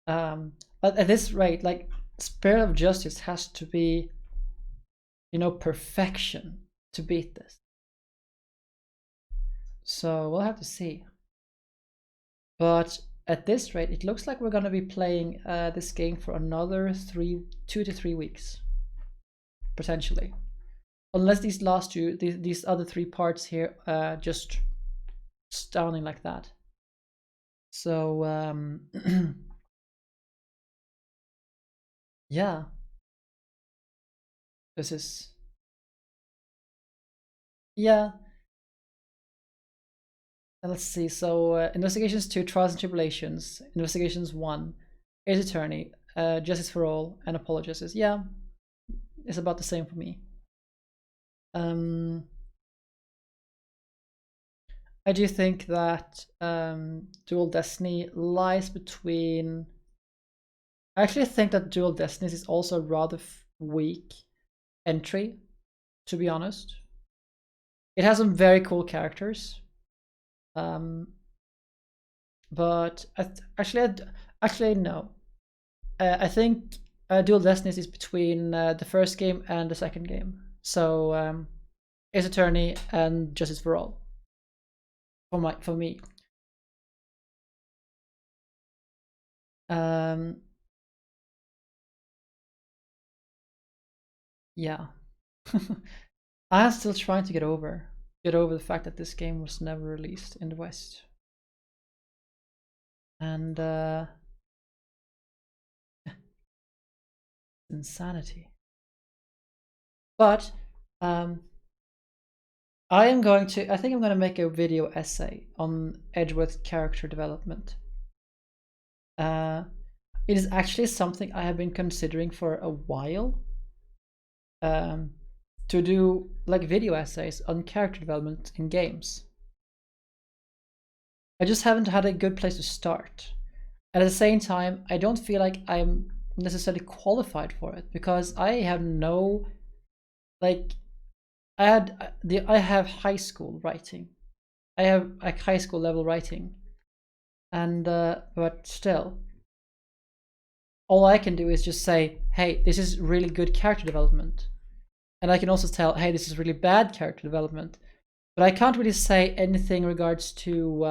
But at this rate, like Spirit of Justice has to be, you know, perfection to beat this. So we'll have to see. But at this rate, it looks like we're going to be playing this game for another 2 to 3 weeks, potentially, unless these these other 3 parts here just astounding like that. So yeah, this is let's see. So Investigations 2, Trials and Tribulations, Investigations 1, Ace Attorney, Justice for All, and Apologists. Yeah, it's about the same for me. I do think that Dual Destiny lies between. I actually think that Dual Destinies is also a rather weak entry, to be honest. It has some very cool characters, but actually no. I think Dual Destinies is between the first game and the second game. So Ace Attorney and Justice for All. For me. Yeah. I'm still trying to get over the fact that this game was never released in the West. And insanity. But I think I'm going to make a video essay on Edgeworth character development. It is actually something I have been considering for a while. To do like video essays on character development in games. I just haven't had a good place to start. At the same time, I don't feel like I'm necessarily qualified for it because I have no, like, I have high school writing. I have like high school level writing, and but still, all I can do is just say, hey, this is really good character development. And I can also tell, hey, this is really bad character development. But I can't really say anything in regards to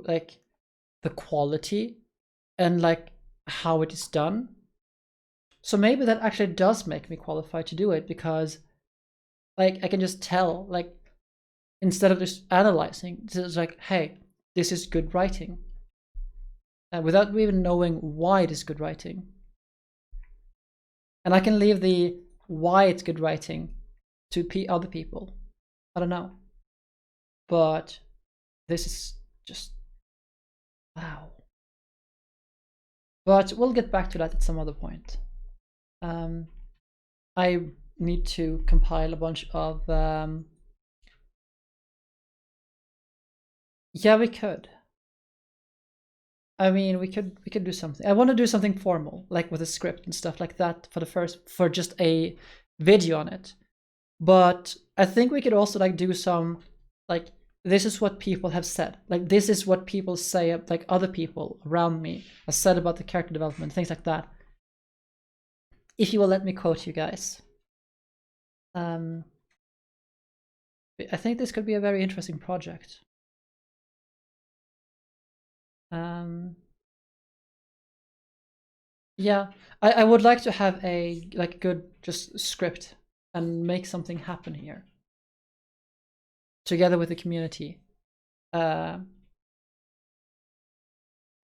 like the quality and like how it is done. So maybe that actually does make me qualified to do it because like I can just tell, like instead of just analyzing, this is like, hey, this is good writing. Without even knowing why it is good writing. And I can leave the why it's good writing to other people. I don't know. But this is just wow. But we'll get back to that at some other point. I need to compile a bunch of yeah, we could. I mean, we could do something. I want to do something formal, like with a script and stuff like that for just a video on it. But I think we could also like do some like this is what people have said. Like this is what people say, like other people around me have said about the character development, things like that. If you will let me quote you guys. I think this could be a very interesting project. Yeah, I would like to have a like good just script and make something happen here together with the community. And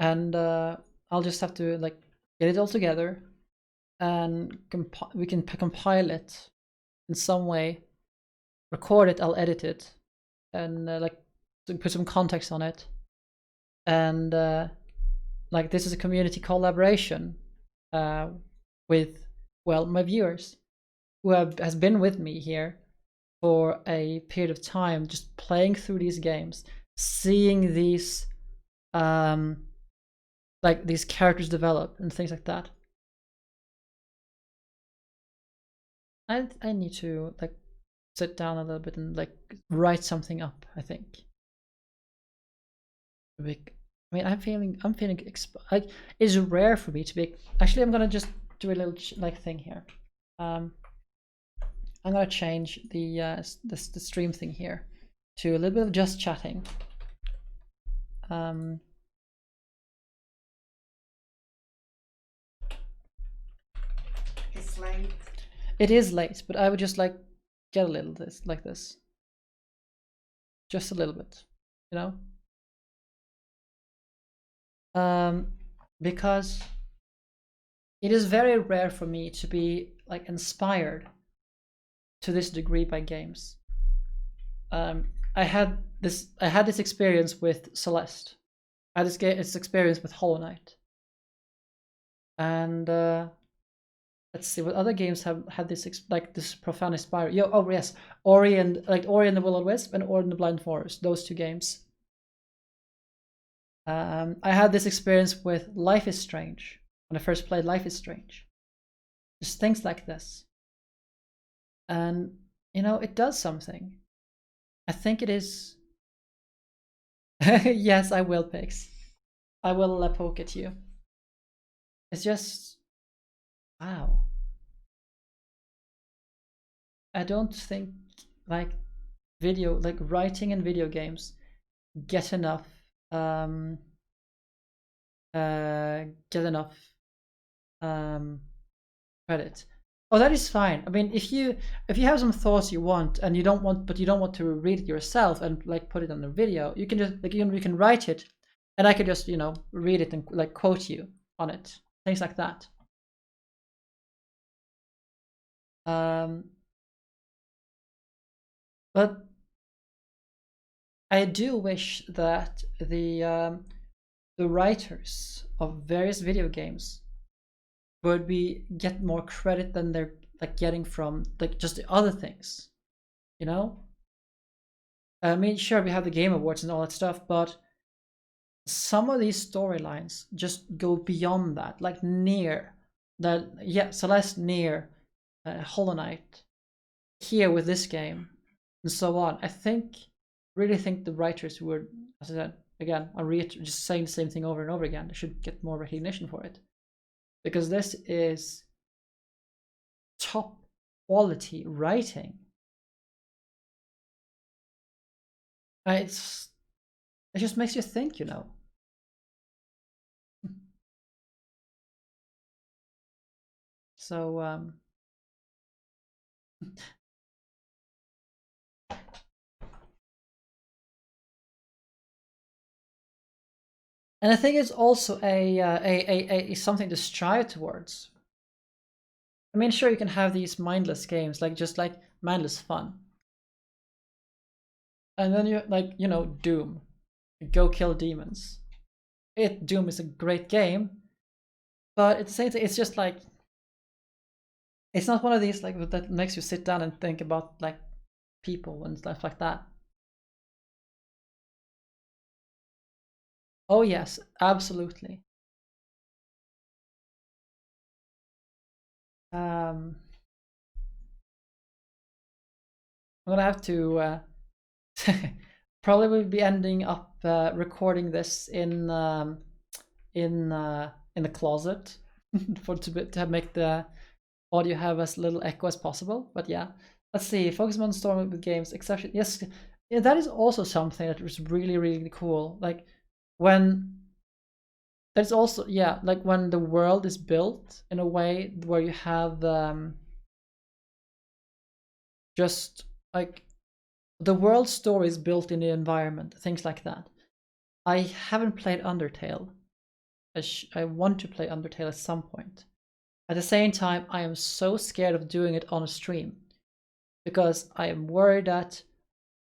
I'll just have to like get it all together, and we can compile it in some way, record it, I'll edit it, and like put some context on it, and like this is a community collaboration with, well, my viewers who has been with me here for a period of time, just playing through these games, seeing these like these characters develop and things like that. I need to like sit down a little bit and like write something up, I think. I mean, I'm feeling like it's rare for me to be. Actually, I'm gonna just do a little like thing here. I'm gonna change the stream thing here to a little bit of just chatting. It's late. It is late, but I would just like get a little like this, just a little bit, you know. Because it is very rare for me to be like inspired to this degree by games. I had this experience with Celeste. I had this experience with Hollow Knight. And let's see what other games have had this like this profound inspiration. Oh yes, Ori and the Will of the Wisp and Ori and the Blind Forest. Those two games. I had this experience with Life is Strange when I first played Life is Strange. Just things like this. And, you know, it does something. I think it is... Yes, I will, Pix. I will poke at you. It's just... Wow. I don't think, like, writing in video games get enough credit. Oh, that is fine. I mean, if you have some thoughts you want and you don't want to read it yourself and like put it on the video, you can just like you can write it, and I could just read it and like quote you on it, things like that. But I do wish that the writers of various video games would get more credit than they're like getting from like just the other things, you know. I mean, sure, we have the Game Awards and all that stuff, but some of these storylines just go beyond that. Like Nier, Celeste, Nier, Hollow Knight, here with this game, and so on. I really think the writers were, as I said again, I'm just saying the same thing over and over again. They should get more recognition for it, because this is top quality writing. It just makes you think, you know. So and I think it's also a something to strive towards. I mean, sure, you can have these mindless games, like just like mindless fun, and then you like Doom, go kill demons. Doom is a great game, but it's the same thing. It's just like it's not one of these like that makes you sit down and think about like people and stuff like that. Oh yes, absolutely. I'm gonna have to probably will be ending up recording this in the closet to make the audio have as little echo as possible. But yeah, let's see. Focus on storm with games, exception. Yes, yeah, that is also something that was really cool. Like when there's also, yeah, like when the world is built in a way where you have just like the world story is built in the environment, things like that. I haven't played Undertale. I want to play Undertale at some point. At the same time, I am so scared of doing it on a stream because I am worried that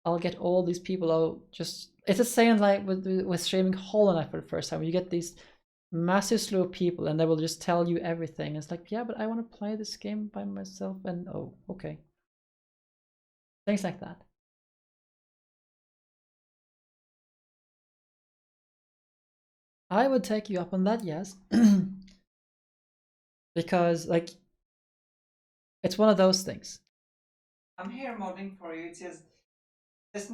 I'll get all these people out just. It's the same like with streaming Hollow Knight for the first time. You get these massive slew of people and they will just tell you everything. It's like, yeah, but I want to play this game by myself, and oh, okay. Things like that. I would take you up on that, yes. Because like it's one of those things. I'm here modding for you. It's just there's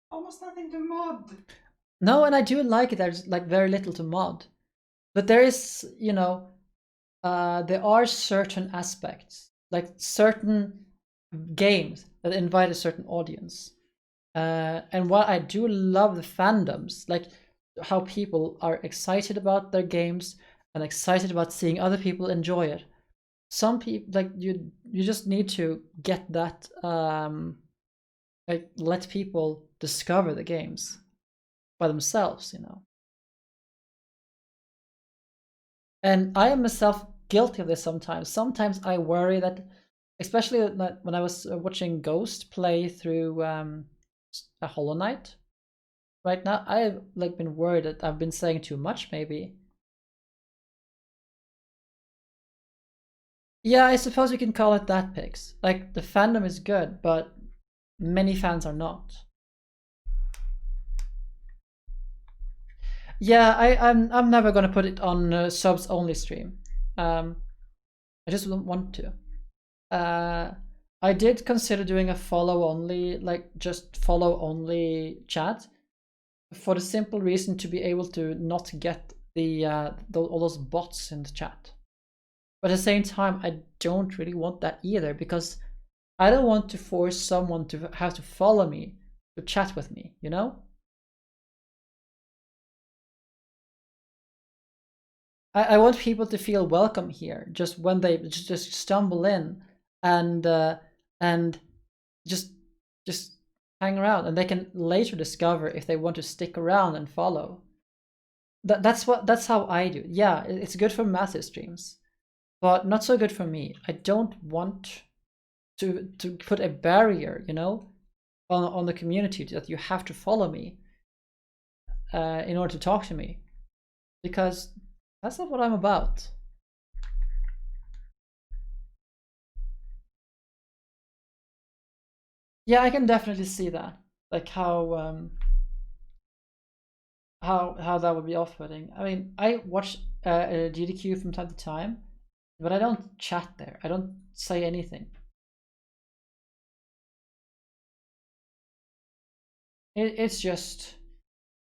almost nothing to mod. No, and I do like it. There's like very little to mod, but there is, you know, there are certain aspects, like certain games that invite a certain audience. And while I do love the fandoms, like how people are excited about their games and excited about seeing other people enjoy it, some people like you just need to get that like let people discover the games by themselves, you know. And I am myself guilty of this sometimes. Sometimes I worry that, especially when I was watching Ghost play through a Hollow Knight. Right now, I've like been worried that I've been saying too much, maybe. Yeah, I suppose we can call it that, Pix. Like the fandom is good, but many fans are not. Yeah, I'm never gonna put it on subs only stream. I just don't want to. I did consider doing a follow only, like just follow only chat, for the simple reason to be able to not get the all those bots in the chat. But at the same time, I don't really want that either, because I don't want to force someone to have to follow me to chat with me, you know? I want people to feel welcome here, just when they just stumble in and just hang around, and they can later discover if they want to stick around and follow. That's how I do. Yeah, it's good for massive streams, but not so good for me. I don't want to put a barrier, you know, on the community that you have to follow me in order to talk to me, because that's not what I'm about. Yeah, I can definitely see that, like how that would be off-putting. I mean, I watch GDQ from time to time, but I don't chat there. I don't say anything. It's just,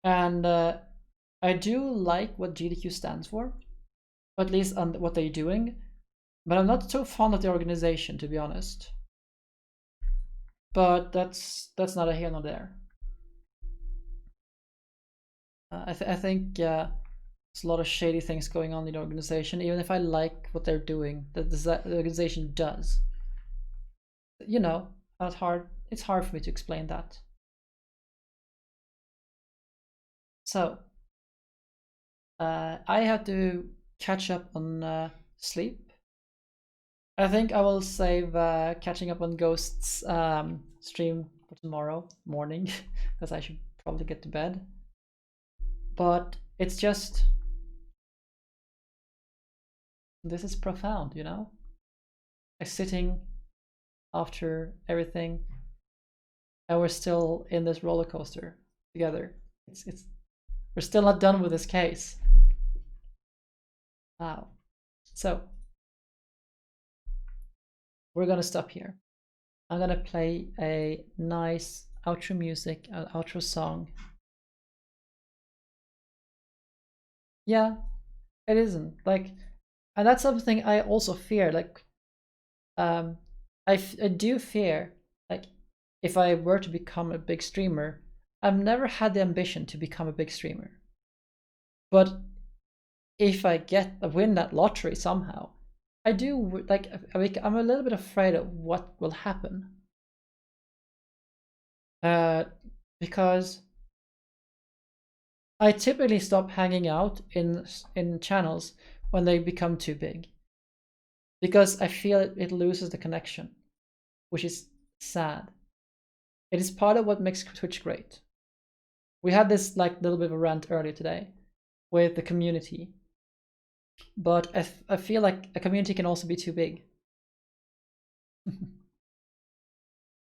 and I do like what GDQ stands for, or at least on what they're doing, but I'm not so fond of the organization, to be honest. But that's neither here nor there. I think there's a lot of shady things going on in the organization, even if I like what they're doing, that the organization does. You know, it's hard for me to explain that. So, I have to catch up on sleep. I think I will save catching up on Ghost's stream for tomorrow morning, because I should probably get to bed. But it's just, this is profound, you know? Like sitting after everything, and we're still in this roller coaster together. We're still not done with this case. Wow. So we're gonna stop here. I'm gonna play a nice outro music, an outro song. Yeah, it isn't like, and that's something I also fear. Like, I do fear, like, if I were to become a big streamer, I've never had the ambition to become a big streamer. But if I win that lottery somehow, I do like I'm a little bit afraid of what will happen. Because I typically stop hanging out in channels when they become too big, because I feel it loses the connection, which is sad. It is part of what makes Twitch great. We had this like little bit of a rant earlier today with the community, but I feel like a community can also be too big.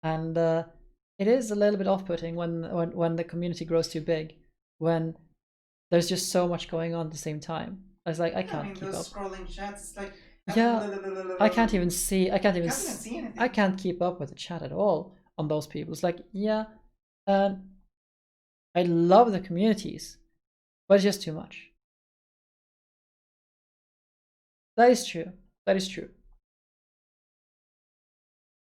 And it is a little bit off-putting when the community grows too big, when there's just so much going on at the same time. It's like I can't keep those up. scrolling chats, it's like I can't even see. I can't even see anything. I can't keep up with the chat at all on those people. It's like, yeah, I love the communities, but it's just too much. That is true. That is true.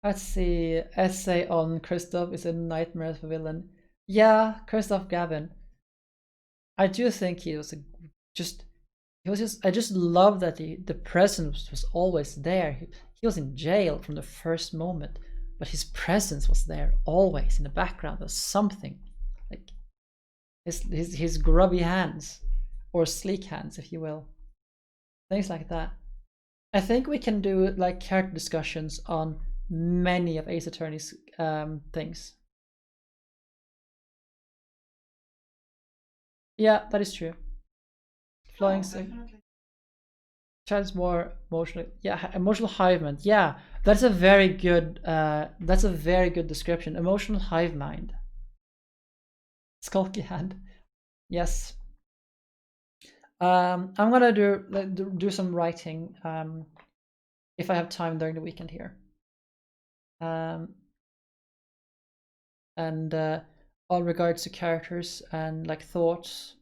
Let's see. Essay on Christoph is a nightmare of a villain. Yeah, Christoph Gavin. I do think he was I just love that the presence was always there. He was in jail from the first moment, but his presence was there always in the background. There's something like his grubby hands, or sleek hands, if you will. Things like that. I think we can do like character discussions on many of Ace Attorney's things. Yeah, that is true. Flying Chad's more emotional. Yeah, emotional hive mind. Yeah, that's a very good description. Emotional hive mind. Skulky hand. Yes. I'm gonna do some writing if I have time during the weekend here. And all regards to characters and like thoughts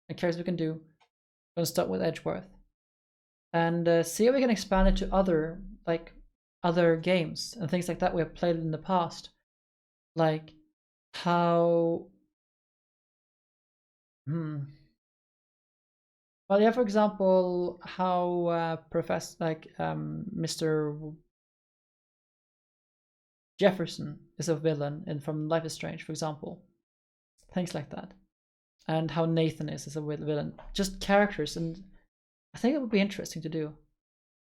and characters we can do. I'm gonna start with Edgeworth and see how we can expand it to other games and things like that we have played in the past, like how well, yeah, for example, how Mr. Jefferson is a villain from Life is Strange, for example, things like that, and how Nathan is as a villain, just characters. And I think it would be interesting to do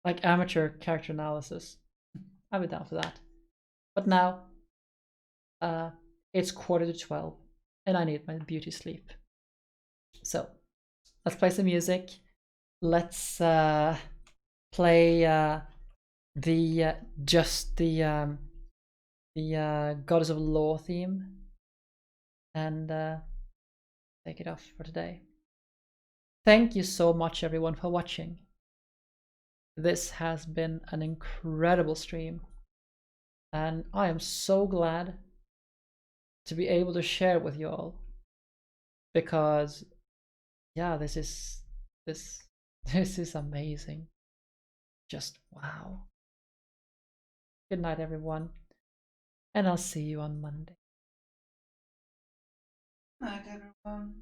like amateur character analysis. I'd be down for that. But now it's 11:45 and I need my beauty sleep, so let's play some music. Let's play the Goddess of Law theme and take it off for today. Thank you so much everyone for watching. This has been an incredible stream and I am so glad to be able to share it with you all, because yeah, this is amazing. Just wow. Good night everyone, and I'll see you on Monday. Night everyone.